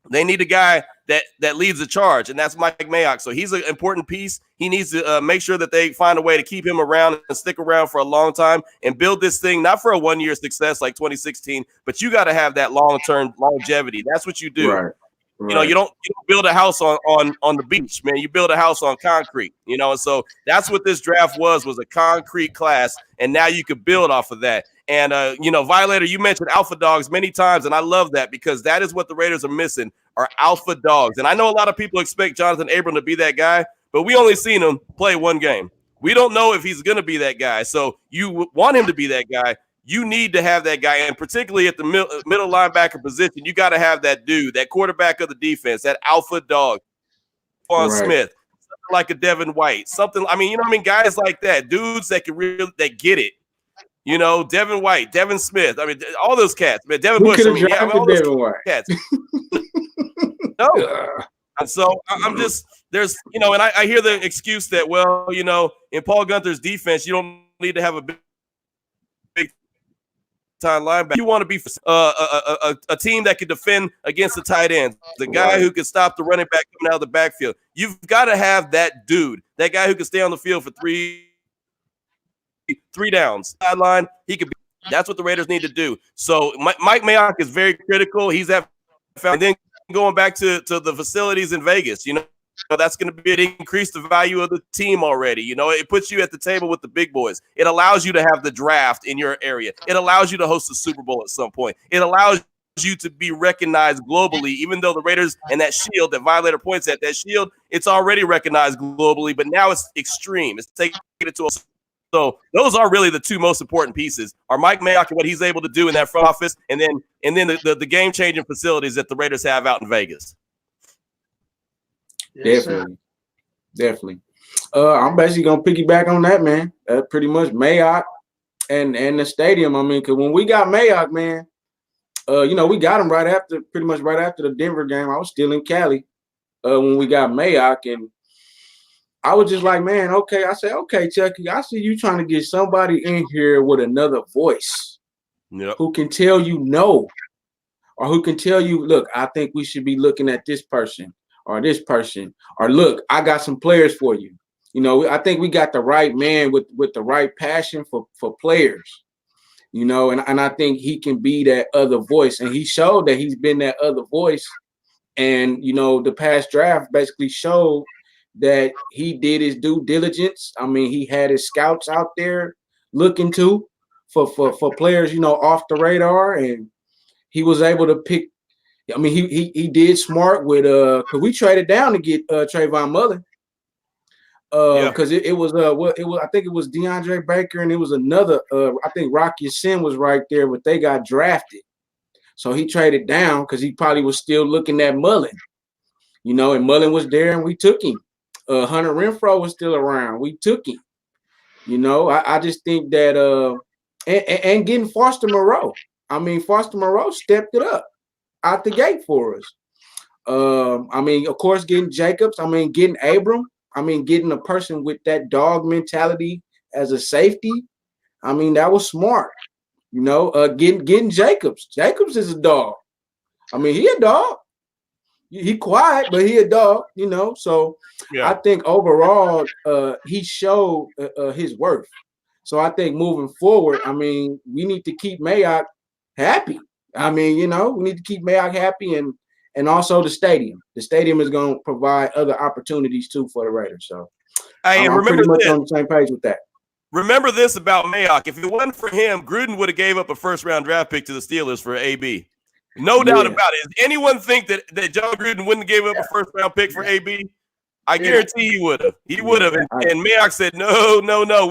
they need a guy that leads the charge, and that's Mike Mayock. So he's an important piece. He needs to make sure that they find a way to keep him around and stick around for a long time and build this thing, not for a one-year success like 2016, but you got to have that long-term longevity. That's what you do. Right. You don't build a house on the beach, man. You build a house on concrete, and so that's what this draft was a concrete class, and now you could build off of that. And, Violator, you mentioned alpha dogs many times, and I love that because that is what the Raiders are missing, are alpha dogs. And I know a lot of people expect Jonathan Abram to be that guy, but we only seen him play one game. We don't know if he's going to be that guy. So you want him to be that guy. You need to have that guy, and particularly at the middle linebacker position, you got to have that dude, that quarterback of the defense, that alpha dog, Quan Smith, like a Devin White, something. Guys like that, dudes that that get it. Devin White, Devin Smith. All those cats, man. Devin Bush. All those cats. No. And so I'm just there's and I hear the excuse that in Paul Gunther's defense you don't need to have a big time linebacker. You want to be a team that can defend against the tight ends, the guy who can stop the running back coming out of the backfield. You've got to have that dude, that guy who can stay on the field for three downs. Sideline, he could be. That's what the Raiders need to do. So Mike Mayock is very critical. He's at and then going back to the facilities in Vegas. That's going to increase the value of the team already. It puts you at the table with the big boys. It allows you to have the draft in your area. It allows you to host the Super Bowl at some point. It allows you to be recognized globally, even though the Raiders and that shield that Violator points at, that shield, it's already recognized globally, but now it's extreme. It's taking it to a. So those are really the two most important pieces: are Mike Mayock and what he's able to do in that front office, and then the game-changing facilities that the Raiders have out in Vegas. Yes, definitely. I'm basically gonna piggyback on that, man. Pretty much Mayock and the stadium. I mean, because when we got Mayock, man, we got him pretty much right after the Denver game. I was still in Cali when we got Mayock, and I was just like, man, okay. I said, okay, Chucky, I see you trying to get somebody in here with another voice who can tell you no, or who can tell you, look, I think we should be looking at this person or this person, or look, I got some players for you. I think we got the right man with the right passion for players, and I think he can be that other voice. And he showed that he's been that other voice. And, the past draft basically showed that he did his due diligence. I mean, he had his scouts out there looking for players, off the radar, and he was able to pick. I mean, he did smart with because we traded down to get Trayvon Mullen. Because it was I think it was DeAndre Baker, and it was another I think Rocky Sin was right there, but they got drafted. So he traded down because he probably was still looking at Mullen. And Mullen was there and we took him. Hunter Renfrow was still around. We took him. I just think that and getting Foster Moreau. I mean, Foster Moreau stepped it up out the gate for us. I mean, of course, getting Jacobs. I mean, getting Abram. I mean, getting a person with that dog mentality as a safety. I mean, that was smart. Getting Jacobs. Jacobs is a dog. I mean, he a dog. He quiet, but he a dog, So I think overall, he showed his worth. So I think moving forward, I mean, we need to keep Mayock happy. I mean, we need to keep Mayock happy, and also the stadium. The stadium is going to provide other opportunities too for the Raiders. So I'm pretty much on the same page with that. Remember this about Mayock. If it wasn't for him, Gruden would have gave up a first-round draft pick to the Steelers for AB. No doubt about it. Does anyone think that John Gruden wouldn't have gave up a first-round pick for AB? I guarantee he would have. He would have. And Mayock said, no,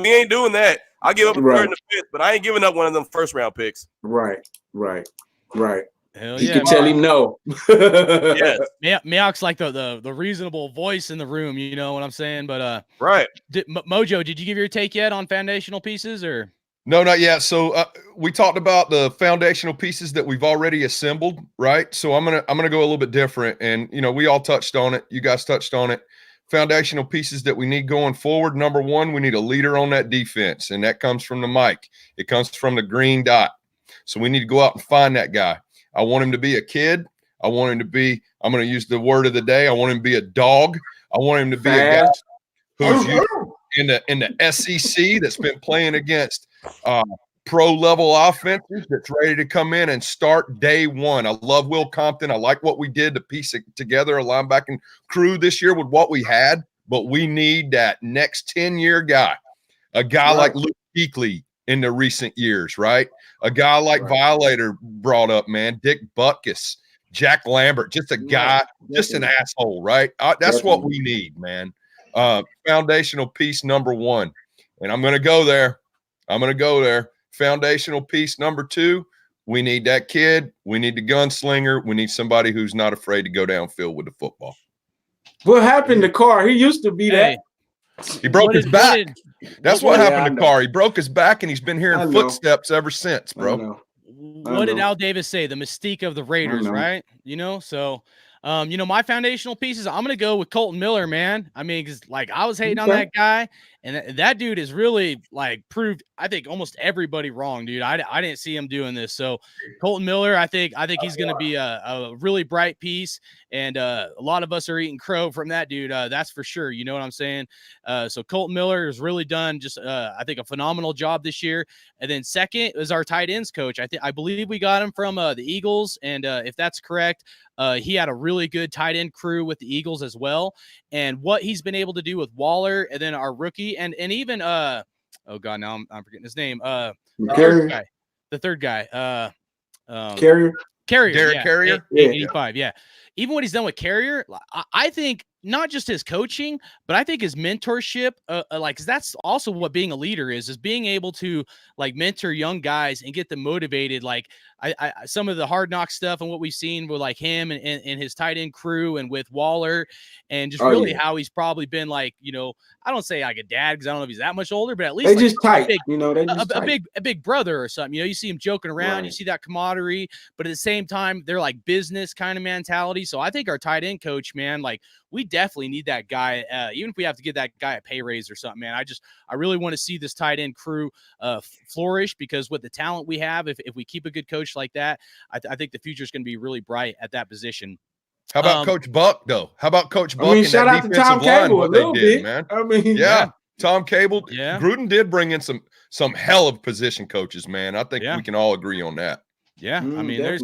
we ain't doing that. I'll give up a third and a fifth, but I ain't giving up one of them first-round picks. Right. Hell you can tell him no. Yes. Mayock's like the reasonable voice in the room, you know what I'm saying? But right. MoJoe, did you give your take yet on foundational pieces or? No, not yet. So we talked about the foundational pieces that we've already assembled, right? So I'm gonna go a little bit different, and we all touched on it. You guys touched on it. Foundational pieces that we need going forward. Number one, we need a leader on that defense, and that comes from the mic. It comes from the green dot. So we need to go out and find that guy. I want him to be a kid. I want him to be. I'm going to use the word of the day. I want him to be a dog. I want him to be a guy who's in the SEC that's been playing against pro level offenses that's ready to come in and start day one. I love Will Compton. I like what we did to piece it together a linebacking crew this year with what we had, but we need that next 10-year guy, a guy like Luke Kuechly in the recent years, right? A guy like Violator brought up, man, Dick Butkus, Jack Lambert, just a guy, just an asshole, right? That's what we need, man. Foundational piece number one. And I'm going to go there. Foundational piece number two, we need that kid. We need the gunslinger. We need somebody who's not afraid to go downfield with the football. What happened to Carr? He used to be that. He broke his back. That's what happened to Carr. He broke his back, and he's been hearing footsteps ever since, bro. What did Al Davis say? The mystique of the Raiders, right? So my foundational pieces, I'm going to go with Colton Miller, man. I mean, because I was hating on that guy, and that dude is really proved, I think, almost everybody wrong, dude. I didn't see him doing this. So Colton Miller, I think he's going to be a really bright piece, and a lot of us are eating crow from that dude. That's for sure. You know what I'm saying? So Colton Miller has really done just, I think, a phenomenal job this year. And then second is our tight ends coach. I believe we got him from the Eagles, and if that's correct, he had a really good tight end crew with the Eagles as well. And what he's been able to do with Waller, and then our rookie, and even oh god, now I'm forgetting his name. The third guy. Carrier. Carrier. Derek Carrier. 85. Yeah. Even what he's done with Carrier, I think not just his coaching, but I think his mentorship, like, 'cause that's also what being a leader is being able to like mentor young guys and get them motivated. Like I some of the Hard Knock stuff and what we've seen with like him and his tight end crew and with Waller, and just really how he's probably been like, I don't say like a dad, because I don't know if he's that much older, but at least they like just tight, a big brother or something. You see him joking around, you see that camaraderie, but at the same time, they're like business kind of mentality. So I think our tight end coach, man, like we definitely need that guy. Even if we have to give that guy a pay raise or something, man, I really want to see this tight end crew flourish, because with the talent we have, if we keep a good coach like that, I think the future is going to be really bright at that position. How about Coach Buck, though? How about Coach Buck? I mean, shout out to Tom Cable a little bit, man. I mean, yeah. Tom Cable. Yeah. Gruden did bring in some hell of position coaches, man. I think we can all agree on that. Yeah, I mean, there's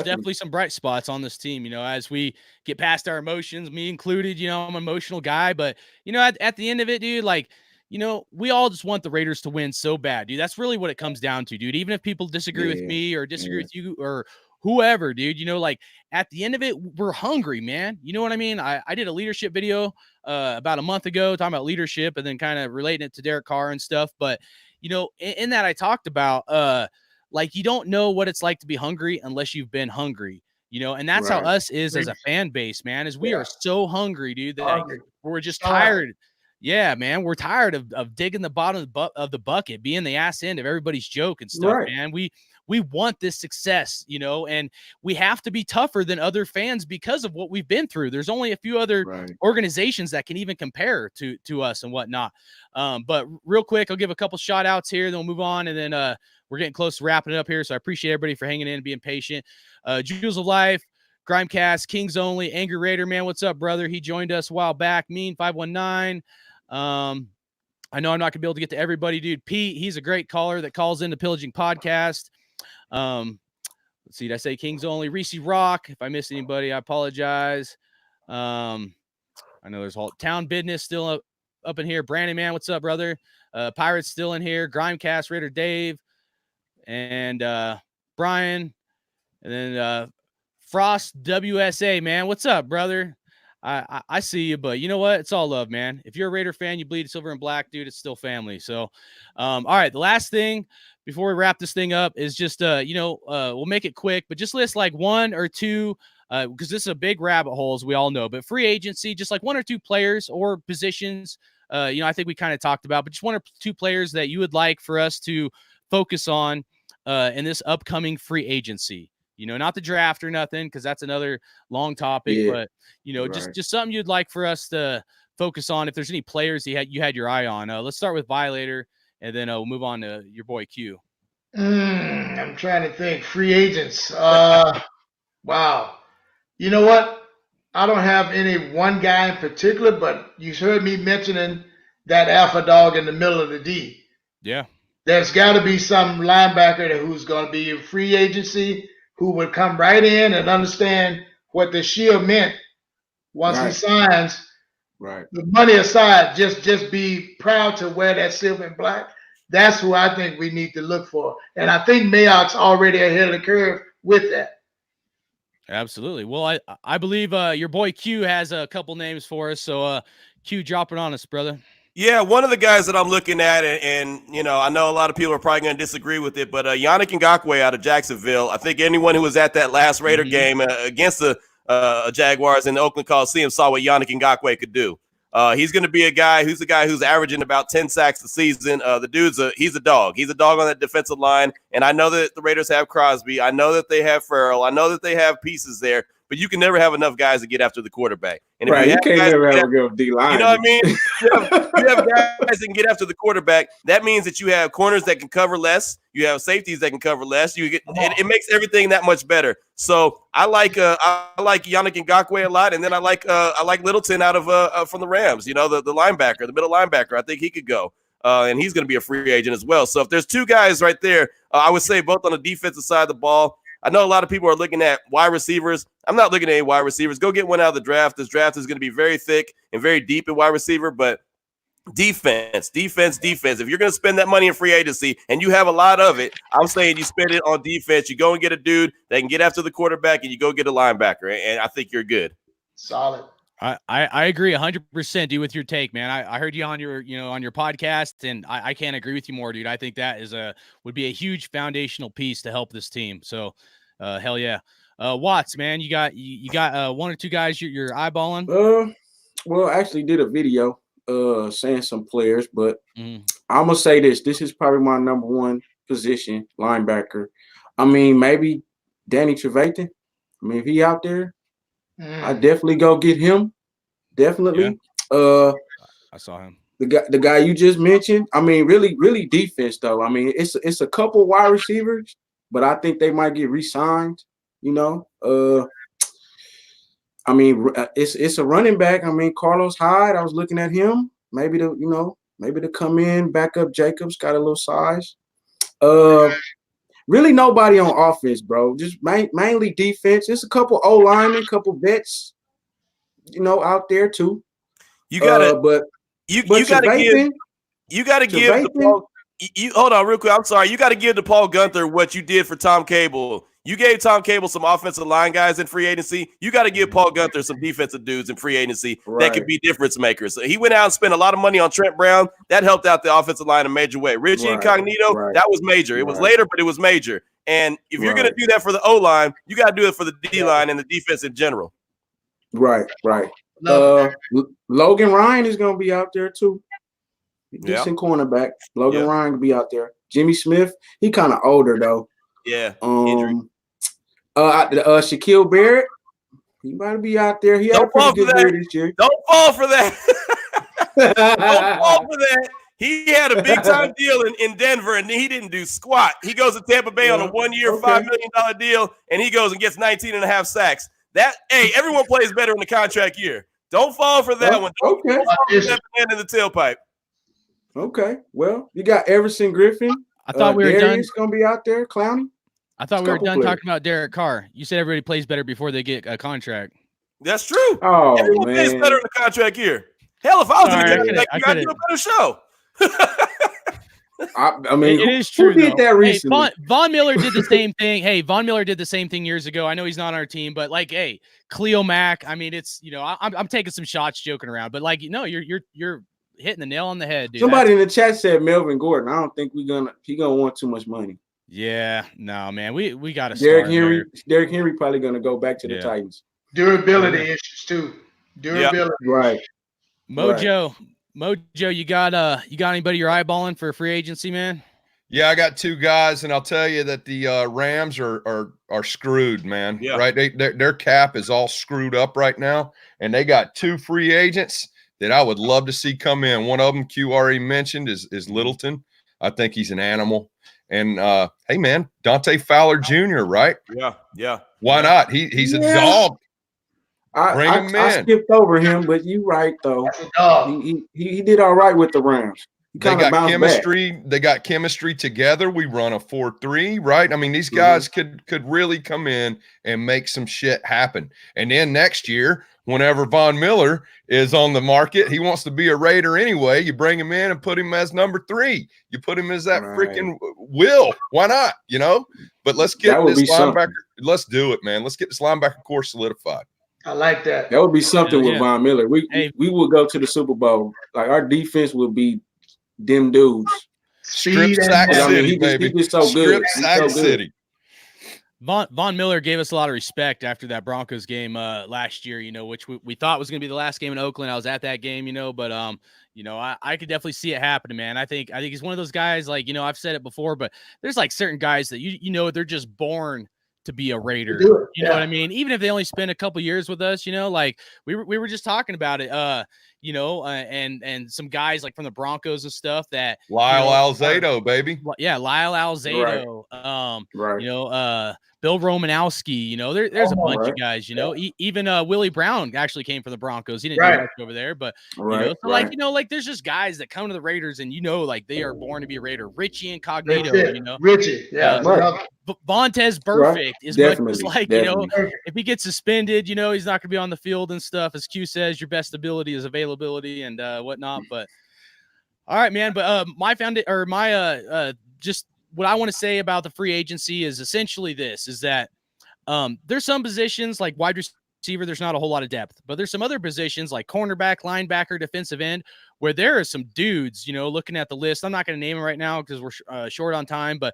definitely some bright spots on this team, as we get past our emotions, me included. I'm an emotional guy, but, at the end of it, dude, like, we all just want the Raiders to win so bad, dude. That's really what it comes down to, dude. Even if people disagree with me or disagree with you or whoever, dude, like at the end of it, we're hungry, man. You know what I mean? I did a leadership video about a month ago talking about leadership and then kind of relating it to Derek Carr and stuff. But, in that I talked about, like, you don't know what it's like to be hungry unless you've been hungry, and that's how us is as a fan base, man, is we are so hungry, dude, that we're just tired. Yeah, man, we're tired of digging the bottom of the bucket, being the ass end of everybody's joke and stuff, man. We want this success, and we have to be tougher than other fans because of what we've been through. There's only a few other organizations that can even compare to us and whatnot. But real quick, I'll give a couple shout outs here, then we'll move on. And then we're getting close to wrapping it up here. So I appreciate everybody for hanging in and being patient. Jewels of Life, Grimecast, Kings Only, Angry Raider, man. What's up, brother? He joined us a while back. Mean 519. I know I'm not gonna be able to get to everybody, dude. Pete, he's a great caller that calls in the Pillaging Podcast. Let's see, did I say Kings Only? Reese Rock. If I missed anybody, I apologize. I know there's all Town Business still up in here. Brandon, man, what's up, brother? Pirates still in here. Grimecast, Raider Dave, and Brian, and then Frost WSA, man. What's up, brother? I see you, but you know what? It's all love, man. If you're a Raider fan, you bleed silver and black, dude. It's still family. So, all right. The last thing before we wrap this thing up is just, we'll make it quick, but just list like one or two, because this is a big rabbit hole, as we all know. But free agency, just like one or two players or positions, I think we kind of talked about, but just one or two players that you would like for us to focus on in this upcoming free agency. Not the draft or nothing, because that's another long topic, but, just something you'd like for us to focus on. If there's any players you had your eye on, let's start with Violator, and then we'll move on to your boy Q. I'm trying to think. Free agents. Wow. You know what? I don't have any one guy in particular, but you heard me mentioning that alpha dog in the middle of the D. Yeah. There's got to be some linebacker who's going to be a free agency, who would come right in and understand what the shield meant once he signs. Right. The money aside, just be proud to wear that silver and black. That's who I think we need to look for. And I think Mayock's already ahead of the curve with that. Absolutely. Well, I believe your boy Q has a couple names for us. So Q, drop it on us, brother. Yeah, one of the guys that I'm looking at, and I know a lot of people are probably going to disagree with it, but Yannick Ngakoue out of Jacksonville. I think anyone who was at that last Raider game against the Jaguars in the Oakland Coliseum saw what Yannick Ngakoue could do. He's going to be a guy who's averaging about 10 sacks a season. He's a dog. He's a dog on that defensive line. And I know that the Raiders have Crosby. I know that they have Farrell. I know that they have pieces there. But you can never have enough guys to get after the quarterback. And if you can't never have a good D-line. You know what I mean? You have guys that can get after the quarterback. That means that you have corners that can cover less. You have safeties that can cover less. It makes everything that much better. So I like Yannick Ngakoue a lot, and then I like Littleton out of from the Rams. The linebacker, the middle linebacker. I think he could go. And he's going to be a free agent as well. So if there's two guys right there, I would say both on the defensive side of the ball. I know a lot of people are looking at wide receivers. I'm not looking at any wide receivers. Go get one out of the draft. This draft is going to be very thick and very deep in wide receiver, but defense. If you're going to spend that money in free agency and you have a lot of it, I'm saying you spend it on defense. You go and get a dude that can get after the quarterback, and you go get a linebacker, and I think you're good. Solid. I agree 100%, dude, with your take, man. I heard you on your podcast, and I can't agree with you more, dude. I think that would be a huge foundational piece to help this team. So, hell yeah. Watts, man, you got one or two guys you're eyeballing? Well, I actually did a video saying some players, but I'm gonna say this is probably my number one position, linebacker. I mean, maybe Danny Trevathan. I mean, if he out there, I definitely go get him. Definitely. Yeah. I saw him. The guy you just mentioned. I mean, really defense though. I mean, it's a couple wide receivers, but I think they might get re-signed. You know. I mean, it's a running back. I mean, Carlos Hyde. I was looking at him. Maybe to come in, back up Jacobs. Got a little size. Really nobody on offense, bro. Just mainly defense. Just a couple O-linemen, couple vets, out there too. You gotta, but you gotta give the Paul. Hold on, real quick. I'm sorry. You got to give to Paul Gunther what you did for Tom Cable. You gave Tom Cable some offensive line guys in free agency. You got to give Paul Gunther some defensive dudes in free agency that could be difference makers. So he went out and spent a lot of money on Trent Brown. That helped out the offensive line in a major way. Richie Incognito, that was major. It was later, but it was major. And if you're going to do that for the O-line, you got to do it for the D-line and the defense in general. Right. Logan Ryan is going to be out there too. Decent cornerback. Logan Ryan will be out there. Jimmy Smith, he kind of older though. Yeah. Shaquille Barrett, he might be out there. He had a pretty good year this year. Don't fall for that. Don't fall for that. He had a big time deal in Denver, and he didn't do squat. He goes to Tampa Bay on a 1 year, $5 million deal, and he goes and gets 19.5 sacks. Everyone plays better in the contract year. Don't fall for that one. Don't fall for that in the tailpipe. Okay. Well, you got Everson Griffin. I thought we were done. He's going to be out there, Clowney. I thought we were done talking about Derek Carr. You said everybody plays better before they get a contract. That's true. Oh, everyone plays better in the contract year. Hell, if I was in the contract, you got to do a better show. I mean, it is true. Who did that recently? Von Miller did the same thing. Hey, Von Miller did the same thing years ago. I know he's not on our team, but Cleo Mack. I mean, it's I'm taking some shots, joking around, but you're hitting the nail on the head, dude. Somebody in the chat said Melvin Gordon. I don't think he gonna want too much money. Yeah, no, man. We got to Derek Henry. Derek Henry probably gonna go back to the Titans. Durability issues too. Durability. Yep. Right. MoJoe, you got anybody you're eyeballing for free agency, man? Yeah, I got two guys, and I'll tell you that the Rams are screwed, man. Yeah. Right? Their cap is all screwed up right now, and they got two free agents that I would love to see come in. One of them, Q already mentioned, is Littleton. I think he's an animal. And hey, man, Dante Fowler Jr., right? Yeah. Why not? He's a dog. Bring him in. I skipped over him, but you're right though. He did all right with the Rams. They got chemistry. Back. They got chemistry together. We run a 4-3, right? I mean, these guys could really come in and make some shit happen. And then next year, whenever Von Miller is on the market, he wants to be a Raider anyway. You bring him in and put him as number 3. You put him as that freaking Will. Why not? But let's get this linebacker. Let's do it, man. Let's get this linebacker core solidified. I like that. That would be something with Von Miller. We would go to the Super Bowl. Like our defense would be them dudes. Strip sack city, baby. He's so good. Strip sack city. Von Miller gave us a lot of respect after that Broncos game last year, which we thought was going to be the last game in Oakland. I was at that game, but I could definitely see it happening, man. I think he's one of those guys, I've said it before, but there's certain guys that they're just born to be a Raider. You know what I mean? Even if they only spend a couple years with us, we were just talking about it, and some guys from the Broncos and stuff that Lyle Alzado, baby. Yeah, Lyle Alzado. Bill Romanowski, there's a bunch of guys, even Willie Brown actually came from the Broncos. He didn't do much over there, but there's just guys that come to the Raiders and they are born to be a Raider. Richie Incognito, Richie, Vontez Perfect is much if he gets suspended, he's not gonna be on the field and stuff. As Q says, your best ability is availability and whatnot. But all right, man. But just what I want to say about the free agency is essentially this: is that there's some positions like wide receiver, there's not a whole lot of depth, but there's some other positions like cornerback, linebacker, defensive end, where there are some dudes, looking at the list. I'm not going to name them right now because we're short on time, but,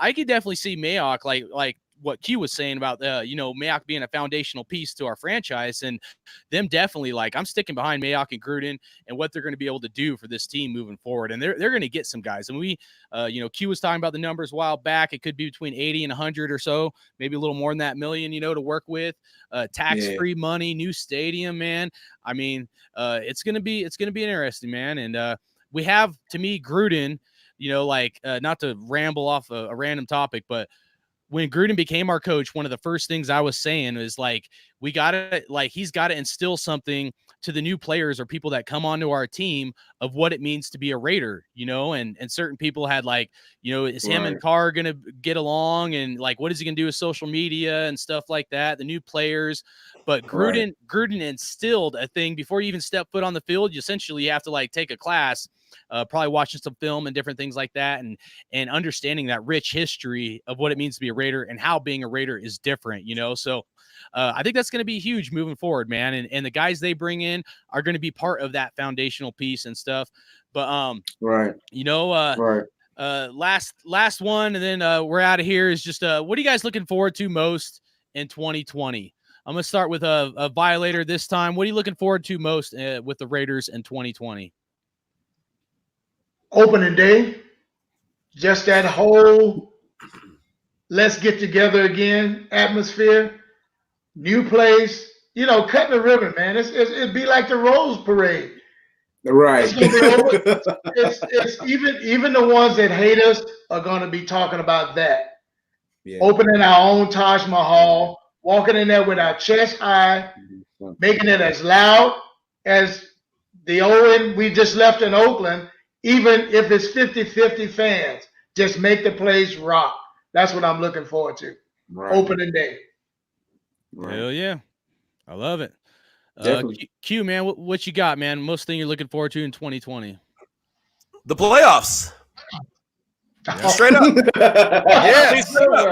I could definitely see Mayock, like what Q was saying about, Mayock being a foundational piece to our franchise, and them definitely, I'm sticking behind Mayock and Gruden and what they're going to be able to do for this team moving forward. And they're going to get some guys. And Q was talking about the numbers a while back. It could be between 80 and 100 or so, maybe a little more than that million, to work with, tax-free money, new stadium, man. I mean, it's going to be interesting, man. And we have, to me, Gruden, not to ramble off a random topic, but when Gruden became our coach, one of the first things I was saying is he's got to instill something to the new players or people that come onto our team of what it means to be a Raider, and certain people had is him and Carr going to get along? And what is he going to do with social media and stuff like that? The new players, but Gruden instilled a thing before you even step foot on the field. You essentially have to take a class, probably watching some film and different things like that, and understanding that rich history of what it means to be a Raider and how being a Raider is different, So I think that's going to be huge moving forward, man. And the guys they bring in are going to be part of that foundational piece and stuff. But last one, and then we're out of here, is just what are you guys looking forward to most in 2020? I'm going to start with a Violator this time. What are you looking forward to most with the Raiders in 2020? Opening day, just that whole let's get together again atmosphere, new place, cutting the ribbon, man. It'd be like the Rose Parade. Right. It's even the ones that hate us are going to be talking about that. Yeah. Opening our own Taj Mahal, walking in there with our chest high, making it as loud as the Owen we just left in Oakland. Even if it's 50-50 fans, just make the place rock. That's what I'm looking forward to. Right. Opening day. Right. Hell yeah. I love it. Q, man, what you got, man? Most thing you're looking forward to in 2020? The playoffs. Yeah. Straight up. Yeah.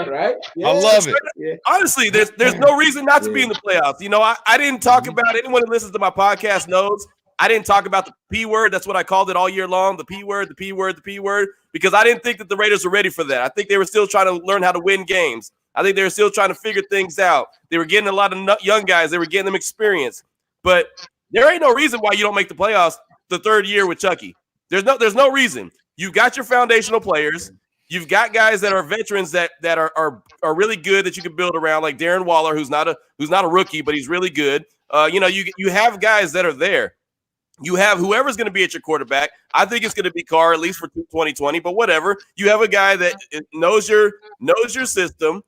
Right? Yeah. I love it. Yeah. Honestly, there's no reason not to be in the playoffs. I didn't talk about it. Anyone who listens to my podcast knows I didn't talk about the P word. That's what I called it all year long, the P word, the P word, the P word, because I didn't think that the Raiders were ready for that. I think they were still trying to learn how to win games. I think they were still trying to figure things out. They were getting a lot of young guys. They were getting them experience. But there ain't no reason why you don't make the playoffs the third year with Chucky. There's no reason. You've got your foundational players. You've got guys that are veterans that are really good that you can build around, like Darren Waller, who's not a rookie, but he's really good. You have guys that are there. You have whoever's going to be at your quarterback. I think it's going to be Carr, at least for 2020, but whatever. You have a guy that knows your system.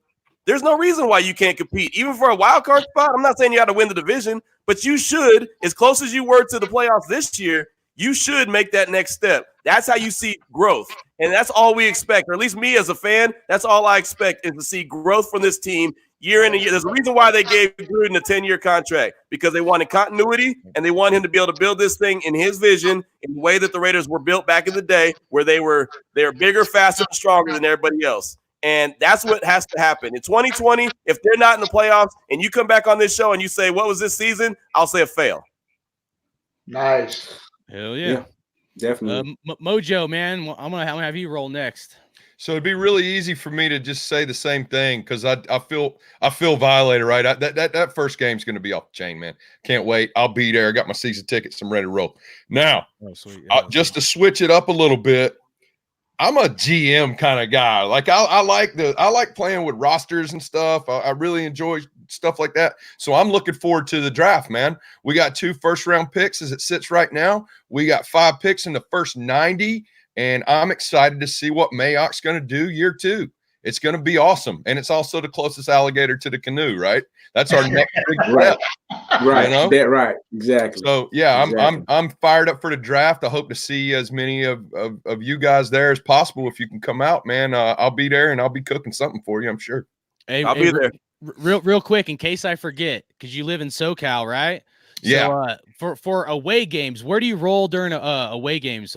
There's no reason why you can't compete. Even for a wild card spot, I'm not saying you got to win the division, but you should, as close as you were to the playoffs this year, you should make that next step. That's how you see growth. And that's all we expect, or at least me as a fan, that's all I expect is to see growth from this team year in and year. There's a reason why they gave Gruden a 10-year contract, because they wanted continuity and they want him to be able to build this thing in his vision, in the way that the Raiders were built back in the day, where they're bigger, faster, and stronger than everybody else. And that's what has to happen. In 2020, if they're not in the playoffs and you come back on this show and you say, what was this season? I'll say a fail. Nice. Hell yeah. Definitely. MoJoe, man, I'm gonna have you roll next. So it'd be really easy for me to just say the same thing, because I feel Violator, right? That first game's going to be off the chain, man. Can't wait. I'll be there. I got my season tickets. I'm ready to roll. Now, sweet. Just to switch it up a little bit, I'm a GM kind of guy. Like I like playing with rosters and stuff. I really enjoy stuff like that. So I'm looking forward to the draft, man. We got 2 first-round picks as it sits right now. We got 5 picks in the first 90. And I'm excited to see what Mayock's going to do year 2. It's going to be awesome. And it's also the closest alligator to the canoe, right? That's our next big step. Right. You know? Right. Exactly. So, yeah, exactly. I'm fired up for the draft. I hope to see as many of you guys there as possible. If you can come out, man, I'll be there and I'll be cooking something for you, I'm sure. Hey, I'll be there. Real quick, in case I forget, because you live in SoCal, right? Yeah. So, for away games, where do you roll during away games?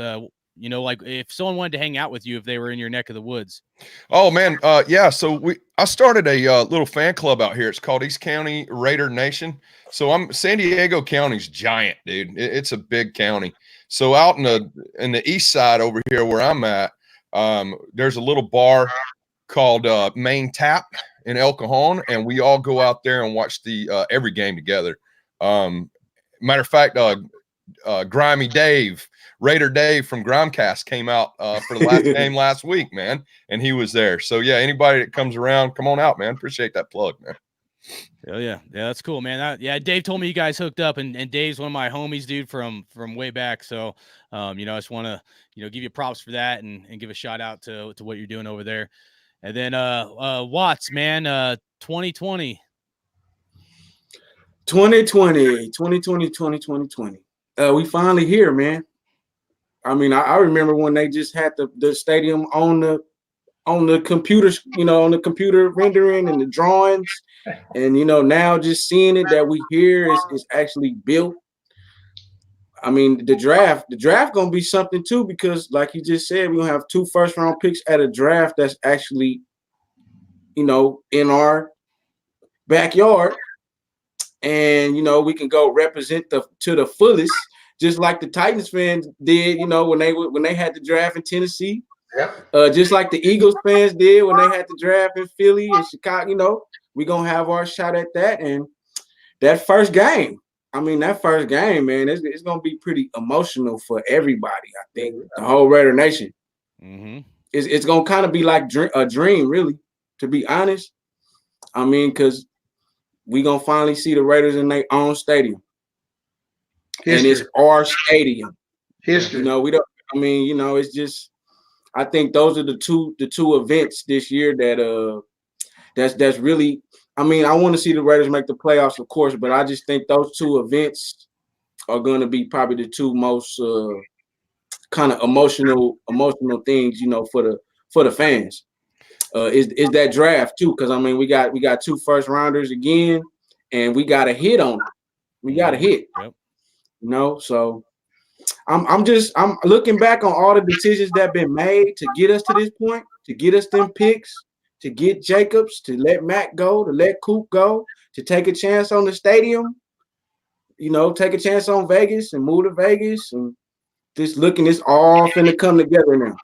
You know, like if someone wanted to hang out with you, if they were in your neck of the woods. Oh man. Yeah. So I started a little fan club out here. It's called East County Raider Nation. So San Diego County's giant, dude. It's a big county. So out in the east side over here where I'm at, there's a little bar called Main Tap in El Cajon, and we all go out there and watch the every game together. Matter of fact, Grimy Dave, Raider Dave from Grimecast came out for the last game last week, man, and he was there. So yeah, anybody that comes around, come on out, man. Appreciate that plug, man. Oh yeah, that's cool, man. Dave told me you guys hooked up, and Dave's one of my homies, dude, from way back. So, I just want to give you props for that and give a shout out to what you're doing over there. And then Watts, man, 2020. 2020. We finally here, man. I mean, I remember when they just had the stadium on the computers, on the computer rendering and the drawings, and now just seeing it that we here is actually built. I mean, the draft gonna be something too, because like you just said, we're gonna have 2 first-round picks at a draft that's actually, in our backyard, and we can go represent to the fullest, just like the Titans fans did, when they had the draft in Tennessee. Yep. Just like the Eagles fans did when they had the draft in Philly and Chicago. We're gonna have our shot at that. And that first game, man, it's gonna be pretty emotional for everybody. I think the whole Raider Nation. Mm-hmm. It's gonna kind of be like a dream, really, to be honest. I mean, because we're gonna finally see the Raiders in their own stadium. History. And it's our stadium. History. We don't. I mean, it's just. I think those are the two events this year that's really. I mean, I want to see the Raiders make the playoffs, of course, but I just think those 2 events are going to be probably the 2 most kind of emotional things, for the fans. Is that draft too? Because I mean, we got 2 first rounders again, and we got a hit on it. We got a hit. Yep. So I'm looking back on all the decisions that have been made to get us to this point, to get us them picks, to get Jacobs, to let Matt go, to let Coop go, to take a chance on the stadium, take a chance on Vegas and move to Vegas, and just looking, it's all finna come together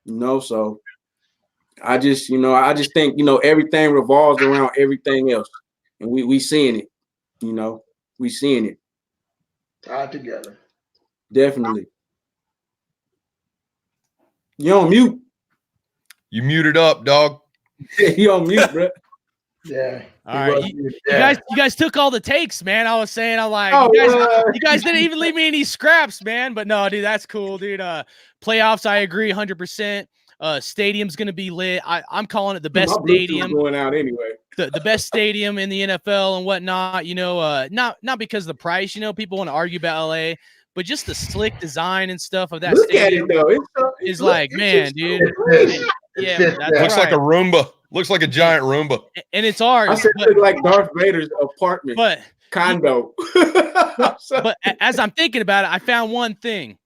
now. So I just think, everything revolves around everything else, and we seeing it, we seeing it. Tied together. Definitely. You on mute. You muted up, dog. You on mute, bro. Yeah. All right. You guys took all the takes, man. I was saying, you guys didn't even leave me any scraps, man. But no, dude, that's cool, dude. Playoffs, I agree 100%. Stadium's gonna be lit. I'm calling it the best stadium going out anyway. The best stadium in the NFL and whatnot. Not because of the price. People want to argue about LA, but just the slick design and stuff of that stadium is like, man, dude. Yeah, looks like a Roomba. Looks like a giant Roomba. And it's ours. I said it looked like Darth Vader's apartment, but condo. But as I'm thinking about it, I found one thing.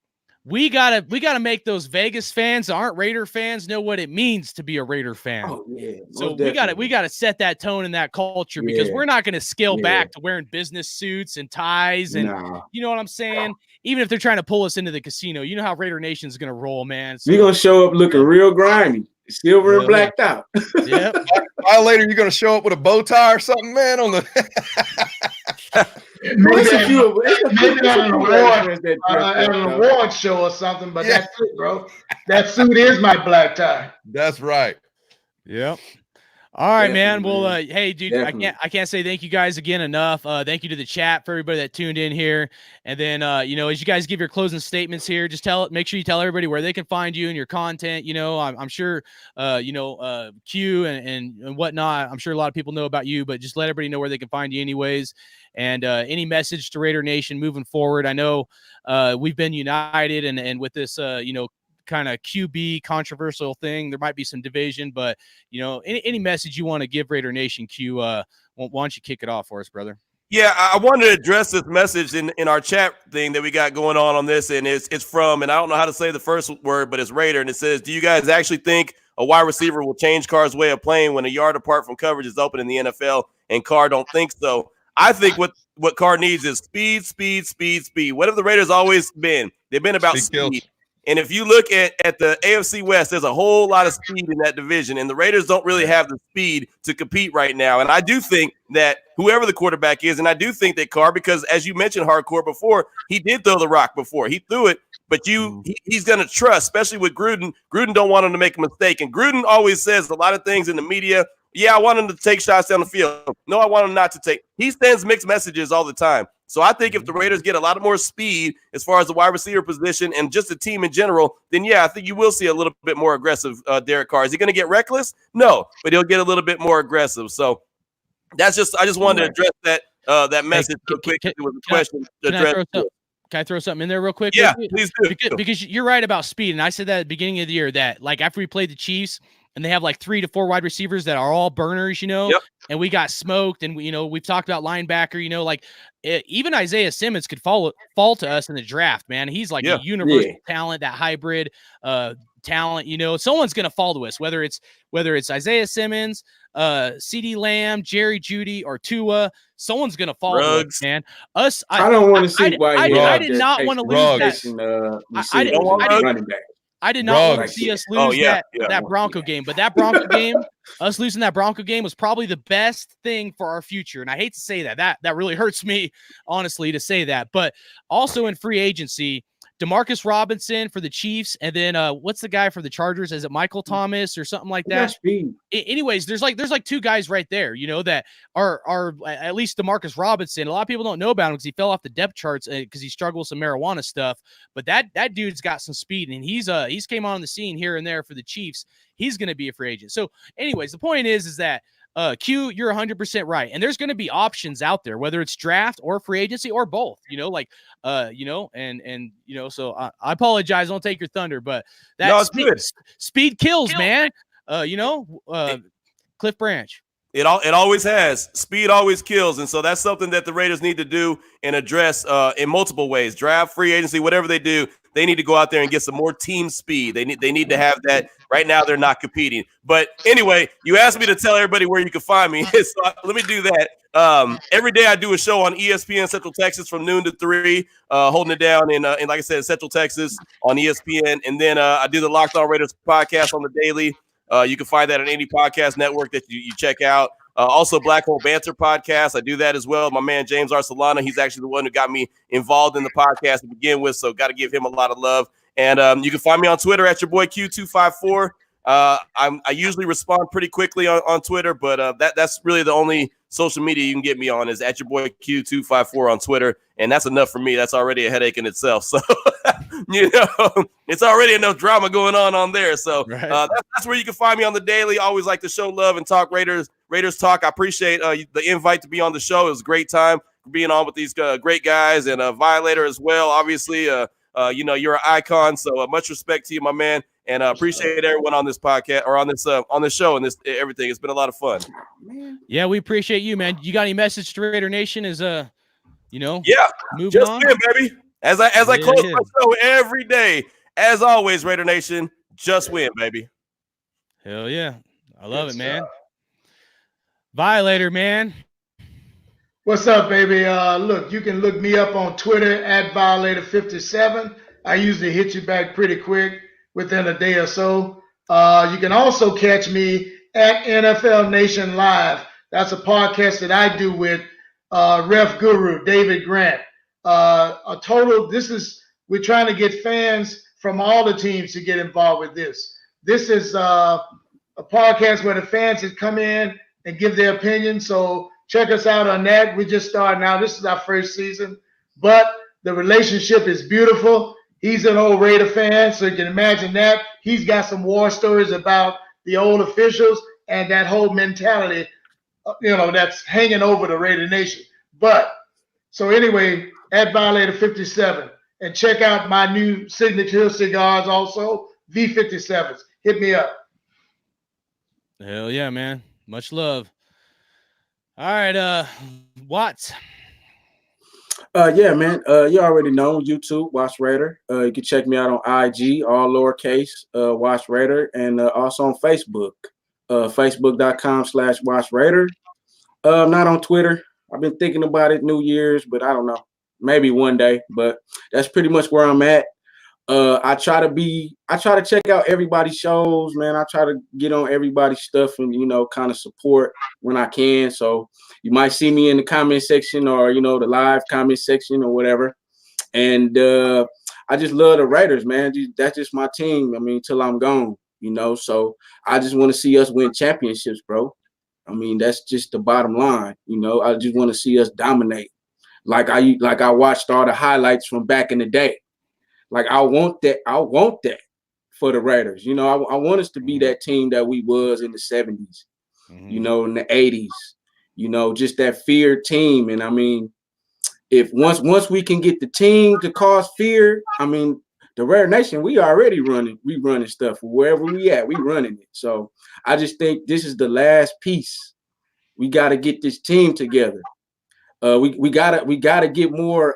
We gotta make those Vegas fans that aren't Raider fans know what it means to be a Raider fan. Oh yeah. So we gotta set that tone and that culture, because we're not gonna scale back to wearing business suits and ties and you know what I'm saying? Even if they're trying to pull us into the casino, you know how Raider Nation is gonna roll, man. So, we're gonna show up looking real grimy, silver and blacked out. Yep. Violator, you're gonna show up with a bow tie or something, man, on the maybe an award show or something, but that's it, bro. That suit is my black tie. That's right. Yep. All right, man. Well, hey, dude, Definitely. I can't say thank you guys again enough. Thank you to the chat for everybody that tuned in here. And then, as you guys give your closing statements here, just make sure you tell everybody where they can find you and your content. I'm sure, Q and whatnot. I'm sure a lot of people know about you, but just let everybody know where they can find you anyways. And any message to Raider Nation moving forward. I know we've been united and with this, kind of QB controversial thing, there might be some division, but any message you want to give Raider Nation, Q, why don't you kick it off for us, brother? Yeah, I wanted to address this message in our chat thing that we got going on this, and it's from, and I don't know how to say the first word, but it's Raider, and it says, do you guys actually think a wide receiver will change Carr's way of playing when a yard apart from coverage is open in the NFL? And Carr don't think so. I think what Carr needs is speed, speed, speed, speed. What have the Raiders always been? They've been about speed. And if you look at the AFC West, there's a whole lot of speed in that division, and the Raiders don't really have the speed to compete right now. And I do think that whoever the quarterback is, and I do think that Carr, because as you mentioned, Hardcore before, he did throw the rock before. He threw it, but he's going to trust, especially with Gruden. Gruden don't want him to make a mistake. And Gruden always says a lot of things in the media. Yeah, I want him to take shots down the field. No, I want him not to take. He sends mixed messages all the time. So I think if the Raiders get a lot more speed as far as the wide receiver position and just the team in general, then yeah, I think you will see a little bit more aggressive Derek Carr. Is he going to get reckless? No, but he'll get a little bit more aggressive. So that's just, I just wanted to address that message real quick. It was a question to address. Can I throw something in there real quick? Yeah, please do. Because you're right about speed. And I said that at the beginning of the year that, like, after we played the Chiefs and they have like 3 to 4 wide receivers that are all burners, and we got smoked, and we've talked about linebacker, like even Isaiah Simmons could fall to us in the draft, man. He's like a universal talent, that hybrid talent, someone's going to fall to us, whether it's Isaiah Simmons, CeeDee Lamb, Jerry Jeudy, or Tua. Someone's going to fall to us, man. I don't want to see why I did not want to lose that. Running back. I did not want to see us lose that Bronco game, but that Bronco game, us losing that Bronco game was probably the best thing for our future. And I hate to say that really hurts me, honestly, to say that. But also in free agency, Demarcus Robinson for the Chiefs, and then what's the guy for the Chargers? Is it Michael Thomas or something like that? Anyways, there's like 2 guys right there, that are at least Demarcus Robinson. A lot of people don't know about him because he fell off the depth charts because he struggled with some marijuana stuff. But that dude's got some speed, and he's came on the scene here and there for the Chiefs. He's going to be a free agent. So, anyways, the point is that Q, you're 100% right. And there's going to be options out there, whether it's draft or free agency or both, so I apologize. Don't take your thunder, but that speed kills, man. Cliff Branch. It always has. Speed always kills. And so that's something that the Raiders need to do and address in multiple ways. Draft, free agency, whatever they do, they need to go out there and get some more team speed. They need to have that. Right now, they're not competing. But anyway, you asked me to tell everybody where you can find me. So let me do that. Every day I do a show on ESPN Central Texas from noon to 3, holding it down in like I said, Central Texas on ESPN. And then I do the Locked On Raiders podcast on the daily. You can find that on any podcast network that you check out. Also, Black Hole Banter podcast. I do that as well. My man, James Arcelana, he's actually the one who got me involved in the podcast to begin with. So got to give him a lot of love. And you can find me on Twitter at your boy Q254. I usually respond pretty quickly on Twitter, but that's really the only social media you can get me on is at your boy Q254 on Twitter. And that's enough for me. That's already a headache in itself. So, it's already enough drama going on there. So that's where you can find me on the daily. Always like to show love and talk Raiders talk. I appreciate the invite to be on the show. It was a great time being on with these great guys, and Violator as well. Obviously, you're an icon. So much respect to you, my man. And appreciate everyone on this podcast or on this show and this everything. It's been a lot of fun. Yeah, we appreciate you, man. You got any message to Raider Nation? Moving just on, win, baby. As I close my show every day, as always, Raider Nation, just win, baby. Hell yeah, I love it, man. Violator, man. What's up, baby? Look, you can look me up on Twitter at Violator57. I usually hit you back pretty quick within a day or so. You can also catch me at NFL Nation Live. That's a podcast that I do with Ref Guru, David Grant. We're trying to get fans from all the teams to get involved with this. This is a podcast where the fans have come in and give their opinion. So check us out on that. We just started now. This is our first season, but the relationship is beautiful. He's an old Raider fan, so you can imagine that. He's got some war stories about the old officials and that whole mentality, that's hanging over the Raider Nation. But, so anyway, at Violator57. And check out my new signature cigars also, V57s. Hit me up. Hell yeah, man. Much love. All right, Watts. Yeah, man. You already know YouTube, WattsRaider. You can check me out on IG, all lowercase, WattsRaider, and also on Facebook, facebook.com/WattsRaider. Not on Twitter. I've been thinking about it New Year's, but I don't know. Maybe one day, but that's pretty much where I'm at. I try to check out everybody's shows, man. I try to get on everybody's stuff and, kind of support when I can. So you might see me in the comment section or, the live comment section or whatever. And I just love the Raiders, man. That's just my team. I mean, till I'm gone, so I just want to see us win championships, bro. I mean, that's just the bottom line. I just want to see us dominate. Like I watched all the highlights from back in the day. Like I want that for the Raiders. I want us to be that team that we was in the 70s, in the 80s, just that feared team. And I mean, if once we can get the team to cause fear, I mean, the Raider Nation, we running stuff wherever we at, we running it. So I just think this is the last piece. We got to get this team together. We gotta get more.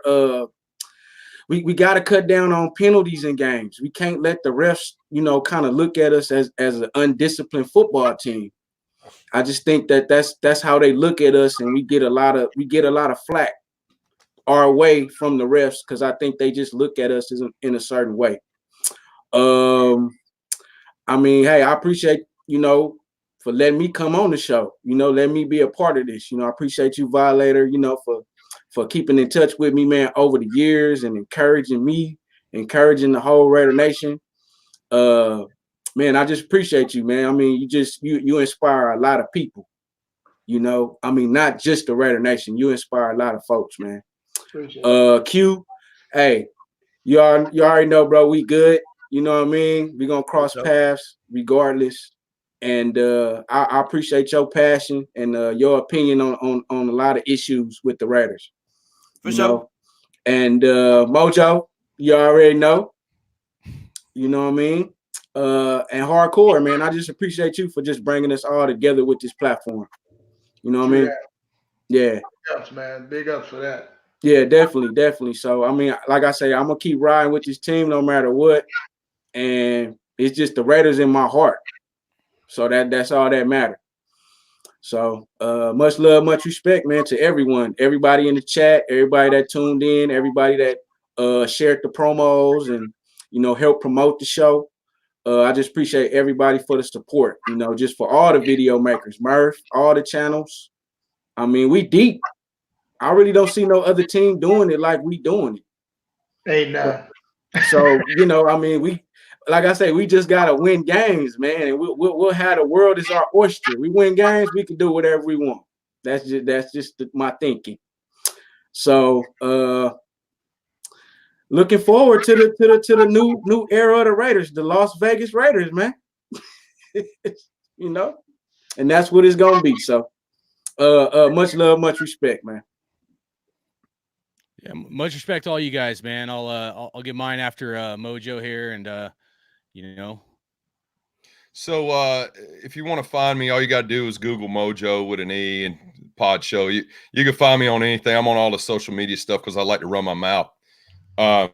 We got to cut down on penalties in games. We can't let the refs, kind of look at us as an undisciplined football team. I just think that's how they look at us, and we get a lot of flack our way from the refs because I think they just look at us in a certain way. I mean, hey, I appreciate for letting me come on the show. Let me be a part of this. I appreciate you, Violator. For keeping in touch with me, man, over the years and encouraging me, encouraging the whole Raider Nation. Man, I just appreciate you, man. I mean, you inspire a lot of people, I mean, not just the Raider Nation. You inspire a lot of folks, man. Q, hey, you already know, bro, we good. You know what I mean? We're going to cross paths regardless. And I appreciate your passion and your opinion on a lot of issues with the Raiders. For sure. And MoJoe, you already know. You know what I mean? And hardcore, man. I just appreciate you for just bringing us all together with this platform. You know what I mean? Yeah. Big ups, man. Big ups for that. Yeah, definitely. So, I mean, like I say, I'm going to keep riding with this team no matter what. And it's just the Raiders in my heart. So that's all that matters. So much love, much respect, man, to everyone, everybody in the chat, everybody that tuned in, everybody that shared the promos and, helped promote the show. I just appreciate everybody for the support, just for all the video makers, Murf, all the channels. I mean, we deep. I really don't see no other team doing it like we doing it. Ain't none. So, I mean, like I say, we just gotta win games, man, and we'll have the world as our oyster. We win games, we can do whatever we want. That's just my thinking. So, looking forward to the new era of the Raiders, the Las Vegas Raiders, man. And that's what it's gonna be. So, much love, much respect, man. Yeah, much respect to all you guys, man. I'll get mine after MoJoe here, and So if you want to find me, all you got to do is Google MoJoe with an E and Podshow. You can find me on anything. I'm on all the social media stuff because I like to run my mouth. I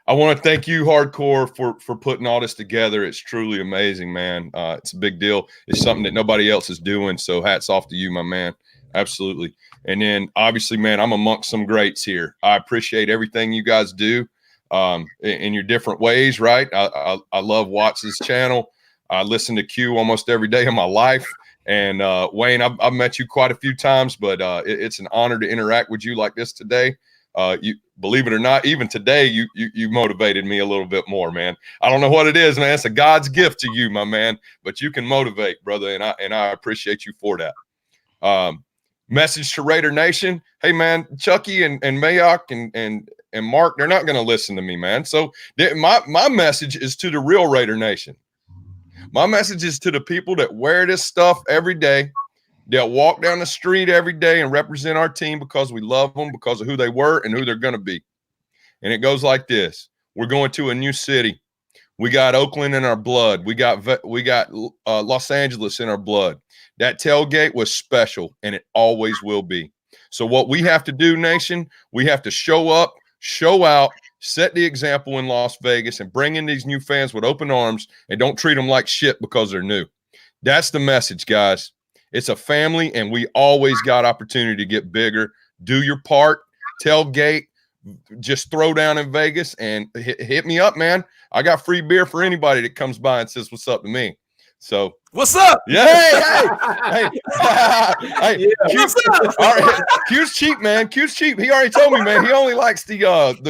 want to thank you, Hardcore, for putting all this together. It's truly amazing, man. It's a big deal. It's something that nobody else is doing. So hats off to you, my man. Absolutely. And then obviously, man, I'm amongst some greats here. I appreciate everything you guys do. In your different ways, right? I love Watts' channel. I listen to Q almost every day of my life. And Wayne, I've met you quite a few times, but it's an honor to interact with you like this today. You believe it or not, even today you motivated me a little bit more, man. I don't know what it is, man. It's a God's gift to you, my man. But you can motivate, brother, and I appreciate you for that. Message to Raider Nation. Hey, man, Chucky and Mayock and Mark, they're not going to listen to me, man. So my message is to the real Raider Nation. My message is to the people that wear this stuff every day, that walk down the street every day and represent our team because we love them, because of who they were and who they're going to be. And it goes like this. We're going to a new city. We got Oakland in our blood. We got Los Angeles in our blood. That tailgate was special, and it always will be. So what we have to do, Nation, we have to show up, show out, set the example in Las Vegas, and bring in these new fans with open arms, and don't treat them like shit because they're new. That's the message, guys. It's a family, and we always got opportunity to get bigger. Do your part, tailgate, just throw down in Vegas, and hit me up, man. I got free beer for anybody that comes by and says what's up to me. So what's up? Yeah, hey, yeah. What's up? All right. Q's cheap, man. Q's cheap. He already told me, man. He only likes the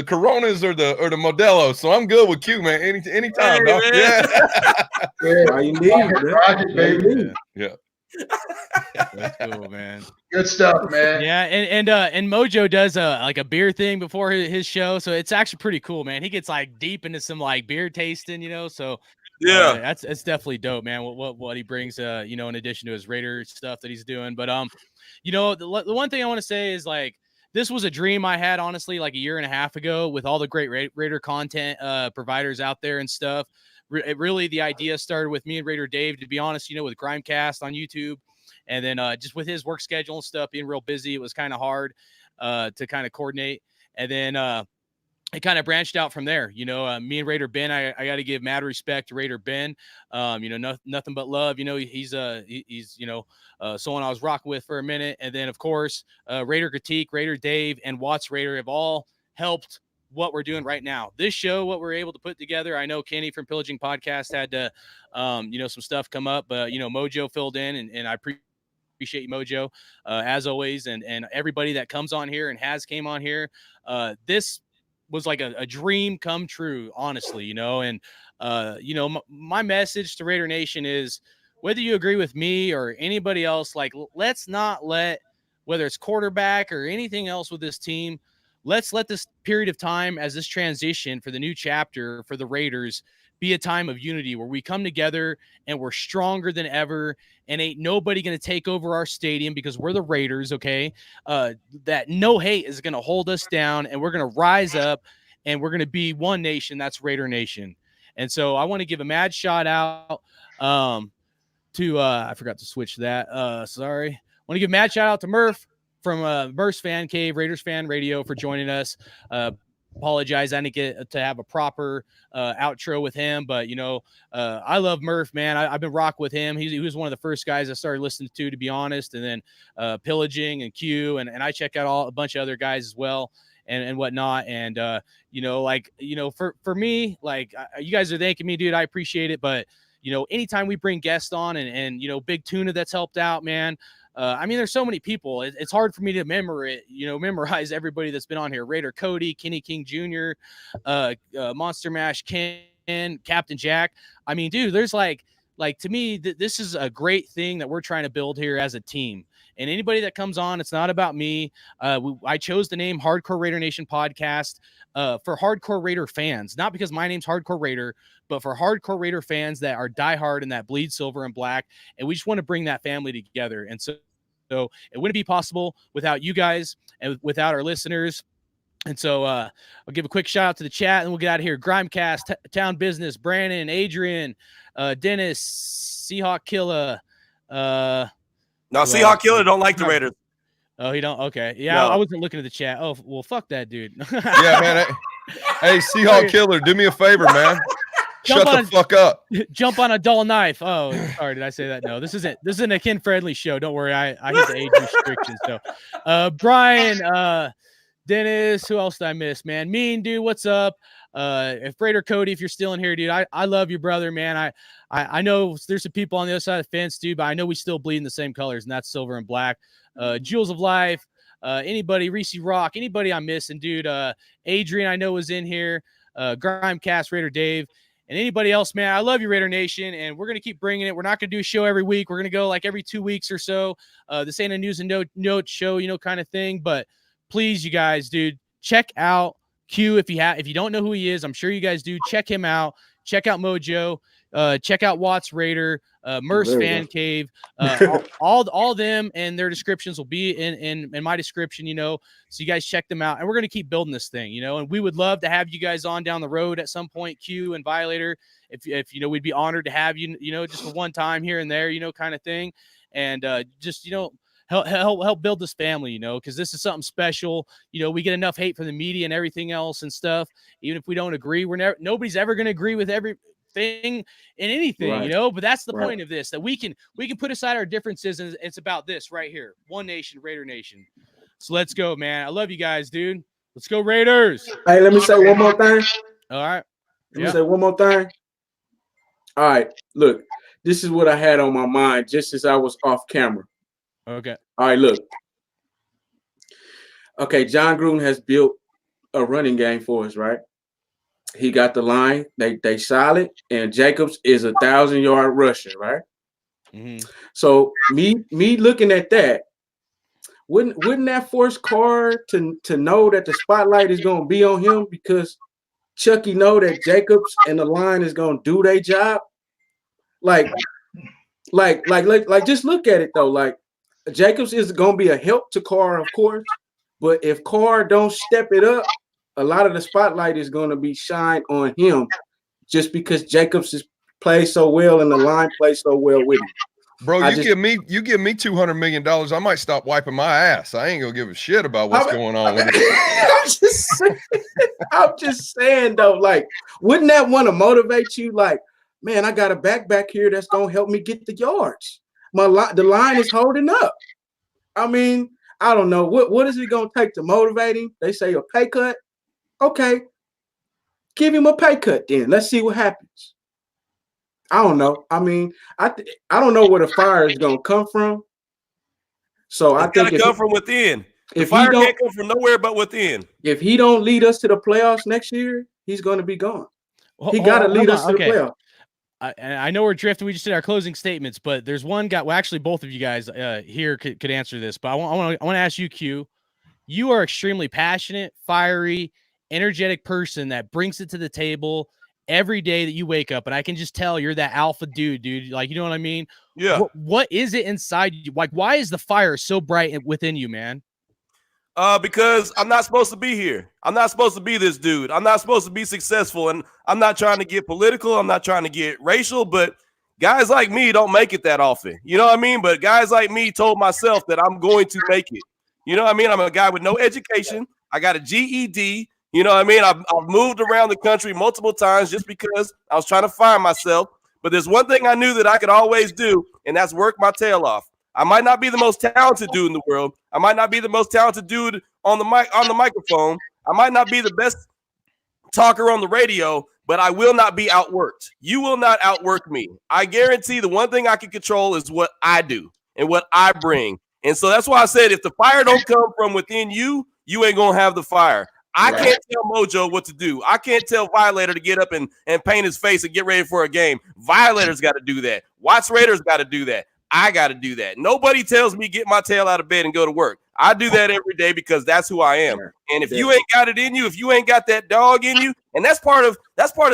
Coronas or the Modelo. So I'm good with Q, man. Anytime, dog. Yeah. You need, yeah. That's cool, man. Good stuff, man. Yeah, and MoJoe does like a beer thing before his show, so it's actually pretty cool, man. He gets like deep into some like beer tasting, so yeah, it's definitely dope, man. What he brings, in addition to his Raider stuff that he's doing. But the one thing I want to say is like this was a dream I had honestly like a year and a half ago with all the great Raider content providers out there and stuff. Really, the idea started with me and Raider Dave, to be honest, with Grimecast on YouTube. And then just with his work schedule and stuff being real busy, it was kind of hard to kind of coordinate. And then it kind of branched out from there. Me and Raider Ben, I got to give mad respect to Raider Ben. Nothing but love. He's someone I was rocking with for a minute. And then, of course, Raider Critique, Raider Dave, and WattsRaider have all helped what we're doing right now. This show, what we're able to put together. I know Kenny from Pillaging Podcast had to, some stuff come up, but, MoJoe filled in, and I appreciate you, MoJoe, as always, and everybody that comes on here and has came on here. This was like a dream come true, honestly, and my message to Raider Nation is, whether you agree with me or anybody else, like, let's not let, whether it's quarterback or anything else with this team, let's let this period of time as this transition for the new chapter for the Raiders be a time of unity where we come together and we're stronger than ever, and ain't nobody going to take over our stadium because we're the Raiders, okay? That no hate is going to hold us down, and we're going to rise up, and we're going to be one nation. That's Raider Nation. And so I want to give a mad shout out to I forgot to switch that. Sorry. I want to give a mad shout out to Murf from Murfs Fan Cave, Raiders Fan Radio, for joining us. Apologize, I didn't get to have a proper outro with him, but I love Murf, man. I've been rocking with him. He was one of the first guys I started listening to be honest. And then Pillaging and Q, and I check out a bunch of other guys as well and whatnot. And for me, like, you guys are thanking me, dude. I appreciate it, but anytime we bring guests on and Big Tuna that's helped out, man. There's so many people. It's hard for me to memorize everybody that's been on here. Raider Cody, Kenny King Jr., Monster Mash Ken, Captain Jack. Dude, there's like to me, this is a great thing that we're trying to build here as a team. And anybody that comes on, it's not about me. I chose the name Hardcore Raider Nation Podcast for hardcore Raider fans, not because my name's Hardcore Raider, but for hardcore Raider fans that are diehard and that bleed silver and black. And we just want to bring that family together. And so it wouldn't be possible without you guys and without our listeners. And so I'll give a quick shout out to the chat and we'll get out of here. Grimecast, Town Business, Brandon, Adrian, Dennis, Seahawk Killer. No, Seahawk Killer don't like the Raiders. Oh, he don't? Okay. Yeah, no. I wasn't looking at the chat. Oh, well, fuck that dude. Yeah, man. Hey, Seahawk Killer, do me a favor, man. Shut the fuck up. Jump on a dull knife. Oh, sorry. Did I say that? No, this isn't a kid-friendly show. Don't worry. I hit the age restrictions. So, Brian, Dennis, who else did I miss, man? Mean dude, what's up? If Raider Cody, if you're still in here, dude, I love you, brother, man. I know there's some people on the other side of the fence, dude, but I know we still bleed in the same colors, and that's silver and black. Jewels of Life, anybody, Reese Rock, anybody I'm missing, dude. Adrian, I know, was in here. Grimecast, Raider Dave. And anybody else, man, I love you, Raider Nation, and we're going to keep bringing it. We're not going to do a show every week. We're going to go like every 2 weeks or so. This ain't a news and note show, kind of thing. But please, you guys, dude, check out Q if you don't know who he is. I'm sure you guys do. Check him out. Check out MoJoe. Check out WattsRaider. Murfs Fan Cave, all them and their descriptions will be in my description, so you guys check them out. And we're going to keep building this thing, and we would love to have you guys on down the road at some point, Q and Violator. If we'd be honored to have you, just for one time here and there, kind of thing. And just, help build this family, because this is something special. We get enough hate from the media and everything else and stuff. Even if we don't agree, nobody's ever going to agree with everything in anything, right. But that's the point of this, that we can put aside our differences, and it's about this right here. One nation, Raider Nation. So let's go, man. I love you guys, dude. Let's go, Raiders. Hey, let me say one more thing. All right. Let me say one more thing. All right. Look, this is what I had on my mind just as I was off camera. Okay. All right, look. Okay, John Gruden has built a running game for us, right? He got the line. They solid, and Jacobs is 1,000-yard rusher, right? Mm-hmm. So me looking at that, wouldn't that force Carr to know that the spotlight is going to be on him, because Chucky know that Jacobs and the line is going to do their job? Like just look at it though. Like, Jacobs is going to be a help to Carr, of course, but if Carr don't step it up, a lot of the spotlight is going to be shined on him, just because Jacobs is plays so well and the line plays so well with him. Bro, you give me $200 million, I might stop wiping my ass. I ain't gonna give a shit about what's going on with it. I'm just saying though, like, wouldn't that want to motivate you? Like, man, I got a back here that's gonna help me get the yards. The line is holding up. I mean, I don't know. What is it gonna take to motivate him? They say a pay cut. Okay, give him a pay cut then. Let's see what happens. I don't know. I mean, I don't know where the fire is gonna come from. So I think it's gotta come from within. The fire can't come from nowhere but within. If he don't lead us to the playoffs next year, he's gonna be gone. He got to lead us to the playoffs. I know we're drifting. We just did our closing statements, but there's one guy. Well, actually, both of you guys here could answer this. But I want to ask you, Q. You are extremely passionate, fiery, energetic person that brings it to the table every day that you wake up, and I can just tell you're that alpha dude. Like, you know what I mean? Yeah. What is it inside you? Like, why is the fire so bright within you, man? Because I'm not supposed to be here. I'm not supposed to be this dude. I'm not supposed to be successful, and I'm not trying to get political. I'm not trying to get racial, but guys like me don't make it that often. You know what I mean? But guys like me told myself that I'm going to make it. You know what I mean? I'm a guy with no education. I got a GED. You know what I mean? I've moved around the country multiple times just because I was trying to find myself. But there's one thing I knew that I could always do, and that's work my tail off. I might not be the most talented dude in the world. I might not be the most talented dude on the microphone. I might not be the best talker on the radio, but I will not be outworked. You will not outwork me. I guarantee the one thing I can control is what I do and what I bring. And so that's why I said, if the fire don't come from within you, you ain't going to have the fire. I can't tell MoJoe what to do. I can't tell Violator to get up and paint his face and get ready for a game. Violator's got to do that. WattsRaider's got to do that. I got to do that. Nobody tells me get my tail out of bed and go to work. I do that every day because that's who I am. And if you ain't got it in you, if you ain't got that dog in you, and that's part of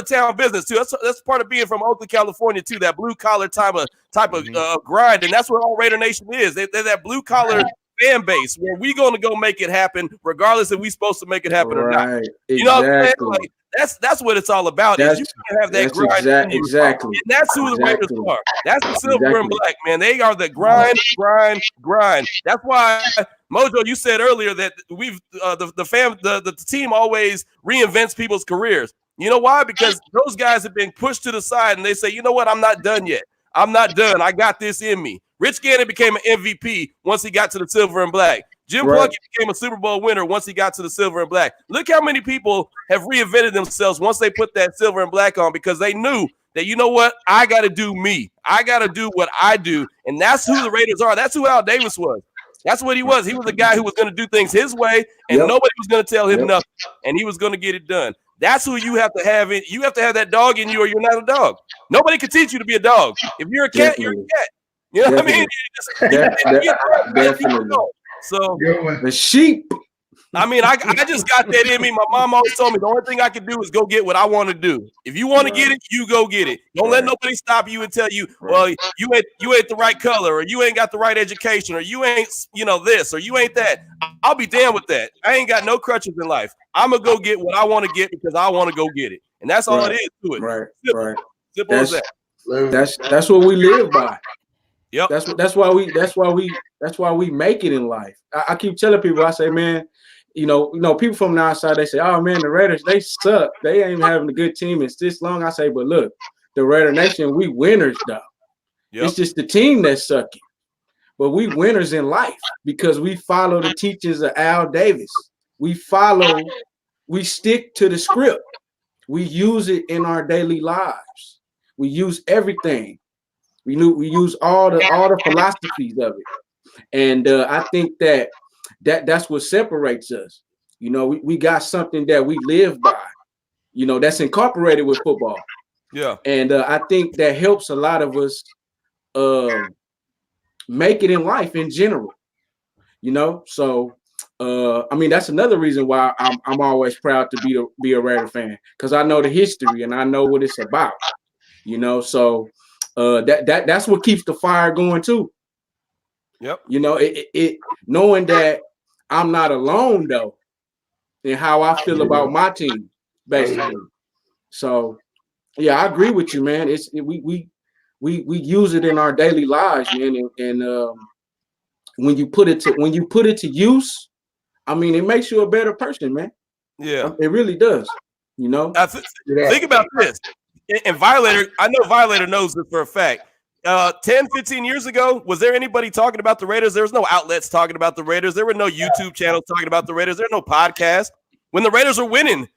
town business too. That's part of being from Oakland, California too. That blue collar type of grind, and that's what all Raider Nation is. They're that blue collar fan base where we going to go make it happen, regardless if we supposed to make it happen or not. You know what I'm saying? Like, that's what it's all about. Is you can have that grind. Exactly. And that's who the Raiders are. That's the silver and black, man. They are the grind. That's why, MoJoe, you said earlier that we've the team always reinvents people's careers. You know why? Because those guys have been pushed to the side and they say, you know what? I'm not done yet. I'm not done. I got this in me. Rich Gannon became an MVP once he got to the silver and black. Jim Plunkett became a Super Bowl winner once he got to the silver and black. Look how many people have reinvented themselves once they put that silver and black on, because they knew that, you know what, I got to do me. I got to do what I do. And that's who the Raiders are. That's who Al Davis was. That's what he was. He was a guy who was going to do things his way, and nobody was going to tell him nothing, and he was going to get it done. That's who you have to have in. You have to have that dog in you, or you're not a dog. Nobody can teach you to be a dog. If you're a cat, you're a cat. You know what I mean? Definitely. So the sheep. I mean, I just got that in me. My mom always told me the only thing I can do is go get what I want to do. If you want to get it, you go get it. Don't let nobody stop you and tell you, well, you ain't the right color, or you ain't got the right education, or you ain't, this, or you ain't that. I'll be damned with that. I ain't got no crutches in life. I'm gonna go get what I want to get because I want to go get it, and that's all it is to it. Right. Simple as that. That's what we live by. Yep. That's why we make it in life. I keep telling people, I say, man, people from the outside, they say, oh man, the Raiders, they suck. They ain't even having a good team. It's this long. I say, but look, the Raider Nation, we winners though. Yep. It's just the team that's sucking. But we winners in life because we follow the teachings of Al Davis. We stick to the script. We use it in our daily lives. We use everything. We use all the philosophies of it. And I think that's what separates us. We got something that we live by, that's incorporated with football. Yeah. And I think that helps a lot of us make it in life in general. So I mean, that's another reason why I'm always proud to be a Raider fan, because I know the history and I know what it's about. So that's what keeps the fire going too. Yep. It knowing that I'm not alone though in how I feel about my team, basically. So yeah, I agree with you, man. We use it in our daily lives, man, and when you put it to use, I mean, it makes you a better person, man. Yeah, it really does. Think about this. And Violator, I know Violator knows this for a fact. 10, 15 years ago, was there anybody talking about the Raiders? There was no outlets talking about the Raiders. There were no YouTube channels talking about the Raiders. There were no podcasts. When the Raiders were winning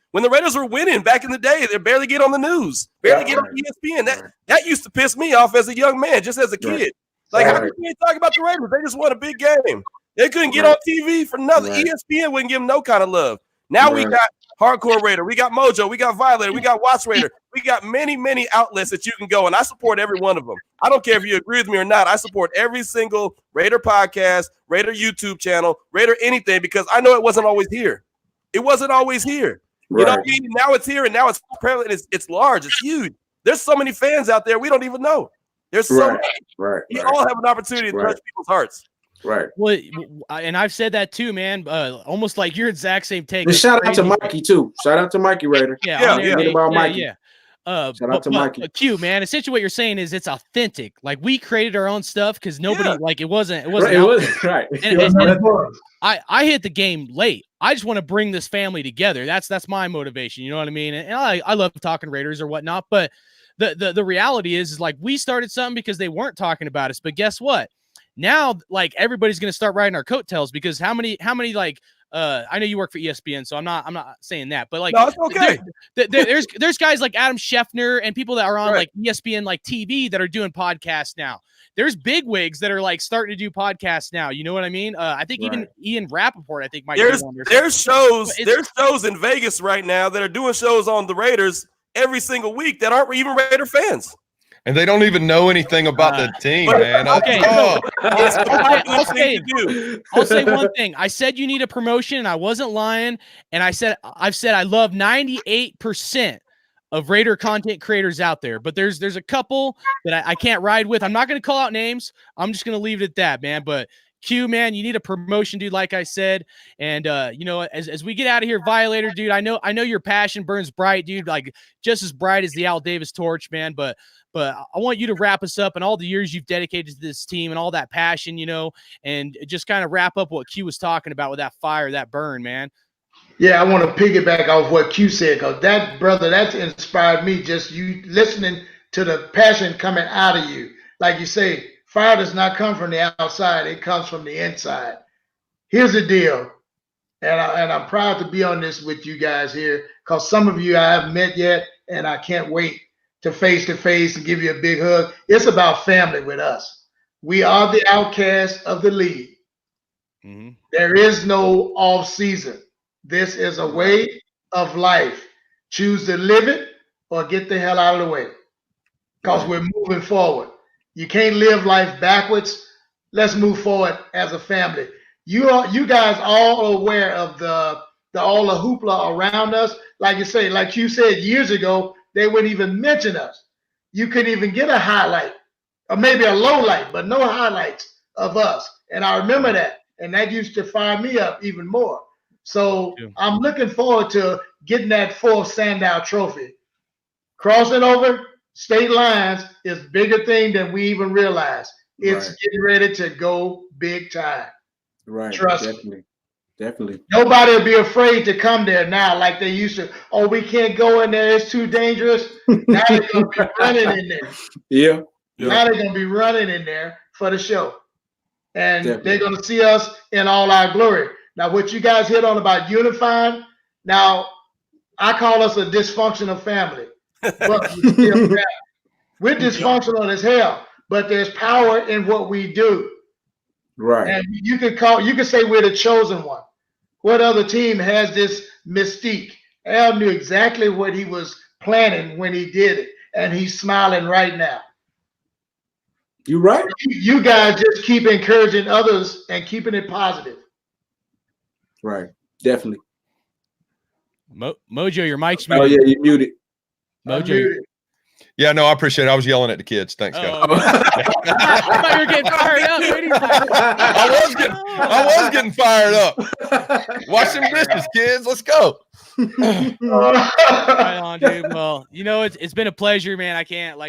back in the day, they barely get on the news, barely get on ESPN. That used to piss me off as a young man, just as a kid. Like, how can you talk about the Raiders? They just won a big game. They couldn't get on TV for nothing. ESPN wouldn't give them no kind of love. Now we got Hardcore Raider, we got MoJoe, we got Violator, we got WattsRaider. We got many, many outlets that you can go, and I support every one of them. I don't care if you agree with me or not. I support every single Raider podcast, Raider YouTube channel, Raider anything, because I know it wasn't always here. It wasn't always here. You know what I mean? Now it's here, and now it's prevalent. It's large. It's huge. There's so many fans out there we don't even know. There's so many. We all have an opportunity to touch people's hearts. Right. Well, and I've said that too, man. Almost like your exact same take. And shout out to Mikey too. Shout out to Mikey Raider. Yeah. Mikey. Shout out to Mikey. Q, man. Essentially, what you're saying is it's authentic. Like, we created our own stuff because nobody it wasn't right. And I hit the game late. I just want to bring this family together. That's my motivation. You know what I mean? And I love talking Raiders or whatnot. But the reality is like we started something because they weren't talking about us. But guess what? Now, like, everybody's going to start riding our coattails because how many like I know you work for ESPN, so I'm not saying that, but like, no, it's okay. There's guys like Adam Scheffner and people that are on like ESPN like TV that are doing podcasts now. There's big wigs that are like starting to do podcasts now. You know what I mean? I think even Ian Rappaport, I think might there's do one. There's shows in Vegas right now that are doing shows on the Raiders every single week that aren't even Raider fans. And they don't even know anything about the team, man. Okay. I'll say one thing. I said you need a promotion, and I wasn't lying. And I've said I love 98% of Raider content creators out there, but there's a couple that I can't ride with. I'm not going to call out names. I'm just going to leave it at that, man. But Q, man, you need a promotion, dude, like I said. And as we get out of here, Violator, dude, I know your passion burns bright, dude, like just as bright as the Al Davis torch, man. But I want you to wrap us up and all the years you've dedicated to this team and all that passion, and just kind of wrap up what Q was talking about with that fire, that burn, man. Yeah, I want to piggyback off what Q said, because that's inspired me, just you listening to the passion coming out of you. Like you say, fire does not come from the outside. It comes from the inside. Here's the deal, and I'm proud to be on this with you guys here, because some of you I haven't met yet, and I can't wait to face and give you a big hug. It's about family with us. We are the outcasts of the league. Mm-hmm. There is no off season. This is a way of life. Choose to live it or get the hell out of the way, because we're moving forward. You can't live life backwards. Let's move forward as a family. you guys all aware of all the hoopla around us. Like you said years ago, they wouldn't even mention us. You couldn't even get a highlight, or maybe a low light, but no highlights of us. And I remember that, and that used to fire me up even more. So I'm looking forward to getting that fourth Sandow Trophy. Crossing over state lines is a bigger thing than we even realize. It's getting ready to go big time. Right. Trust me. Definitely. Nobody will be afraid to come there now like they used to. Oh, we can't go in there. It's too dangerous. Now they're going to be running in there. Yeah. Now they're going to be running in there for the show. And they're going to see us in all our glory. Now, what you guys hit on about unifying, now, I call us a dysfunctional family. But we're dysfunctional as hell, but there's power in what we do. Right. And you can say we're the chosen one. What other team has this mystique? Al knew exactly what he was planning when he did it, and he's smiling right now. You right. You guys just keep encouraging others and keeping it positive. Right. Definitely. MoJoe, your mic's muted. Oh yeah, you muted. MoJoe. Yeah, no, I appreciate it. I was yelling at the kids. Thanks, guys. I thought you were getting fired up. I was getting fired up. Wash some dishes, kids. Let's go. Right on, dude. Well, it's been a pleasure, man. I can't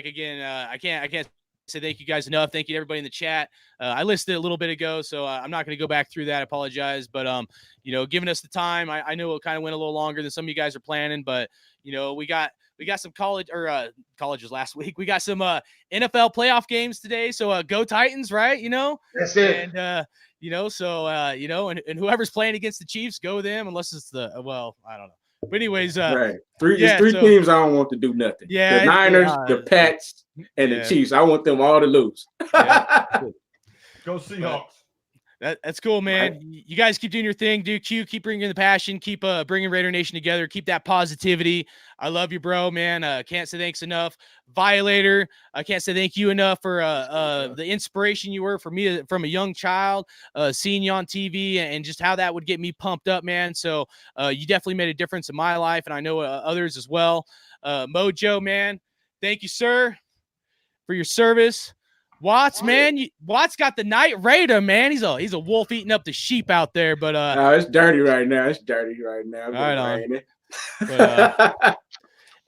say thank you guys enough. Thank you to everybody in the chat. I listed it a little bit ago, so I'm not going to go back through that. I apologize, but giving us the time. I know it kind of went a little longer than some of you guys are planning, but we got some colleges last week. We got some NFL playoff games today. So go Titans, right? That's it. And and whoever's playing against the Chiefs, go them. Unless it's I don't know. But anyways, right. Three teams I don't want to do nothing. Yeah, the Niners, the Pats, and the Chiefs. I want them all to lose. Go Seahawks. That's cool, man. Right. You guys keep doing your thing, dude. Keep bringing the passion. Keep bringing Raider Nation together. Keep that positivity. I love you, bro, man. Can't say thanks enough. Violator, I can't say thank you enough for the inspiration you were for me from a young child, seeing you on TV and just how that would get me pumped up, man. So you definitely made a difference in my life, and I know others as well. MoJoe, man, thank you, sir, for your service. Watts, man, Watts got the Night Raider, man. He's a wolf eating up the sheep out there, but no, it's dirty right now. All right, on. But,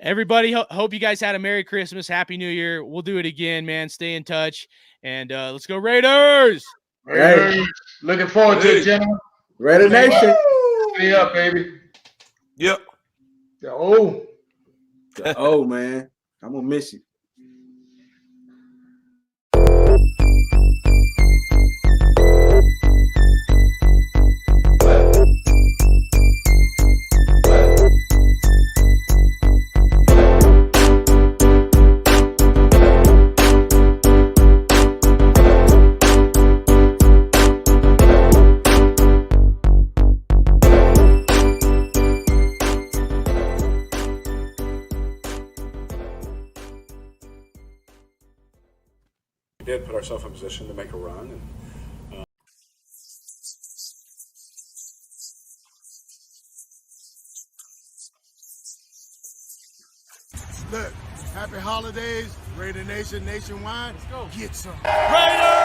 everybody, hope you guys had a Merry Christmas, Happy New Year. We'll do it again, man. Stay in touch, and let's go Raiders. Raiders. Looking forward to it, gentlemen. Raider Nation. Stay up, baby. Yep. Oh, man, I'm gonna miss you. We did put ourselves in a position to make a run. Look, happy holidays, Raider Nation nationwide. Let's go. Get some. Raiders!